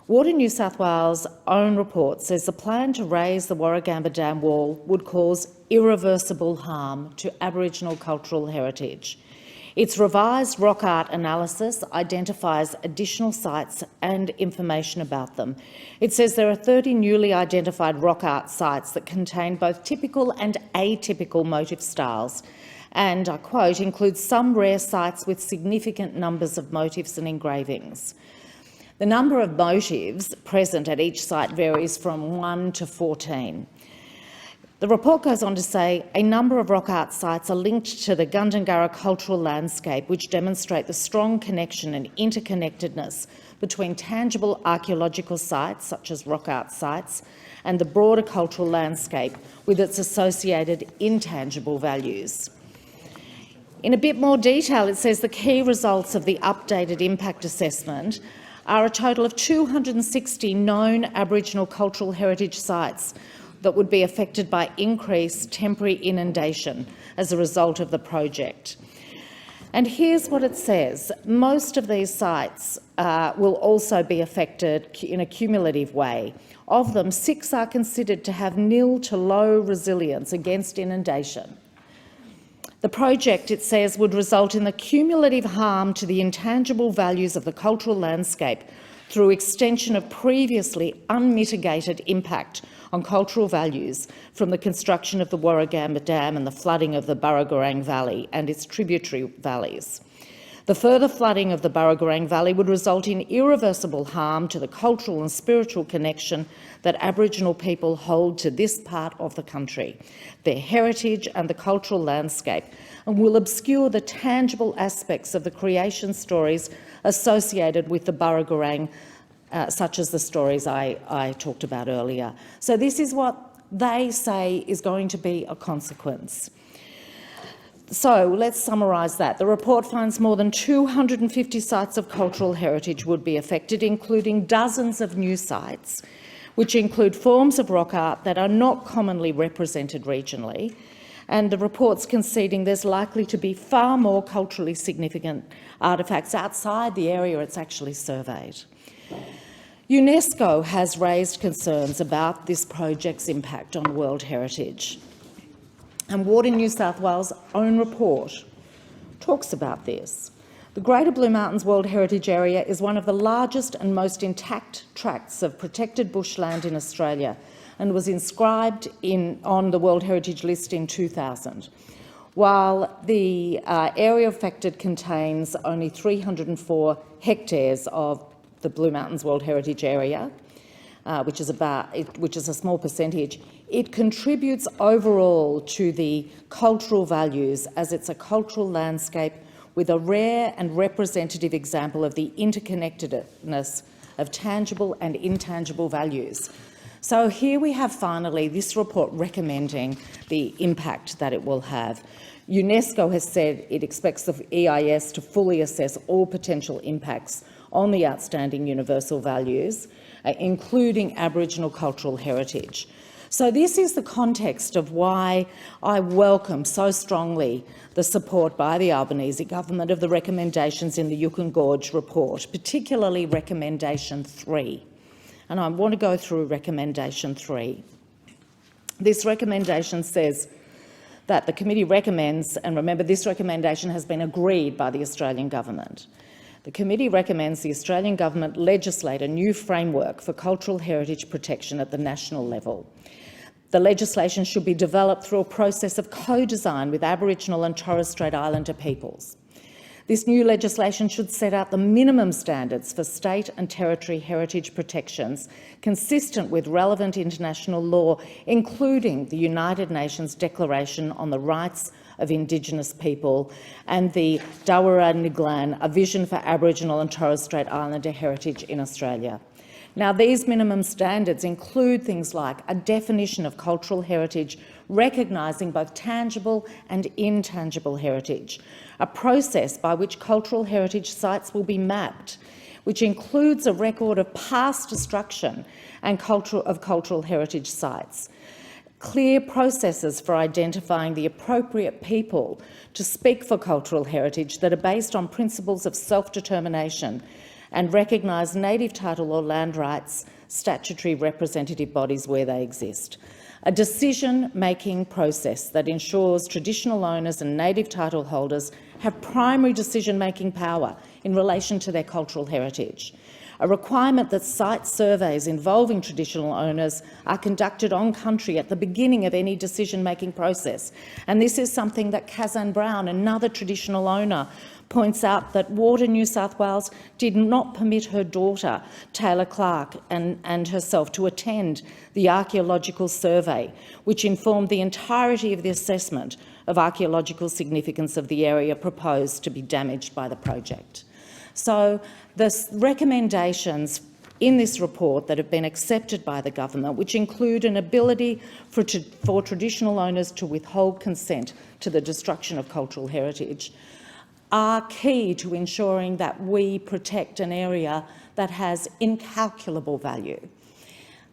Water New South Wales' own report says the plan to raise the Warragamba Dam wall would cause irreversible harm to Aboriginal cultural heritage. Its revised rock art analysis identifies additional sites and information about them. It says there are 30 newly identified rock art sites that contain both typical and atypical motif styles, and, I quote, includes some rare sites with significant numbers of motifs and engravings. The number of motifs present at each site varies from 1 to 14. The report goes on to say a number of rock art sites are linked to the Gundungurra cultural landscape, which demonstrate the strong connection and interconnectedness between tangible archaeological sites, such as rock art sites, and the broader cultural landscape with its associated intangible values. In a bit more detail, it says the key results of the updated impact assessment are a total of 260 known Aboriginal cultural heritage sites that would be affected by increased temporary inundation as a result of the project. And here's what it says. Most of these sites will also be affected in a cumulative way. Of them, 6 are considered to have nil to low resilience against inundation. The project, it says, would result in the cumulative harm to the intangible values of the cultural landscape through extension of previously unmitigated impact on cultural values from the construction of the Warragamba Dam and the flooding of the Burragorang Valley and its tributary valleys. The further flooding of the Burragorang Valley would result in irreversible harm to the cultural and spiritual connection that Aboriginal people hold to this part of the country, their heritage and the cultural landscape, and will obscure the tangible aspects of the creation stories associated with the Burragorang, such as the stories I talked about earlier. So this is what they say is going to be a consequence. So let's summarise that. The report finds more than 250 sites of cultural heritage would be affected, including dozens of new sites, which include forms of rock art that are not commonly represented regionally, and the report's conceding there's likely to be far more culturally significant artefacts outside the area it's actually surveyed. UNESCO has raised concerns about this project's impact on world heritage. And Water New South Wales' own report talks about this. The Greater Blue Mountains World Heritage Area is one of the largest and most intact tracts of protected bushland in Australia and was inscribed on the World Heritage List in 2000. While the area affected contains only 304 hectares of the Blue Mountains World Heritage Area, which is a small percentage, it contributes overall to the cultural values, as it's a cultural landscape with a rare and representative example of the interconnectedness of tangible and intangible values. So here we have finally this report recommending the impact that it will have. UNESCO has said it expects the EIS to fully assess all potential impacts on the outstanding universal values, including Aboriginal cultural heritage. So this is the context of why I welcome so strongly the support by the Albanese government of the recommendations in the Yukon Gorge report, particularly recommendation 3. And I want to go through recommendation 3. This recommendation says that the committee recommends, and remember this recommendation has been agreed by the Australian government, the committee recommends the Australian government legislate a new framework for cultural heritage protection at the national level. The legislation should be developed through a process of co-design with Aboriginal and Torres Strait Islander peoples. This new legislation should set out the minimum standards for state and territory heritage protections consistent with relevant international law, including the United Nations Declaration on the Rights of Indigenous People and the Dawara Niglan, a vision for Aboriginal and Torres Strait Islander heritage in Australia. Now, these minimum standards include things like a definition of cultural heritage, recognising both tangible and intangible heritage, a process by which cultural heritage sites will be mapped, which includes a record of past destruction and cultural heritage sites, clear processes for identifying the appropriate people to speak for cultural heritage that are based on principles of self-determination and recognise native title or land rights statutory representative bodies where they exist. A decision-making process that ensures traditional owners and native title holders have primary decision-making power in relation to their cultural heritage. A requirement that site surveys involving traditional owners are conducted on country at the beginning of any decision-making process. And this is something that Kazan Brown, another traditional owner, points out that Water New South Wales did not permit her daughter, Taylor Clark, and herself to attend the archaeological survey, which informed the entirety of the assessment of archaeological significance of the area proposed to be damaged by the project. So the recommendations in this report that have been accepted by the government, which include an ability for traditional owners to withhold consent to the destruction of cultural heritage, are key to ensuring that we protect an area that has incalculable value.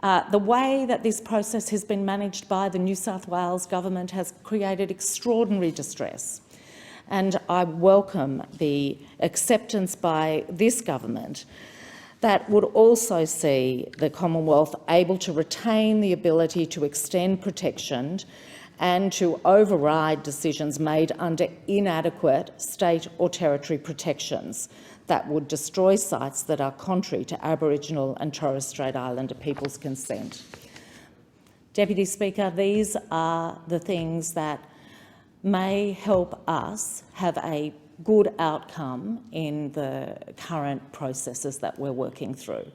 The way that this process has been managed by the New South Wales government has created extraordinary distress. And I welcome the acceptance by this government that would also see the Commonwealth able to retain the ability to extend protection and to override decisions made under inadequate state or territory protections that would destroy sites that are contrary to Aboriginal and Torres Strait Islander people's consent. Deputy Speaker, these are the things that may help us have a good outcome in the current processes that we're working through.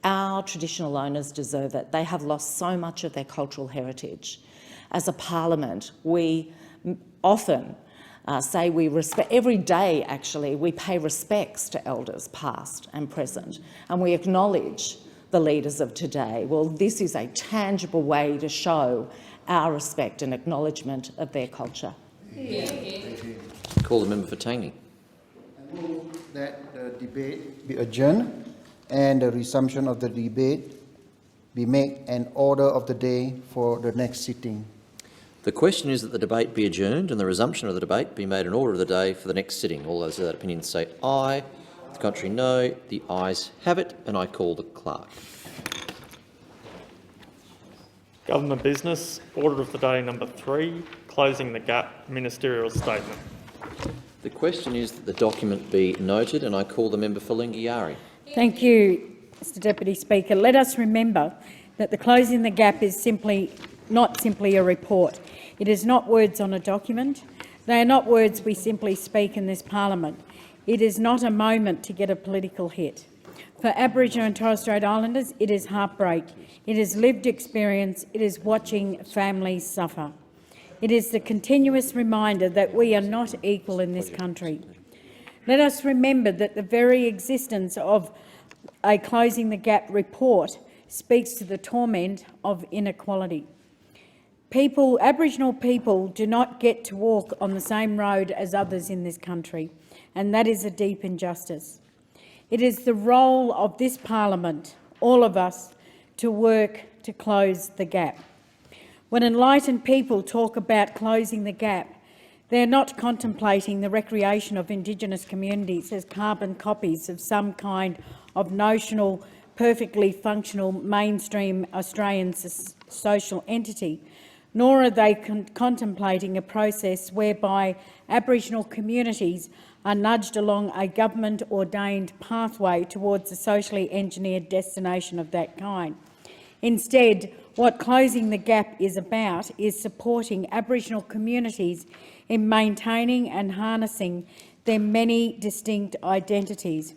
Our traditional owners deserve it. They have lost so much of their cultural heritage. As a parliament, we often say we respect, every day actually, we pay respects to elders past and present, and we acknowledge the leaders of today. Well, this is a tangible way to show our respect and acknowledgement of their culture. Call the member for Tangney. I move that the debate be adjourned and the resumption of the debate be made an order of the day for the next sitting. The question is that the debate be adjourned and the resumption of the debate be made an order of the day for the next sitting. All those of that opinion say aye. The contrary, no. The ayes have it, and I call the clerk. Government business, order of the day number 3, closing the gap, ministerial statement. The question is that the document be noted, and I call the member for Lingiari. Thank you, Mr Deputy Speaker. Let us remember that the closing the gap is not simply a report. It is not words on a document. They are not words we simply speak in this parliament. It is not a moment to get a political hit. For Aboriginal and Torres Strait Islanders, it is heartbreak. It is lived experience. It is watching families suffer. It is the continuous reminder that we are not equal in this country. Let us remember that the very existence of a Closing the Gap report speaks to the torment of inequality. Aboriginal people do not get to walk on the same road as others in this country, and that is a deep injustice. It is the role of this parliament, all of us, to work to close the gap. When enlightened people talk about closing the gap, they're not contemplating the recreation of Indigenous communities as carbon copies of some kind of notional, perfectly functional mainstream Australian social entity, nor are they contemplating a process whereby Aboriginal communities are nudged along a government-ordained pathway towards a socially engineered destination of that kind. Instead, what Closing the Gap is about is supporting Aboriginal communities in maintaining and harnessing their many distinct identities,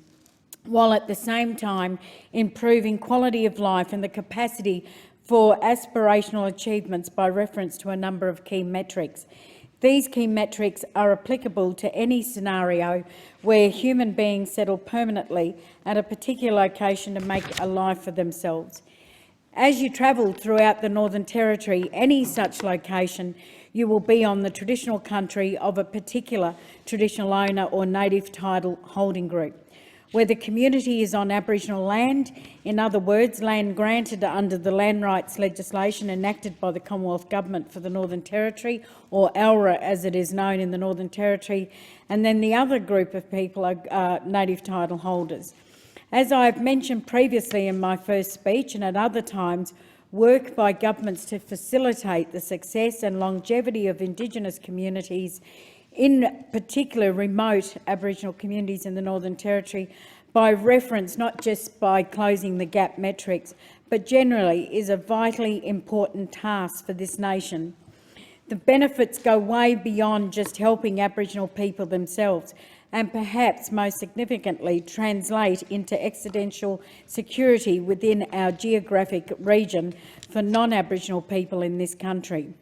while at the same time improving quality of life and the capacity for aspirational achievements by reference to a number of key metrics. These key metrics are applicable to any scenario where human beings settle permanently at a particular location to make a life for themselves. As you travel throughout the Northern Territory, any such location, you will be on the traditional country of a particular traditional owner or native title holding group. Where the community is on Aboriginal land, in other words, land granted under the land rights legislation enacted by the Commonwealth Government for the Northern Territory, or ALRA as it is known in the Northern Territory, and then the other group of people are native title holders. As I have mentioned previously in my first speech and at other times, work by governments to facilitate the success and longevity of Indigenous communities, in particular remote Aboriginal communities in the Northern Territory, by reference, not just by closing the gap metrics, but generally is a vitally important task for this nation. The benefits go way beyond just helping Aboriginal people themselves, and perhaps most significantly translate into existential security within our geographic region for non-Aboriginal people in this country.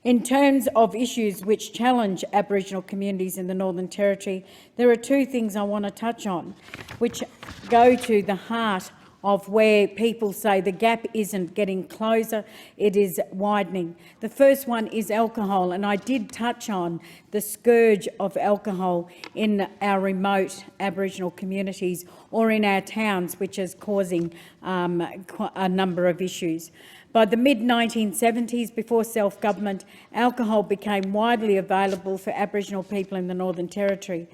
In terms of issues which challenge Aboriginal communities in the Northern Territory, there are two things I want to touch on, which go to the heart of where people say the gap isn't getting closer, it is widening. The first one is alcohol, and I did touch on the scourge of alcohol in our remote Aboriginal communities or in our towns, which is causing a number of issues. By the mid-1970s, before self-government, alcohol became widely available for Aboriginal people in the Northern Territory.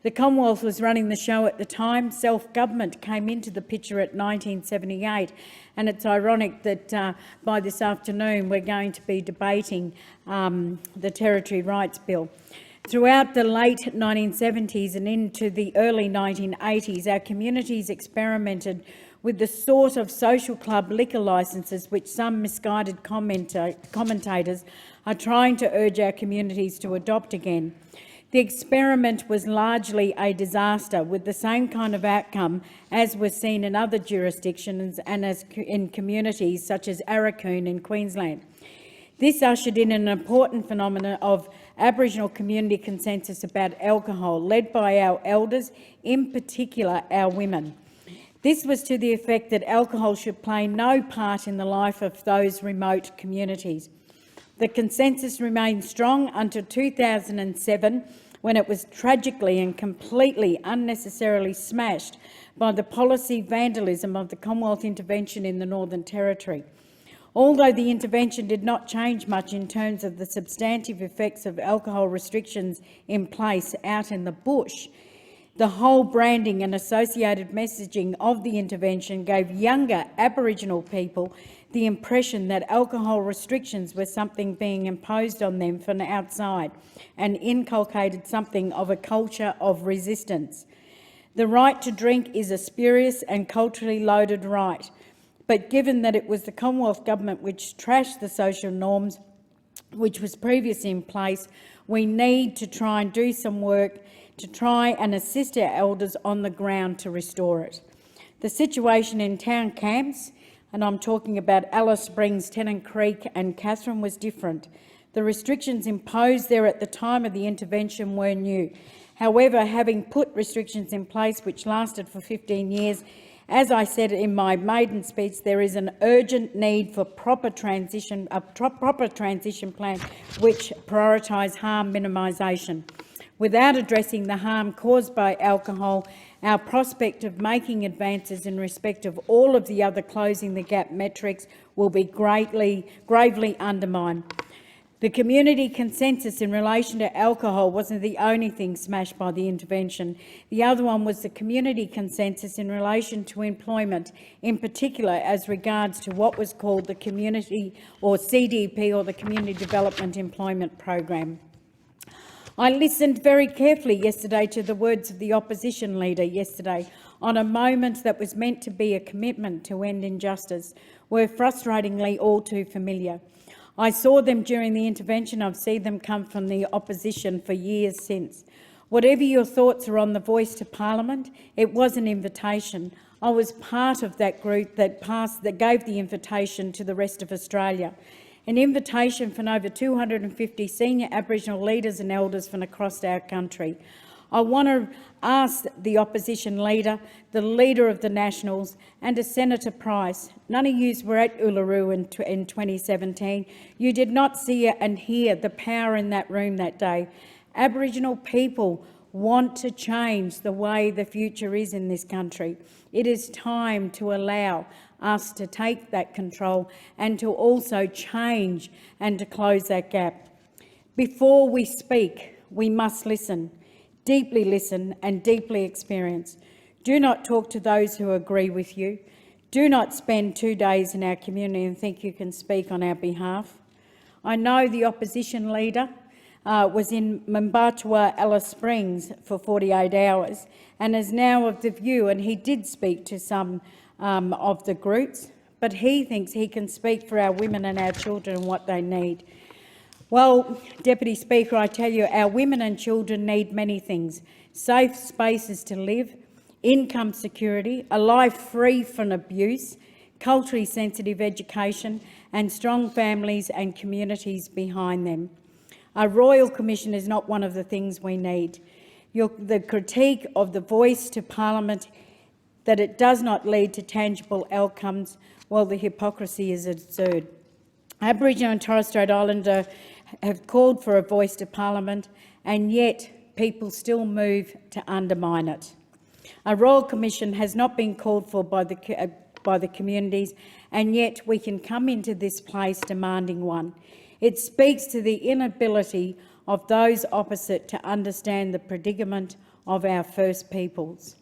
The Commonwealth was running the show at the time. Self-government came into the picture at 1978, and it's ironic that by this afternoon we're going to be debating the Territory Rights Bill. Throughout the late 1970s and into the early 1980s, our communities experimented with the sort of social club liquor licences which some misguided commentators are trying to urge our communities to adopt again. The experiment was largely a disaster, with the same kind of outcome as was seen in other jurisdictions and as in communities such as Arakoon in Queensland. This ushered in an important phenomenon of Aboriginal community consensus about alcohol, led by our elders, in particular our women. This was to the effect that alcohol should play no part in the life of those remote communities. The consensus remained strong until 2007, when it was tragically and completely unnecessarily smashed by the policy vandalism of the Commonwealth intervention in the Northern Territory. Although the intervention did not change much in terms of the substantive effects of alcohol restrictions in place out in the bush, the whole branding and associated messaging of the intervention gave younger Aboriginal people the impression that alcohol restrictions were something being imposed on them from the outside, and inculcated something of a culture of resistance. The right to drink is a spurious and culturally loaded right, but given that it was the Commonwealth Government which trashed the social norms which was previously in place, we need to try and do some work to try and assist our elders on the ground to restore it. The situation in town camps, and I'm talking about Alice Springs, Tennant Creek and Katherine, was different. The restrictions imposed there at the time of the intervention were new. However, having put restrictions in place which lasted for 15 years, as I said in my maiden speech, there is an urgent need for a proper transition plan which prioritise harm minimisation. Without addressing the harm caused by alcohol, our prospect of making advances in respect of all of the other closing the gap metrics will be gravely undermined. The community consensus in relation to alcohol wasn't the only thing smashed by the intervention. The other one was the community consensus in relation to employment, in particular as regards to what was called the community or CDP, or the Community Development Employment Program. I listened very carefully yesterday to the words of the opposition leader yesterday on a moment that was meant to be a commitment to end injustice, were frustratingly all too familiar. I saw them during the intervention. I've seen them come from the opposition for years since. Whatever your thoughts are on the Voice to Parliament, it was an invitation. I was part of that group that gave the invitation to the rest of Australia. an invitation from over 250 senior Aboriginal leaders and elders from across our country. I want to ask the opposition leader, the leader of the Nationals, and to Senator Price. None of you were at Uluru in 2017. You did not see and hear the power in that room that day. Aboriginal people want to change the way the future is in this country. It is time to allow us to take that control and to also change and to close that gap. Before we speak, we must listen, deeply listen and deeply experience. Do not talk to those who agree with you. Do not spend 2 days in our community and think you can speak on our behalf. I know the opposition leader was in Mumbatwa, Alice Springs for 48 hours and is now of the view, and he did speak to some of the groups, but he thinks he can speak for our women and our children and what they need. Well, Deputy Speaker, I tell you, our women and children need many things: safe spaces to live, income security, a life free from abuse, culturally sensitive education, and strong families and communities behind them. A Royal Commission is not one of the things we need. The critique of the Voice to Parliament, that it does not lead to tangible outcomes, well, the hypocrisy is absurd. Aboriginal and Torres Strait Islander have called for a voice to Parliament, and yet people still move to undermine it. A Royal Commission has not been called for by the communities, and yet we can come into this place demanding one. It speaks to the inability of those opposite to understand the predicament of our First Peoples.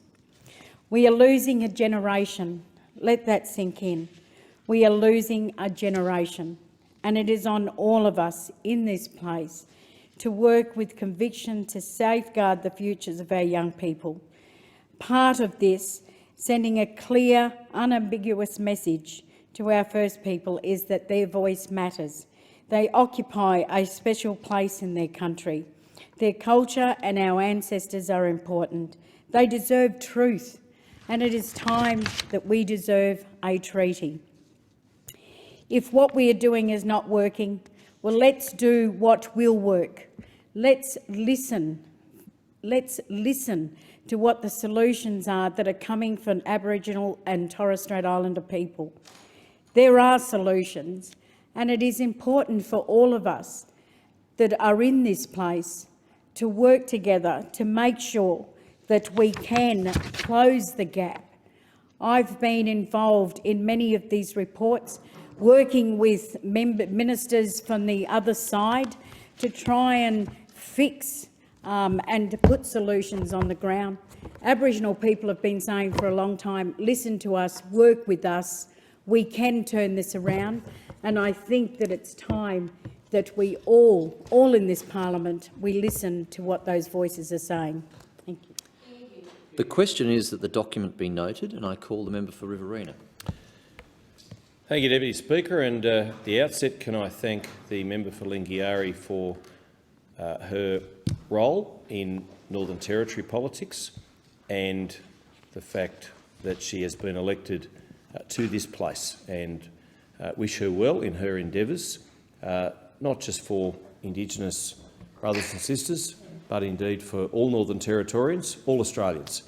We are losing a generation. Let that sink in. We are losing a generation, and it is on all of us in this place to work with conviction to safeguard the futures of our young people. Part of this, sending a clear, unambiguous message to our First People, is that their voice matters. They occupy a special place in their country. Their culture and our ancestors are important. They deserve truth, and it is time that we deserve a treaty. If what we are doing is not working, well, let's do what will work. Let's listen. Let's listen to what the solutions are that are coming from Aboriginal and Torres Strait Islander people. There are solutions, and it is important for all of us that are in this place to work together to make sure that we can close the gap. I've been involved in many of these reports, working with ministers from the other side to try and fix and to put solutions on the ground. Aboriginal people have been saying for a long time, listen to us, work with us, we can turn this around, and I think that it's time that we all in this parliament, we listen to what those voices are saying. Thank you. The question is that the document be noted, and I call the member for Riverina. Thank you, Deputy Speaker. And at the outset, can I thank the member for Lingiari for her role in Northern Territory politics and the fact that she has been elected to this place, and wish her well in her endeavours, not just for Indigenous brothers and sisters, but indeed for all Northern Territorians, all Australians.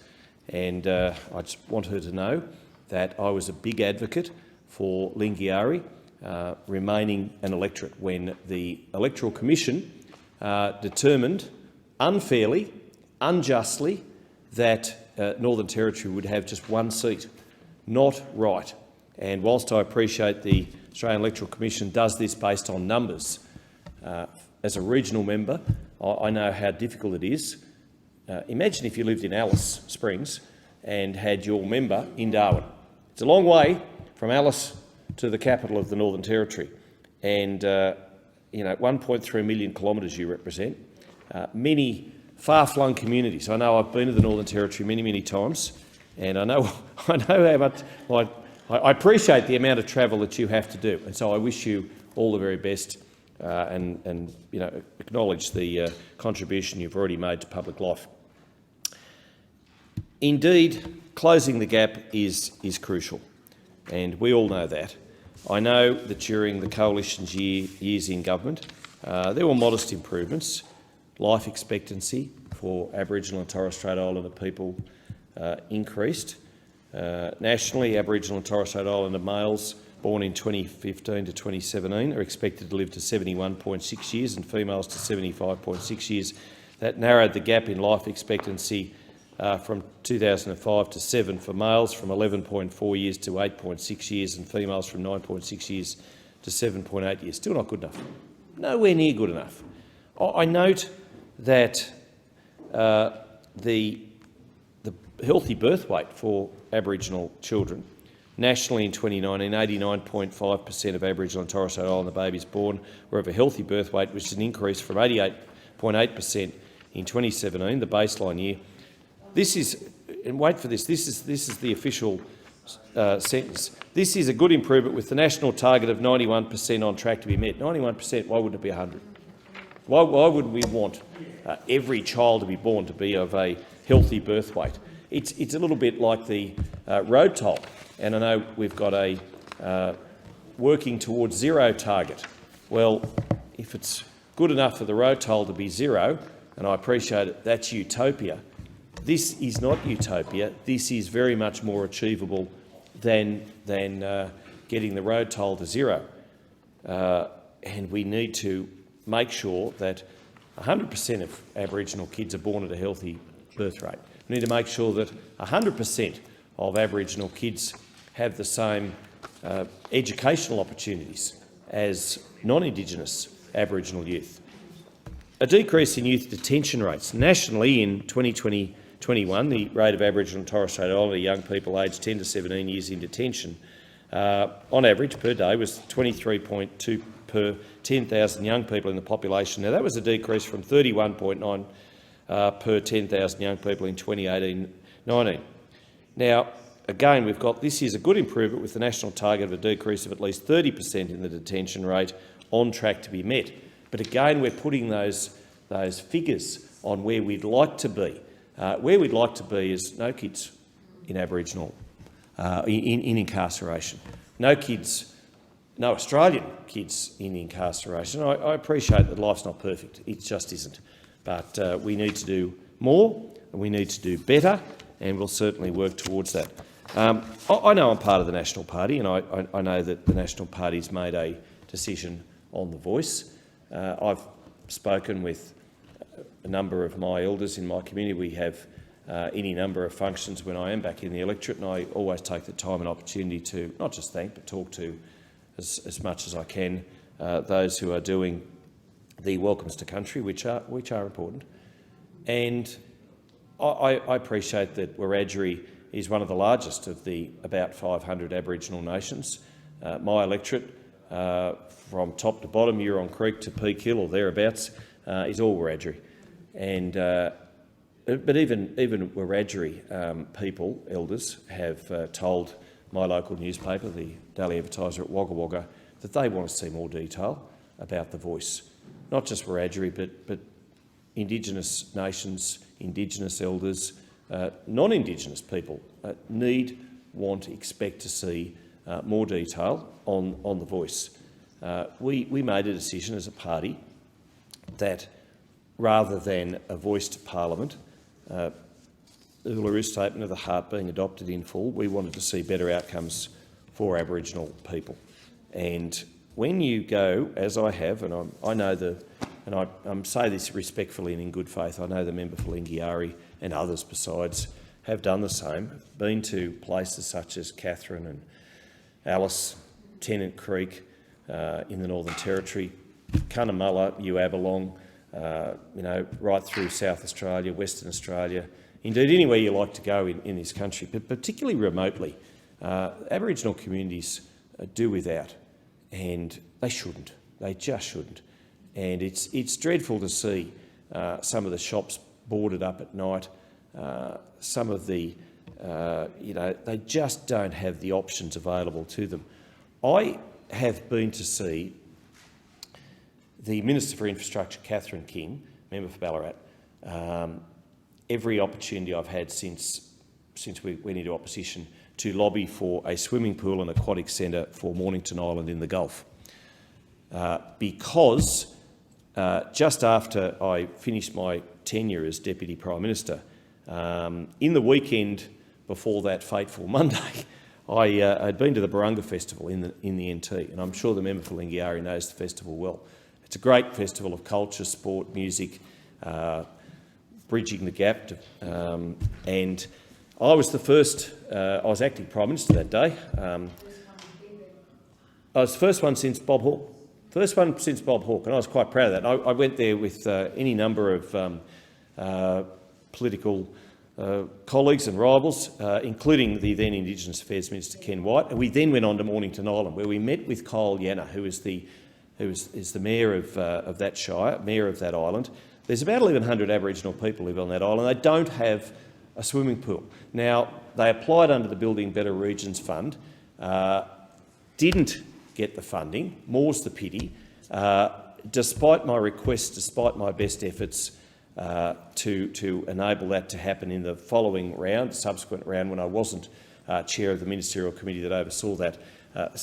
And I just want her to know that I was a big advocate for Lingiari remaining an electorate when the Electoral Commission determined unfairly, unjustly, that Northern Territory would have just one seat. Not right. And whilst I appreciate the Australian Electoral Commission does this based on numbers, as a regional member, I know how difficult it is. Imagine if you lived in Alice Springs and had your member in Darwin. It's a long way from Alice to the capital of the Northern Territory, and 1.3 million kilometres you represent. Many far-flung communities. I know I've been to the Northern Territory many, many times, and I know how much I appreciate the amount of travel that you have to do, and so I wish you all the very best, and acknowledge the contribution you've already made to public life. Indeed, closing the gap is crucial, and we all know that. I know that during the Coalition's years in government, there were modest improvements. Life expectancy for Aboriginal and Torres Strait Islander people increased. Nationally, Aboriginal and Torres Strait Islander males born in 2015 to 2017 are expected to live to 71.6 years and females to 75.6 years. That narrowed the gap in life expectancy from 2005 to 7 for males, from 11.4 years to 8.6 years, and females from 9.6 years to 7.8 years. Still not good enough. Nowhere near good enough. I note that the healthy birth weight for Aboriginal children nationally in 2019, 89.5% of Aboriginal and Torres Strait Islander babies born were of a healthy birth weight, which is an increase from 88.8% in 2017, the baseline year. This is, and wait for this, this is the official sentence. This is a good improvement with the national target of 91% on track to be met. 91%, why wouldn't it be 100? Why wouldn't we want every child to be born to be of a healthy birth weight? It's a little bit like the road toll, and I know we've got a working towards zero target. Well, if it's good enough for the road toll to be zero, and I appreciate it, that's utopia. This is not utopia. This is very much more achievable than getting the road toll to zero. And we need to make sure that 100% of Aboriginal kids are born at a healthy birth rate. We need to make sure that 100% of Aboriginal kids have the same educational opportunities as non-Indigenous Aboriginal youth. A decrease in youth detention rates. Nationally in 2020-21, the rate of Aboriginal and Torres Strait Islander young people aged 10 to 17 years in detention on average per day was 23.2 per 10,000 young people in the population. Now that was a decrease from 31.9 per 10,000 young people in 2018-19. Now, again, we've got this is a good improvement with the national target of a decrease of at least 30% in the detention rate on track to be met. But again, we're putting those figures on where we'd like to be. Where we'd like to be is no kids in Aboriginal in incarceration, no kids, no Australian kids in incarceration. I appreciate that life's not perfect; it just isn't. But we need to do more, and we need to do better, and we'll certainly work towards that. I know I'm part of the National Party, and I know that the National Party's made a decision on the voice. I've spoken with a number of my elders in my community. We have any number of functions when I am back in the electorate, and I always take the time and opportunity to not just thank but talk to as much as I can those who are doing the welcomes to country, which are important. And I appreciate that Wiradjuri is one of the largest of the about 500 Aboriginal nations. My electorate, from top to bottom, Euron Creek to Peak Hill or thereabouts, is all Wiradjuri. And but even Wiradjuri people, elders, have told my local newspaper, the Daily Advertiser at Wagga Wagga, that they want to see more detail about the voice. Not just Wiradjuri, but Indigenous nations, Indigenous elders, non-Indigenous people want, expect to see more detail on the voice. We made a decision as a party that rather than a voice to Parliament, the Uluru Statement of the Heart being adopted in full, we wanted to see better outcomes for Aboriginal people. And when you go, as I have, and I know I say this respectfully and in good faith, I know the member for Lingiari and others besides have done the same, been to places such as Katherine and Alice, Tennant Creek in the Northern Territory, Cunnamulla, Uabalong, right through South Australia, Western Australia, indeed anywhere you like to go in this country, but particularly remotely. Aboriginal communities do without, and they shouldn't. They just shouldn't. And it's dreadful to see some of the shops boarded up at night. Some of the, they just don't have the options available to them. I have been to see the Minister for Infrastructure, Catherine King, member for Ballarat, every opportunity I've had since we went into opposition to lobby for a swimming pool and aquatic centre for Mornington Island in the Gulf. Because just after I finished my tenure as Deputy Prime Minister, in the weekend before that fateful Monday, I'd been to the Barunga Festival in the NT, and I'm sure the member for Lingiari knows the festival well. It's a great festival of culture, sport, music, bridging the gap, and I was the first. I was acting Prime Minister that day. I was the first one since Bob Hawke. And I was quite proud of that. I went there with any number of political colleagues and rivals, including the then Indigenous Affairs Minister Ken White, and we then went on to Mornington Island, where we met with Kyle Yanner, who is the mayor of that shire, mayor of that island. There's about 1,100 Aboriginal people live on that island. They don't have a swimming pool. Now, they applied under the Building Better Regions Fund, didn't get the funding, more's the pity, despite my requests, despite my best efforts to enable that to happen in the following round, subsequent round, when I wasn't chair of the ministerial committee that oversaw that. They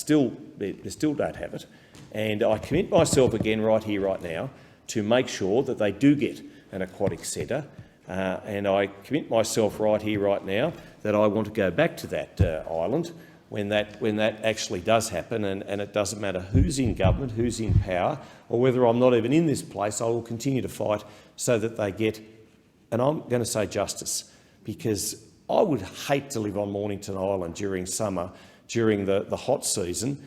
still don't have it. And I commit myself again right here, right now, to make sure that they do get an aquatic centre. And I commit myself right here, right now, that I want to go back to that island when that actually does happen, and it doesn't matter who's in government, who's in power, or whether I'm not even in this place, I will continue to fight so that they get, and I'm going to say justice, because I would hate to live on Mornington Island during summer, during the hot season,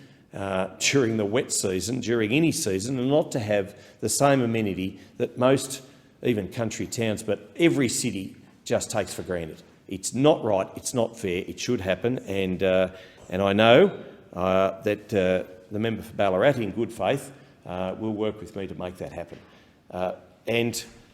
during the wet season, during any season, and not to have the same amenity that most, even country towns, but every city just takes for granted. It's not right, it's not fair, it should happen, and I know that the member for Ballarat, in good faith, will work with me to make that happen.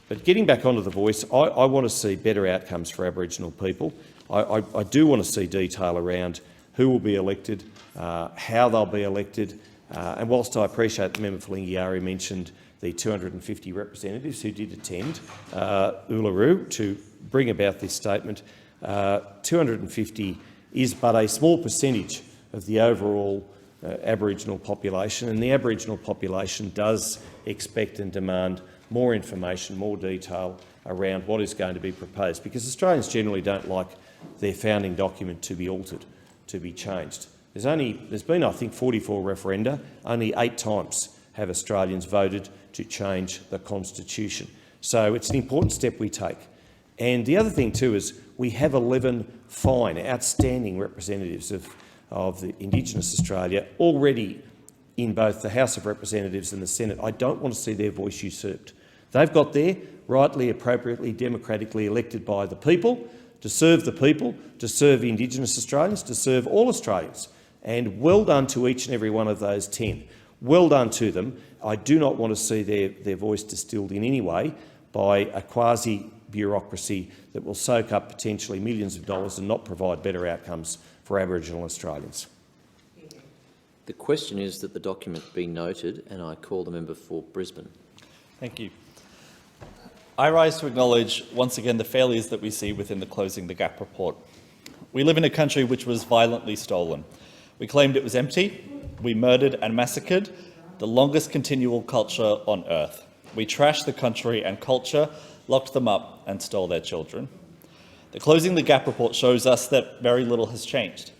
But getting back onto the voice, I want to see better outcomes for Aboriginal people. I do want to see detail around who will be elected, how they'll be elected, and whilst I appreciate the member for Lingiari mentioned the 250 representatives who did attend Uluru to bring about this statement, 250 is but a small percentage of the overall Aboriginal population, and the Aboriginal population does expect and demand more information, more detail around what is going to be proposed, because Australians generally don't like their founding document to be altered, to be changed. There's been, I think, 44 referenda. Only 8 times have Australians voted to change the Constitution. So it's an important step we take. And the other thing too is we have 11 fine, outstanding representatives of the Indigenous Australia already in both the House of Representatives and the Senate. I don't want to see their voice usurped. They've got there, rightly, appropriately, democratically elected by the people, to serve Indigenous Australians, to serve all Australians. And well done to each and every one of those 10. Well done to them. I do not want to see their voice distilled in any way by a quasi-bureaucracy that will soak up potentially millions of dollars and not provide better outcomes for Aboriginal Australians. The question is that the document be noted, and I call the member for Brisbane. Thank you. I rise to acknowledge once again the failures that we see within the Closing the Gap report. We live in a country which was violently stolen. We claimed it was empty. We murdered and massacred the longest continual culture on earth. We trashed the country and culture, locked them up and stole their children. The Closing the Gap report shows us that very little has changed.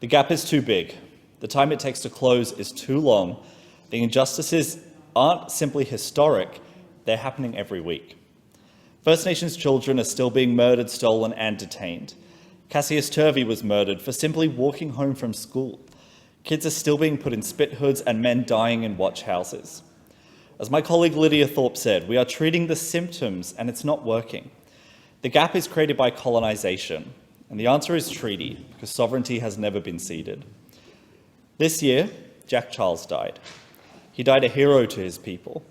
The gap is too big. The time it takes to close is too long. The injustices aren't simply historic, they're happening every week. First Nations children are still being murdered, stolen and detained. Cassius Turvey was murdered for simply walking home from school. Kids are still being put in spit hoods and men dying in watch houses. As my colleague Lydia Thorpe said, we are treating the symptoms and it's not working. The gap is created by colonisation, and the answer is treaty, because sovereignty has never been ceded. This year, Jack Charles died. He died a hero to his people.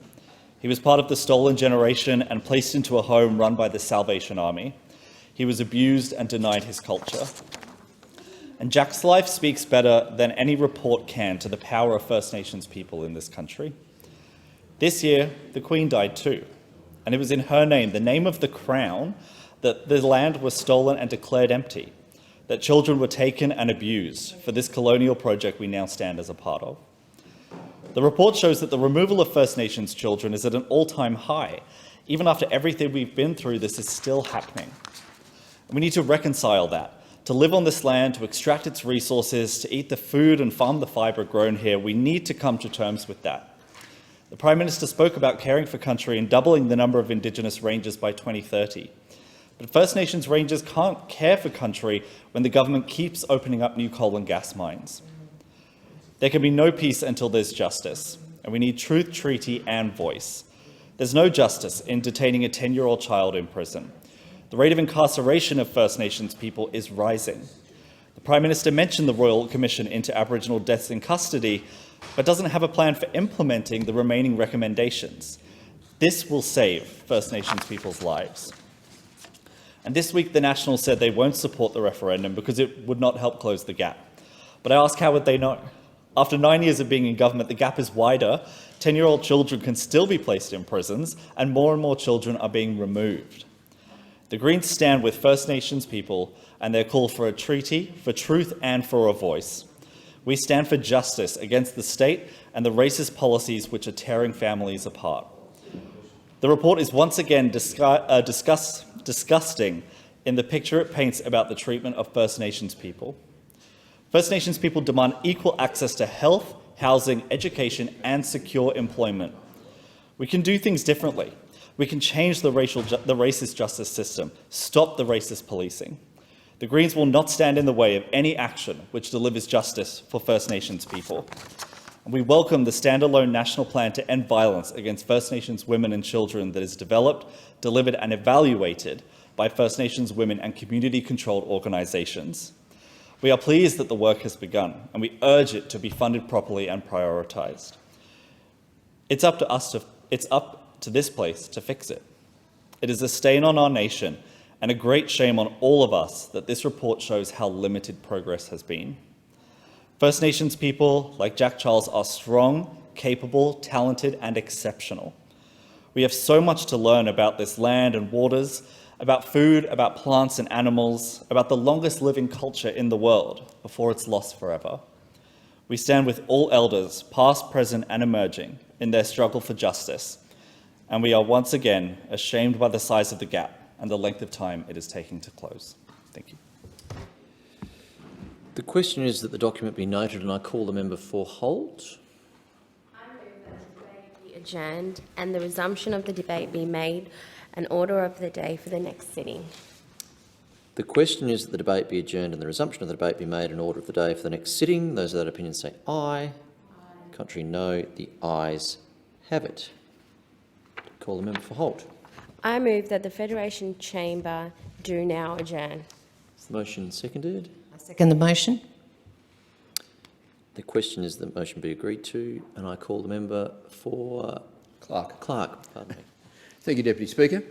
He was part of the stolen generation and placed into a home run by the Salvation Army. He was abused and denied his culture. And Jack's life speaks better than any report can to the power of First Nations people in this country. This year, the Queen died too, and it was in her name, the name of the Crown, that the land was stolen and declared empty. that children were taken and abused for this colonial project we now stand as a part of. The report shows that the removal of First Nations children is at an all-time high. Even after everything we've been through, this is still happening. And we need to reconcile that. To live on this land, to extract its resources, to eat the food and farm the fibre grown here, we need to come to terms with that. The Prime Minister spoke about caring for country and doubling the number of Indigenous rangers by 2030. But First Nations rangers can't care for country when the government keeps opening up new coal and gas mines. There can be no peace until there's justice, and we need truth, treaty and voice. There's no justice in detaining a 10-year-old child in prison. The rate of incarceration of First Nations people is rising. The Prime Minister mentioned the Royal Commission into Aboriginal deaths in custody, but doesn't have a plan for implementing the remaining recommendations. This will save First Nations people's lives. And this week, the Nationals said they won't support the referendum because it would not help close the gap. But I ask, how would they know? After 9 years of being in government, the gap is wider. 10-year-old children can still be placed in prisons, and more children are being removed. The Greens stand with First Nations people and their call for a treaty, for truth and for a voice. We stand for justice against the state and the racist policies which are tearing families apart. The report is once again disgusting in the picture it paints about the treatment of First Nations people. First Nations people demand equal access to health, housing, education and secure employment. We can do things differently. We can change the racist justice system, stop the racist policing. The Greens will not stand in the way of any action which delivers justice for First Nations people. And we welcome the standalone national plan to end violence against First Nations women and children that is developed, delivered and evaluated by First Nations women and community-controlled organisations. We are pleased that the work has begun, and we urge it to be funded properly and prioritised. It's up to this place to fix it. It is a stain on our nation and a great shame on all of us that this report shows how limited progress has been. First Nations people, like Jack Charles, are strong, capable, talented and exceptional. We have so much to learn about this land and waters, about food, about plants and animals, about the longest living culture in the world before it's lost forever. We stand with all elders, past, present and emerging, in their struggle for justice, and we are once again ashamed by the size of the gap and the length of time it is taking to close. Thank you. The question is that the document be noted, and I call the member for Holt. I move that the debate be adjourned and the resumption of the debate be made an order of the day for the next sitting. The question is that the debate be adjourned and the resumption of the debate be made an order of the day for the next sitting. Those of that opinion say aye. Contrary, no. The ayes have it. Call the member for Holt. I move that the Federation Chamber do now adjourn. Is the motion seconded? I second the motion. The question is that the motion be agreed to, and I call the member for Clark. Pardon me. Thank you, Deputy Speaker.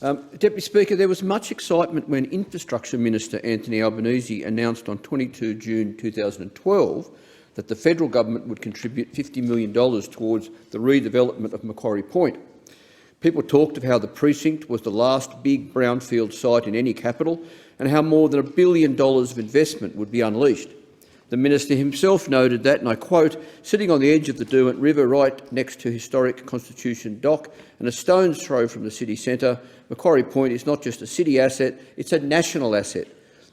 Deputy Speaker, there was much excitement when Infrastructure Minister Anthony Albanese announced on 22 June 2012 that the federal government would contribute $50 million towards the redevelopment of Macquarie Point. People talked of how the precinct was the last big brownfield site in any capital and how more than $1 billion of investment would be unleashed. The Minister himself noted that, and I quote, "Sitting on the edge of the Derwent River right next to historic Constitution Dock and a stone's throw from the city centre, Macquarie Point is not just a city asset, it's a national asset.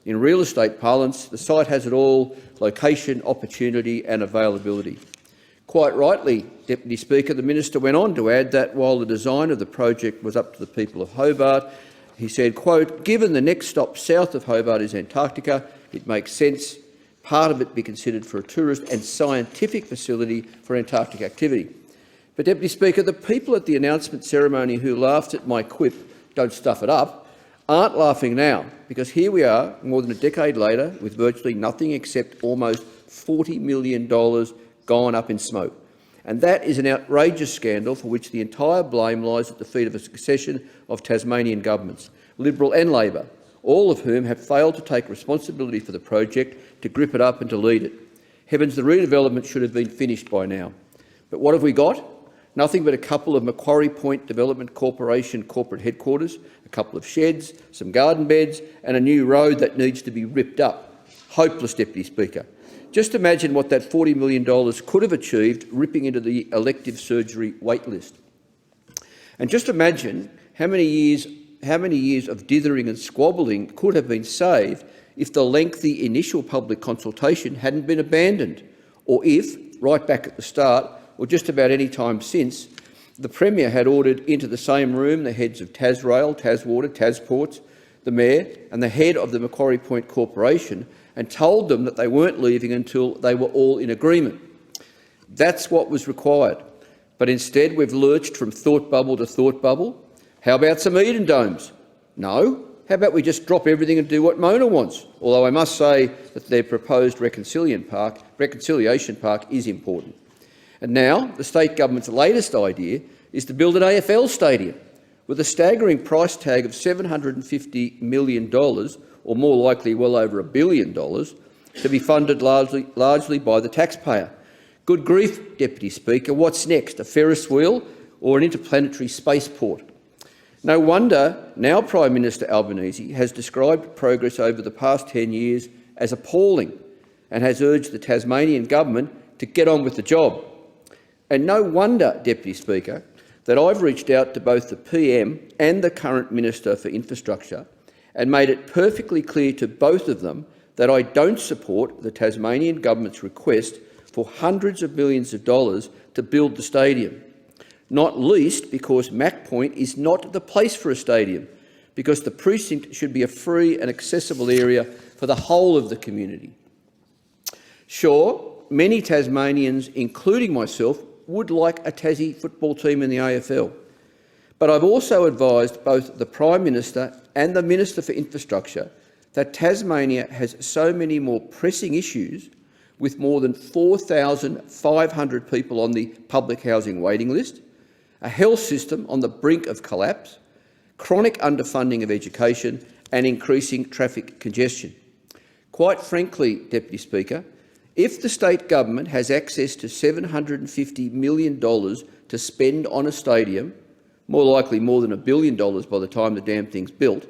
In real estate parlance, the site has it all: location, opportunity and availability." Quite rightly, Deputy Speaker, the Minister went on to add that while the design of the project was up to the people of Hobart, he said, quote, "Given the next stop south of Hobart is Antarctica, it makes sense part of it be considered for a tourist and scientific facility for Antarctic activity." But, Deputy Speaker, the people at the announcement ceremony who laughed at my quip, "Don't stuff it up," aren't laughing now, because here we are, more than a decade later, with virtually nothing except almost $40 million gone up in smoke. And that is an outrageous scandal for which the entire blame lies at the feet of a succession of Tasmanian governments, Liberal and Labor, all of whom have failed to take responsibility for the project, to grip it up and to lead it. Heavens, the redevelopment should have been finished by now. But what have we got? Nothing but a couple of Macquarie Point Development Corporation corporate headquarters, a couple of sheds, some garden beds and a new road that needs to be ripped up. Hopeless, Deputy Speaker. Just imagine what that $40 million could have achieved ripping into the elective surgery wait list. And just imagine how many years of dithering and squabbling could have been saved if the lengthy initial public consultation hadn't been abandoned, or if, right back at the start, or just about any time since, the Premier had ordered into the same room the heads of Tasrail, Taswater, Tasports, the Mayor and the head of the Macquarie Point Corporation and told them that they weren't leaving until they were all in agreement. That's what was required. But instead we've lurched from thought bubble to thought bubble. How about some Eden domes? No. How about we just drop everything and do what Mona wants? Although I must say that their proposed Reconciliation Park is important. And now the state government's latest idea is to build an AFL stadium with a staggering price tag of $750 million, or more likely well over $1 billion, to be funded largely by the taxpayer. Good grief, Deputy Speaker, what's next? A Ferris wheel or an interplanetary spaceport? No wonder now Prime Minister Albanese has described progress over the past 10 years as appalling and has urged the Tasmanian government to get on with the job. And no wonder, Deputy Speaker, that I've reached out to both the PM and the current Minister for Infrastructure and made it perfectly clear to both of them that I don't support the Tasmanian government's request for hundreds of millions of dollars to build the stadium, not least because Mac Point is not the place for a stadium, because the precinct should be a free and accessible area for the whole of the community. Sure, many Tasmanians, including myself, would like a Tassie football team in the AFL. But I've also advised both the Prime Minister and the Minister for Infrastructure that Tasmania has so many more pressing issues, with more than 4,500 people on the public housing waiting list, a health system on the brink of collapse, chronic underfunding of education and increasing traffic congestion. Quite frankly, Deputy Speaker, if the state government has access to $750 million to spend on a stadium, more likely more than $1 billion by the time the damn thing's built,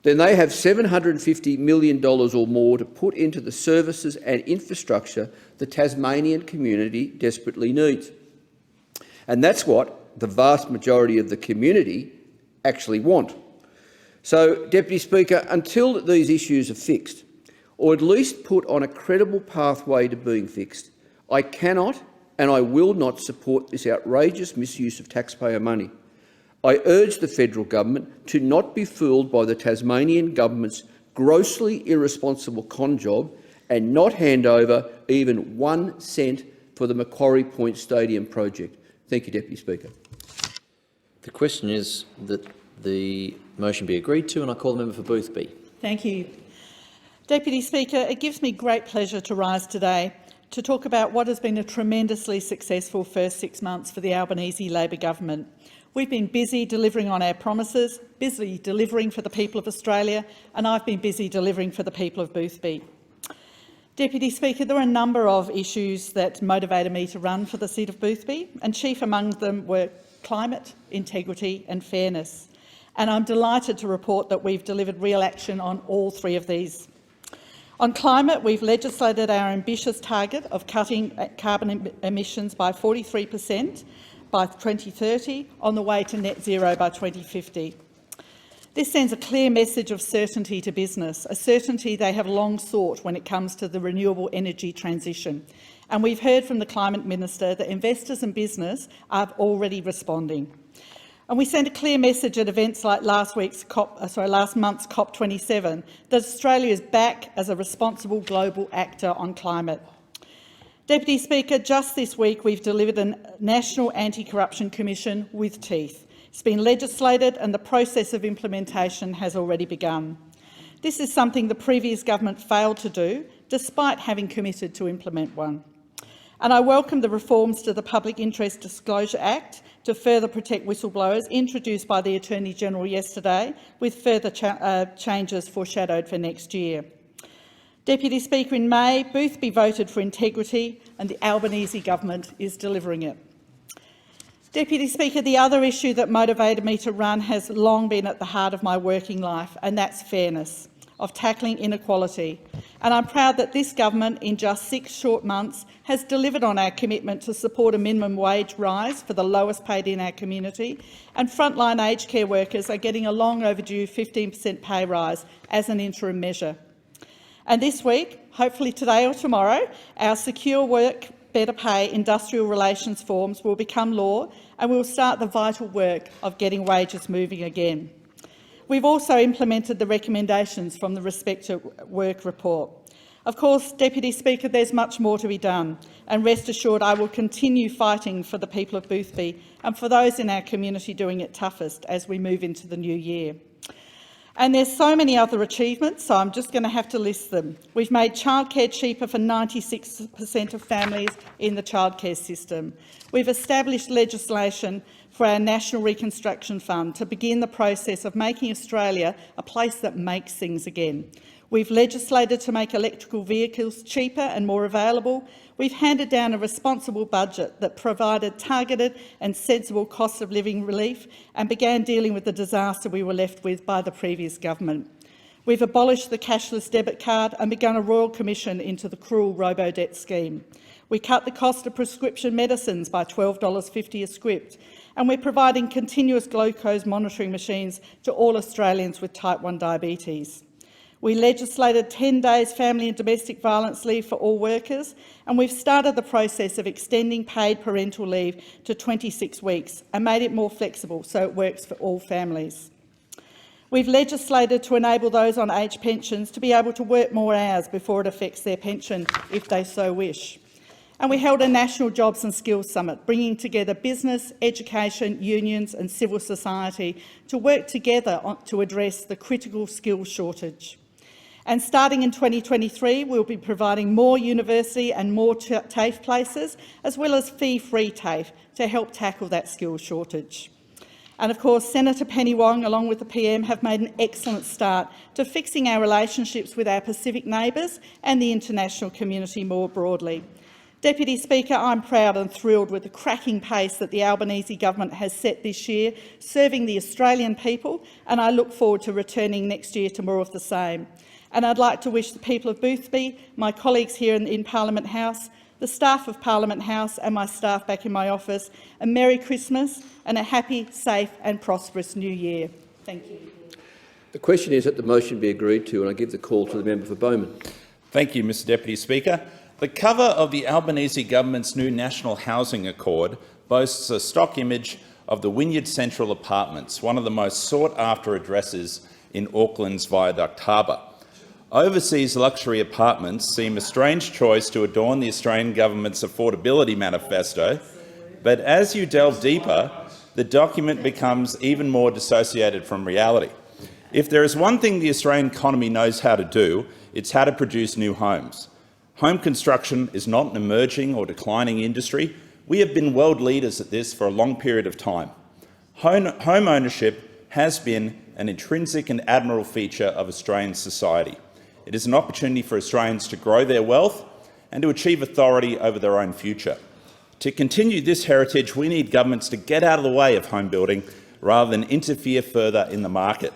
then they have $750 million or more to put into the services and infrastructure the Tasmanian community desperately needs. And that's what the vast majority of the community actually want. So, Deputy Speaker, until these issues are fixed, or at least put on a credible pathway to being fixed, I cannot and I will not support this outrageous misuse of taxpayer money. I urge the federal government to not be fooled by the Tasmanian government's grossly irresponsible con job and not hand over even 1 cent for the Macquarie Point Stadium project. Thank you, Deputy Speaker. The question is that the motion be agreed to, and I call the member for Boothby. Thank you. Deputy Speaker, it gives me great pleasure to rise today to talk about what has been a tremendously successful first 6 months for the Albanese Labor government. We've been busy delivering on our promises, busy delivering for the people of Australia, and I've been busy delivering for the people of Boothby. Deputy Speaker, there are a number of issues that motivated me to run for the seat of Boothby, and chief among them were climate, integrity and fairness. And I'm delighted to report that we've delivered real action on all three of these. On climate, we've legislated our ambitious target of cutting carbon emissions by 43% by 2030, on the way to net zero by 2050. This sends a clear message of certainty to business, a certainty they have long sought when it comes to the renewable energy transition. And we've heard from the Climate Minister that investors and business are already responding. And we sent a clear message at events like last month's COP27 that Australia is back as a responsible global actor on climate. Deputy Speaker, just this week we've delivered a National Anti-Corruption Commission with teeth. It's been legislated and the process of implementation has already begun. This is something the previous government failed to do, despite having committed to implement one. And I welcome the reforms to the Public Interest Disclosure Act to further protect whistleblowers, introduced by the Attorney-General yesterday, with further changes foreshadowed for next year. Deputy Speaker, in May, Boothby voted for integrity and the Albanese government is delivering it. Deputy Speaker, the other issue that motivated me to run has long been at the heart of my working life, and that's fairness, of tackling inequality. And I'm proud that this government, in just 6 short months, has delivered on our commitment to support a minimum wage rise for the lowest paid in our community, and frontline aged care workers are getting a long overdue 15% pay rise as an interim measure. And this week, hopefully today or tomorrow, our Secure Work Better Pay industrial relations forms will become law, and we will start the vital work of getting wages moving again. We've also implemented the recommendations from the Respect at Work report. Of course, Deputy Speaker, there's much more to be done, and rest assured I will continue fighting for the people of Boothby and for those in our community doing it toughest as we move into the new year. And there's so many other achievements, so I'm just going to have to list them. We've made childcare cheaper for 96% of families in the childcare system. We've established legislation for our National Reconstruction Fund to begin the process of making Australia a place that makes things again. We've legislated to make electrical vehicles cheaper and more available. We've handed down a responsible budget that provided targeted and sensible cost of living relief and began dealing with the disaster we were left with by the previous government. We've abolished the cashless debit card and begun a royal commission into the cruel robo-debt scheme. We cut the cost of prescription medicines by $12.50 a script, and we're providing continuous glucose monitoring machines to all Australians with type 1 diabetes. We legislated 10 days family and domestic violence leave for all workers, and we've started the process of extending paid parental leave to 26 weeks and made it more flexible so it works for all families. We've legislated to enable those on age pensions to be able to work more hours before it affects their pension if they so wish. And we held a National Jobs and Skills Summit, bringing together business, education, unions and civil society to work together to address the critical skills shortage. And starting in 2023, we'll be providing more university and more TAFE places, as well as fee-free TAFE, to help tackle that skills shortage. And of course, Senator Penny Wong, along with the PM, have made an excellent start to fixing our relationships with our Pacific neighbours and the international community more broadly. Deputy Speaker, I'm proud and thrilled with the cracking pace that the Albanese government has set this year, serving the Australian people, and I look forward to returning next year to more of the same. And I'd like to wish the people of Boothby, my colleagues here in Parliament House, the staff of Parliament House and my staff back in my office a Merry Christmas and a happy, safe and prosperous New Year. Thank you. The question is that the motion be agreed to, and I give the call to the member for Bowman. Thank you, Mr Deputy Speaker. The cover of the Albanese government's new National Housing Accord boasts a stock image of the Wynyard Central Apartments, one of the most sought-after addresses in Auckland's Viaduct Harbour. Overseas luxury apartments seem a strange choice to adorn the Australian government's affordability manifesto, but as you delve deeper, the document becomes even more dissociated from reality. If there is one thing the Australian economy knows how to do, it's how to produce new homes. Home construction is not an emerging or declining industry. We have been world leaders at this for a long period of time. Home ownership has been an intrinsic and admirable feature of Australian society. It is an opportunity for Australians to grow their wealth and to achieve authority over their own future. To continue this heritage, we need governments to get out of the way of home building rather than interfere further in the market.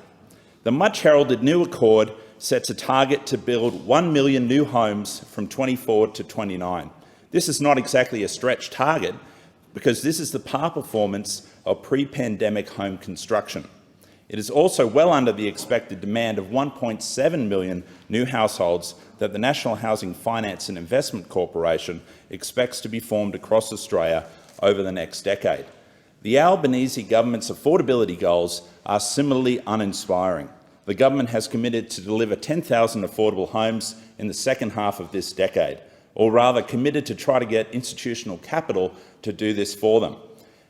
The much-heralded new accord sets a target to build 1 million new homes from 24 to 29. This is not exactly a stretch target because this is the par performance of pre-pandemic home construction. It is also well under the expected demand of 1.7 million new households that the National Housing Finance and Investment Corporation expects to be formed across Australia over the next decade. The Albanese government's affordability goals are similarly uninspiring. The government has committed to deliver 10,000 affordable homes in the second half of this decade, or rather committed to try to get institutional capital to do this for them.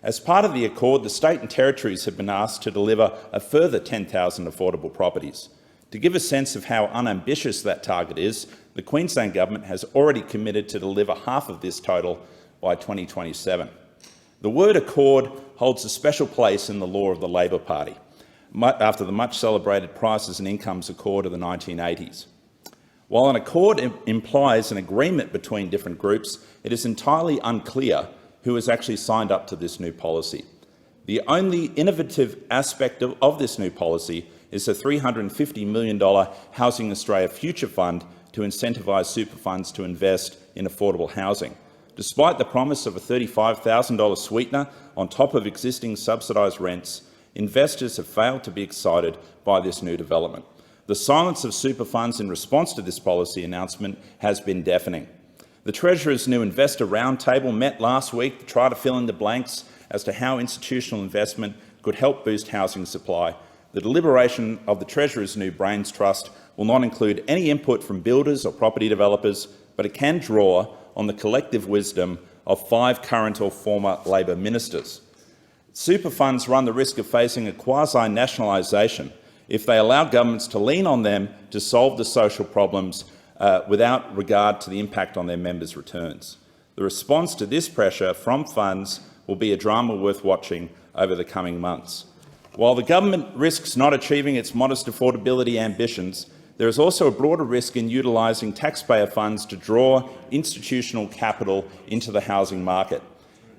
As part of the accord, the state and territories have been asked to deliver a further 10,000 affordable properties. To give a sense of how unambitious that target is, the Queensland government has already committed to deliver half of this total by 2027. The word accord holds a special place in the law of the Labor Party, after the much-celebrated Prices and Incomes Accord of the 1980s. While an accord implies an agreement between different groups, it is entirely unclear who has actually signed up to this new policy. The only innovative aspect of this new policy is the $350 million Housing Australia Future Fund to incentivise super funds to invest in affordable housing. Despite the promise of a $35,000 sweetener on top of existing subsidised rents, investors have failed to be excited by this new development. The silence of super funds in response to this policy announcement has been deafening. The Treasurer's new investor roundtable met last week to try to fill in the blanks as to how institutional investment could help boost housing supply. The deliberation of the Treasurer's new Brains Trust will not include any input from builders or property developers, but it can draw on the collective wisdom of 5 current or former Labor ministers. Super funds run the risk of facing a quasi-nationalisation if they allow governments to lean on them to solve the social problems without regard to the impact on their members' returns. The response to this pressure from funds will be a drama worth watching over the coming months. While the government risks not achieving its modest affordability ambitions, there is also a broader risk in utilising taxpayer funds to draw institutional capital into the housing market.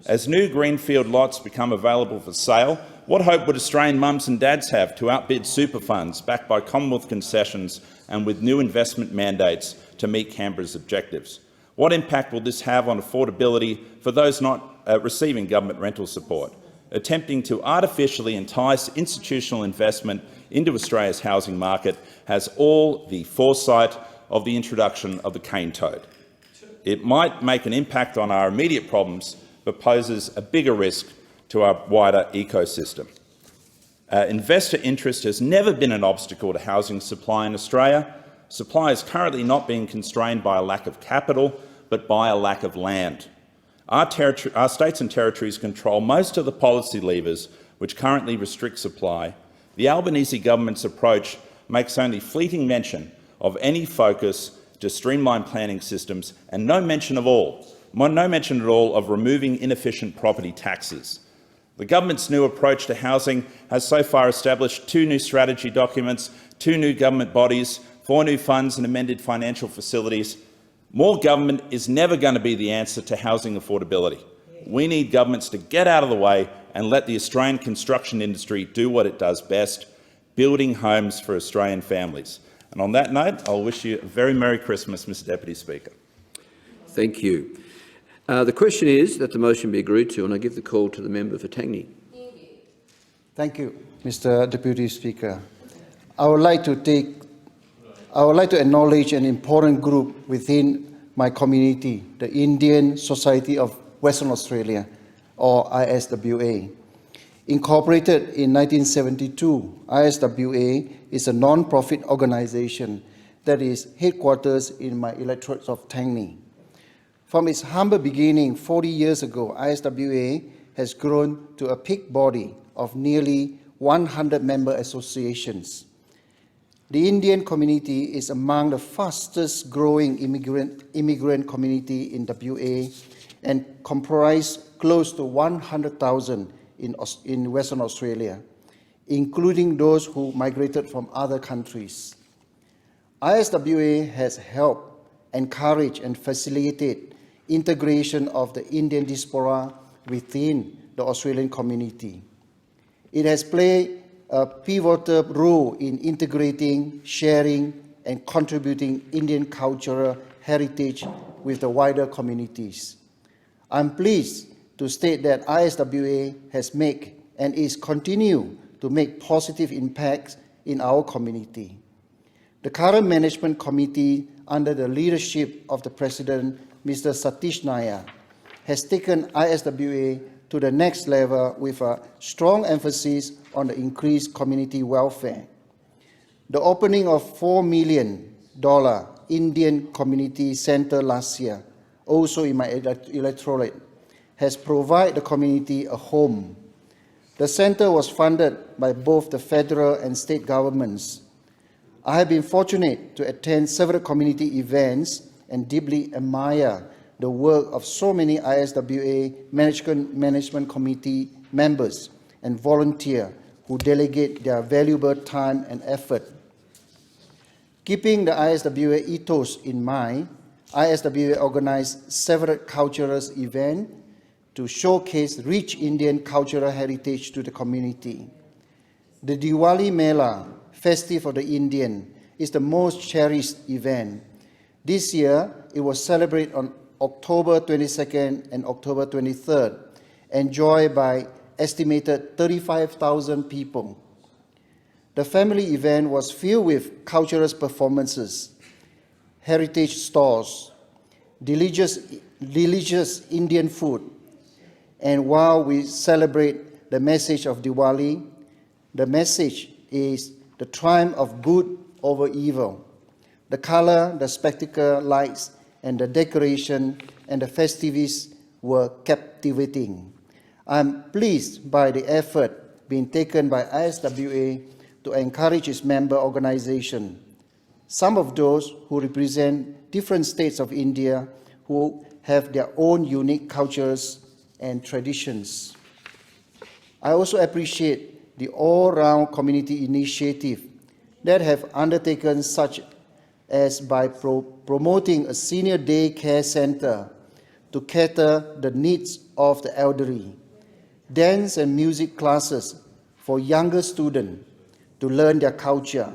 As new greenfield lots become available for sale, what hope would Australian mums and dads have to outbid super funds backed by Commonwealth concessions and with new investment mandates to meet Canberra's objectives? What impact will this have on affordability for those not receiving government rental support? Attempting to artificially entice institutional investment into Australia's housing market has all the foresight of the introduction of the cane toad. It might make an impact on our immediate problems, but poses a bigger risk to our wider ecosystem. Investor interest has never been an obstacle to housing supply in Australia. Supply is currently not being constrained by a lack of capital, but by a lack of land. Our states and territories control most of the policy levers which currently restrict supply. The Albanese government's approach makes only fleeting mention of any focus to streamline planning systems and no mention at all of removing inefficient property taxes. The government's new approach to housing has so far established 2 new strategy documents, 2 new government bodies, 4 new funds and amended financial facilities. More government is never going to be the answer to housing affordability. We need governments to get out of the way and let the Australian construction industry do what it does best, building homes for Australian families. And on that note, I'll wish you a very Merry Christmas, Mr Deputy Speaker. Thank you. The question is that the motion be agreed to, and I give the call to the member for Tangney. Thank you, Mr Deputy Speaker. I would like to acknowledge an important group within my community, the Indian Society of Western Australia, or ISWA. Incorporated in 1972, ISWA is a non-profit organisation that is headquarters in my electorate of Tangney. From its humble beginning 40 years ago, ISWA has grown to a peak body of nearly 100 member associations. The Indian community is among the fastest growing immigrant community in WA and comprise close to 100,000 in Western Australia, including those who migrated from other countries. ISWA has helped encourage and facilitate integration of the Indian diaspora within the Australian community. It has played a pivotal role in integrating, sharing, and contributing Indian cultural heritage with the wider communities. I'm pleased to state that ISWA has made and is continue to make positive impacts in our community. The current management committee, under the leadership of the President, Mr. Satish Nair, has taken ISWA to the next level with a strong emphasis on the increased community welfare. The opening of $4 million Indian Community Centre last year, also in my electorate, has provided the community a home. The centre was funded by both the federal and state governments. I have been fortunate to attend several community events and deeply admire the work of so many ISWA management committee members and volunteers who delegate their valuable time and effort. Keeping the ISWA ethos in mind, ISWA organized several cultural events, to showcase rich Indian cultural heritage to the community. The Diwali Mela, Festive of the Indian, is the most cherished event. This year, it was celebrated on October 22nd and October 23rd, enjoyed by estimated 35,000 people. The family event was filled with cultural performances, heritage stores, delicious Indian food, and while we celebrate the message of Diwali, the message is the triumph of good over evil. The color, the spectacle, lights, and the decoration and the festivities were captivating. I'm pleased by the effort being taken by ISWA to encourage its member organization. Some of those who represent different states of India who have their own unique cultures and traditions. I also appreciate the all-round community initiative that have undertaken, such as by promoting a senior day care center to cater the needs of the elderly, dance and music classes for younger students to learn their culture,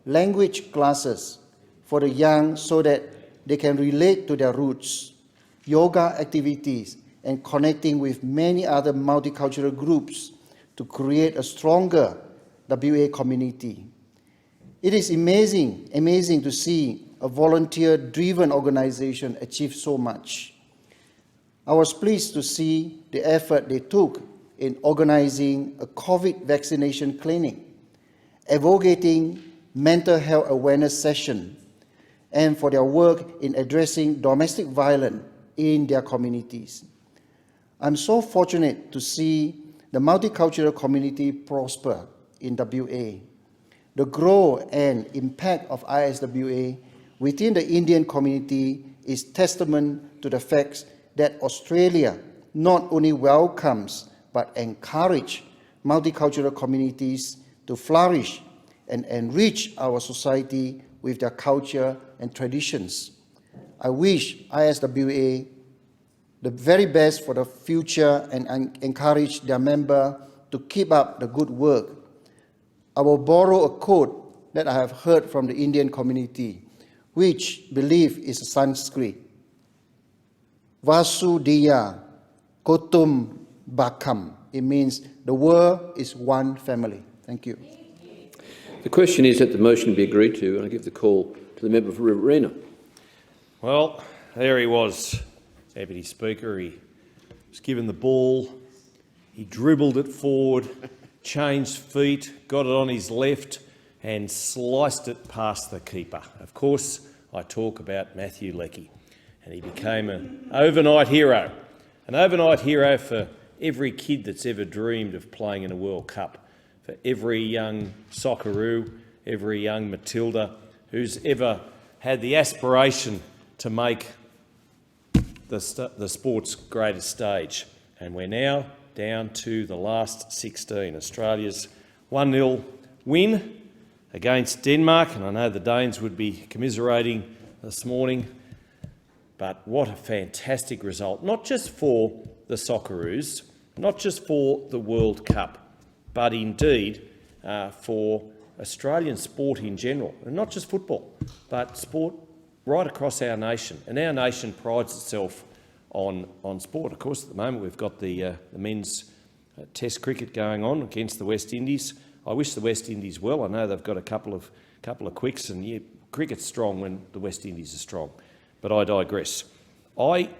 language classes for the young so that they can relate to their roots, yoga activities, and connecting with many other multicultural groups to create a stronger WA community. It is amazing to see a volunteer-driven organization achieve so much. I was pleased to see the effort they took in organizing a COVID vaccination clinic, advocating mental health awareness session, and for their work in addressing domestic violence in their communities. I'm so fortunate to see the multicultural community prosper in WA. The growth and impact of ISWA within the Indian community is testament to the fact that Australia not only welcomes but encourages multicultural communities to flourish and enrich our society with their culture and traditions. I wish ISWA the very best for the future and encourage their members to keep up the good work. I will borrow a quote that I have heard from the Indian community, which I believe is Sanskrit. Vasudhaiya Kutumbakam. It means the world is one family. Thank you. The question is that the motion be agreed to, and I give the call to the member for Riverina. Well, there he was, Deputy Speaker. He was given the ball, he dribbled it forward, changed feet, got it on his left and sliced it past the keeper. Of course, I talk about Matthew Leckie, and he became an overnight hero for every kid that's ever dreamed of playing in a World Cup, for every young Socceroo, every young Matilda who's ever had the aspiration to make the sport's greatest stage. And we're now down to the last 16. Australia's 1-0 win against Denmark, and I know the Danes would be commiserating this morning, but what a fantastic result, not just for the Socceroos, not just for the World Cup, but indeed for Australian sport in general, and not just football, but sport right across our nation. And our nation prides itself on sport. Of course, at the moment we've got the men's Test cricket going on against the West Indies. I wish the West Indies well. I know they've got a couple of quicks, and yeah, cricket's strong when the West Indies are strong. But I digress. I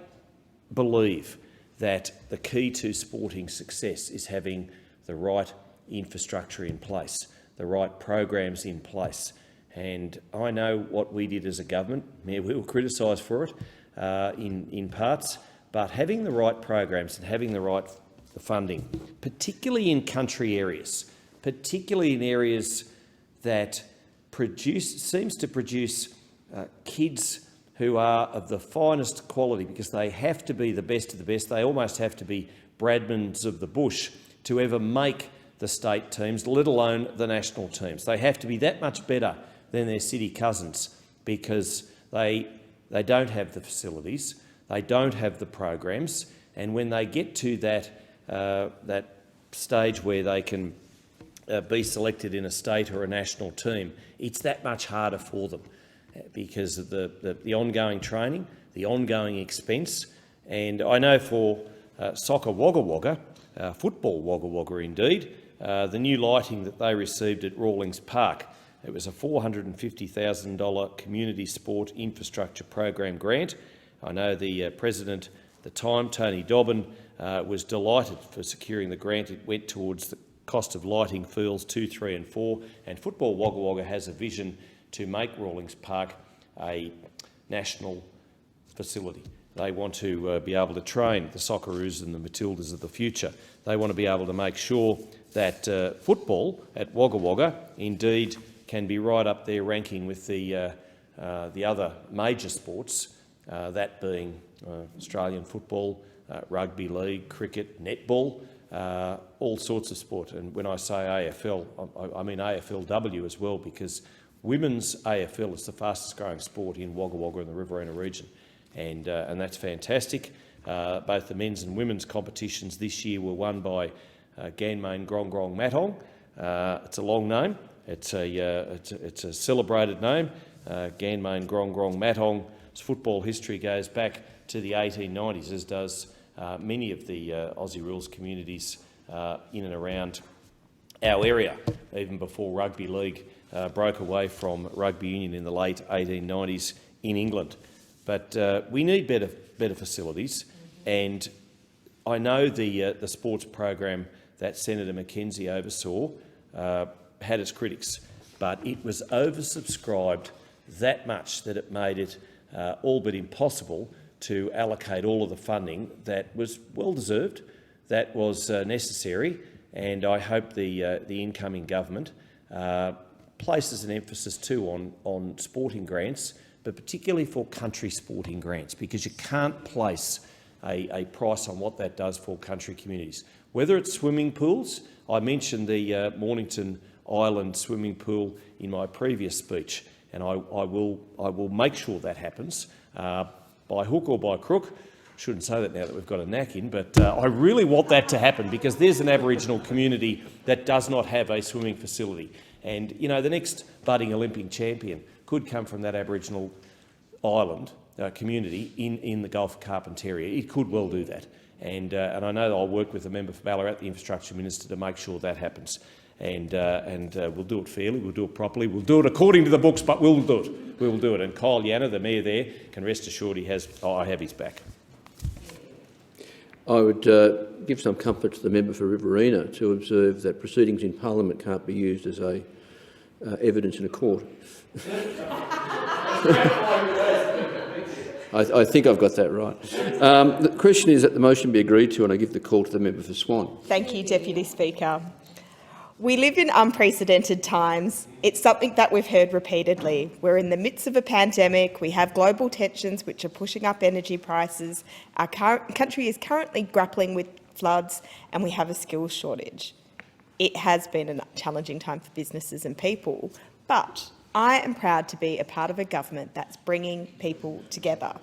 believe that the key to sporting success is having the right infrastructure in place, the right programs in place. And I know what we did as a government. Yeah, we were criticised for it in parts, but having the right programs and having the right funding, particularly in country areas, particularly in areas that seems to produce kids who are of the finest quality, because they have to be the best of the best. They almost have to be Bradmans of the bush to ever make the state teams, let alone the national teams. They have to be that much better than their city cousins, because they don't have the facilities, they don't have the programs, And when they get to that stage where they can be selected in a state or a national team, it's that much harder for them because of the ongoing training, the ongoing expense. And I know for soccer Wagga Wagga, football Wagga Wagga indeed, the new lighting that they received at Rawlings Park, it was a $450,000 community sport infrastructure program grant. I know the President at the time, Tony Dobbin, was delighted for securing the grant. It went towards the cost of lighting fields 2, 3 and 4, and Football Wagga Wagga has a vision to make Rawlings Park a national facility. They want to be able to train the Socceroos and the Matildas of the future. They want to be able to make sure that football at Wagga Wagga indeed can be right up there ranking with the other major sports, that being Australian football, rugby league, cricket, netball, all sorts of sport. And when I say AFL, I mean AFLW as well, because women's AFL is the fastest growing sport in Wagga Wagga and the Riverina region. And that's fantastic. Both the men's and women's competitions this year were won by Ganmain Grong Grong Matong. It's a long name. It's a celebrated name. Ganmain Grong Grong Matong's football history goes back to the 1890s, as does many of the Aussie rules communities in and around our area, even before rugby league broke away from rugby union in the late 1890s in England. But we need better facilities, and I know the sports program that Senator Mackenzie oversaw had its critics, but it was oversubscribed that much that it made it all but impossible to allocate all of the funding that was well-deserved, that was necessary, and I hope the incoming government places an emphasis too on sporting grants, but particularly for country sporting grants, because you can't place a price on what that does for country communities. Whether it's swimming pools, I mentioned the Mornington Island swimming pool in my previous speech, and I will make sure that happens by hook or by crook. Shouldn't say that now that we've got a knack in, but I really want that to happen, because there's an Aboriginal community that does not have a swimming facility. And, you know, the next budding Olympic champion could come from that Aboriginal island community in the Gulf of Carpentaria. It could well do that. And I know that I'll work with the member for Ballarat, the Infrastructure Minister, to make sure that happens. And we'll do it fairly, we'll do it properly, we'll do it according to the books, but we'll do it. We will do it. And Kyle Yanner, the Mayor there, can rest assured I have his back. I would give some comfort to the member for Riverina to observe that proceedings in Parliament can't be used as evidence in a court. I think I've got that right. The question is that the motion be agreed to, and I give the call to the member for Swan. Thank you, Deputy Speaker. We live in unprecedented times. It's something that we've heard repeatedly. We're in the midst of a pandemic. We have global tensions which are pushing up energy prices. Our country is currently grappling with floods, and we have a skills shortage. It has been a challenging time for businesses and people, but I am proud to be a part of a government that's bringing people together.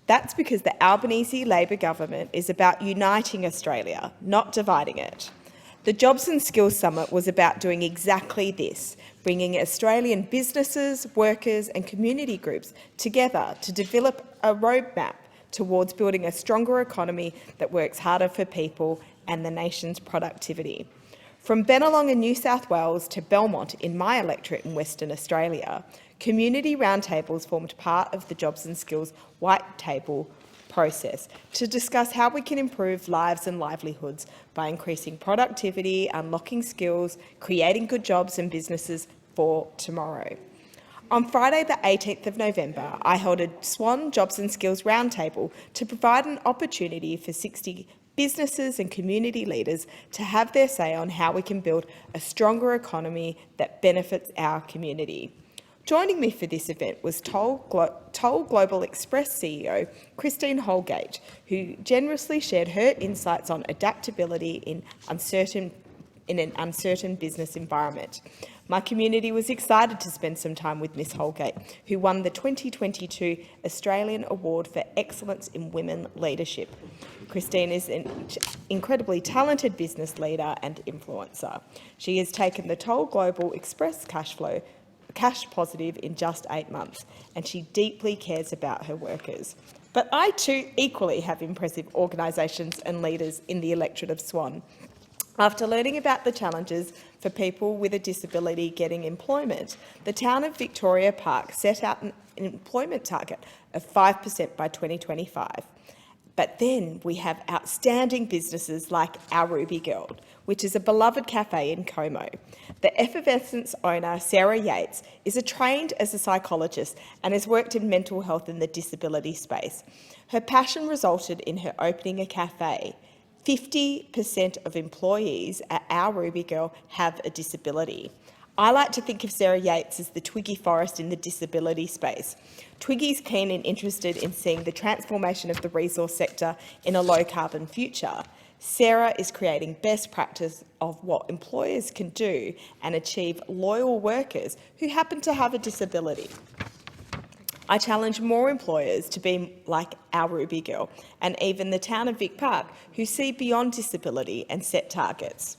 That's because the Albanese Labor government is about uniting Australia, not dividing it. The Jobs and Skills Summit was about doing exactly this, bringing Australian businesses, workers and community groups together to develop a roadmap towards building a stronger economy that works harder for people and the nation's productivity. From Bennelong in New South Wales to Belmont in my electorate in Western Australia, community roundtables formed part of the Jobs and Skills White Table process to discuss how we can improve lives and livelihoods by increasing productivity, unlocking skills, creating good jobs and businesses for tomorrow. On Friday the 18th of November, I held a Swan Jobs and Skills Roundtable to provide an opportunity for 60 businesses and community leaders to have their say on how we can build a stronger economy that benefits our community. Joining me for this event was Toll Global Express CEO Christine Holgate, who generously shared her insights on adaptability in an uncertain business environment. My community was excited to spend some time with Miss Holgate, who won the 2022 Australian Award for Excellence in Women Leadership. Christine is an incredibly talented business leader and influencer. She has taken the Toll Global Express cash positive in just 8 months, and she deeply cares about her workers. But I too equally have impressive organisations and leaders in the electorate of Swan. After learning about the challenges for people with a disability getting employment, the town of Victoria Park set out an employment target of 5% by 2025. But then we have outstanding businesses like Our Ruby Girl, which is a beloved cafe in Como. The Effervescence owner, Sarah Yates, is trained as a psychologist and has worked in mental health in the disability space. Her passion resulted in her opening a cafe. 50% of employees at Our Ruby Girl have a disability. I like to think of Sarah Yates as the Twiggy Forrest in the disability space. Twiggy's keen and interested in seeing the transformation of the resource sector in a low-carbon future. Sarah is creating best practice of what employers can do and achieve loyal workers who happen to have a disability. I challenge more employers to be like Our Ruby Girl and even the town of Vic Park, who see beyond disability and set targets.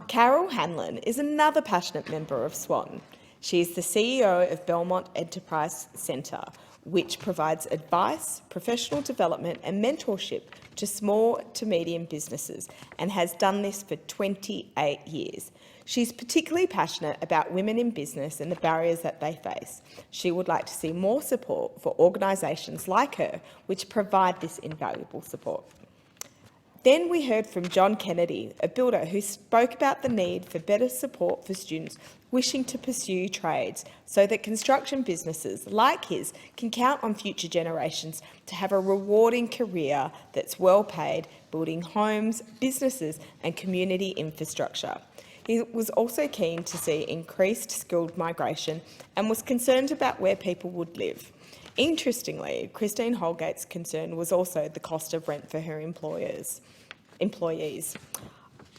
Carol Hanlon is another passionate member of Swan. She is the CEO of Belmont Enterprise Centre, which provides advice, professional development and mentorship to small to medium businesses, and has done this for 28 years. She's particularly passionate about women in business and the barriers that they face. She would like to see more support for organisations like her, which provide this invaluable support. Then we heard from John Kennedy, a builder who spoke about the need for better support for students wishing to pursue trades so that construction businesses like his can count on future generations to have a rewarding career that's well paid, building homes, businesses and community infrastructure. He was also keen to see increased skilled migration and was concerned about where people would live. Interestingly, Christine Holgate's concern was also the cost of rent for her employees.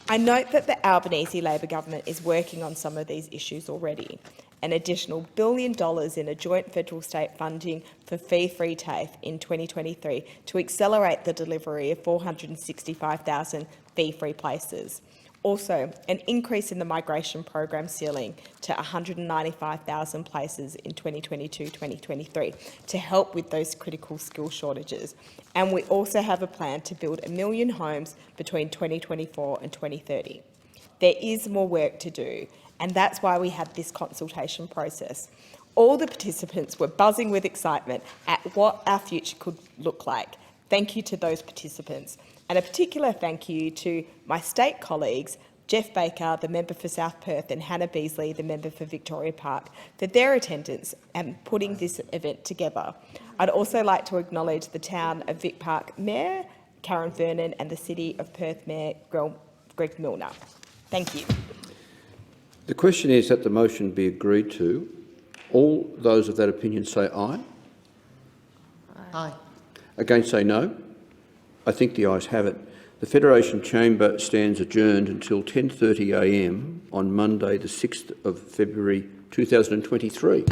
I note that the Albanese Labor government is working on some of these issues already. An additional $1 billion in a joint federal-state funding for fee-free TAFE in 2023 to accelerate the delivery of 465,000 fee-free places. Also, an increase in the migration program ceiling to 195,000 places in 2022-2023 to help with those critical skill shortages. And we also have a plan to build 1 million homes between 2024 and 2030. There is more work to do, and that's why we had this consultation process. All the participants were buzzing with excitement at what our future could look like. Thank you to those participants. And a particular thank you to my state colleagues, Jeff Baker, the member for South Perth, and Hannah Beasley, the member for Victoria Park, for their attendance and putting this event together. I'd also like to acknowledge the town of Vic Park Mayor, Karen Vernon, and the City of Perth Mayor, Greg Milner. Thank you. The question is that the motion be agreed to. All those of that opinion say aye. Aye. Against say no. I think the ayes have it. The Federation Chamber stands adjourned until 10:30 a.m. on Monday the 6th of February 2023.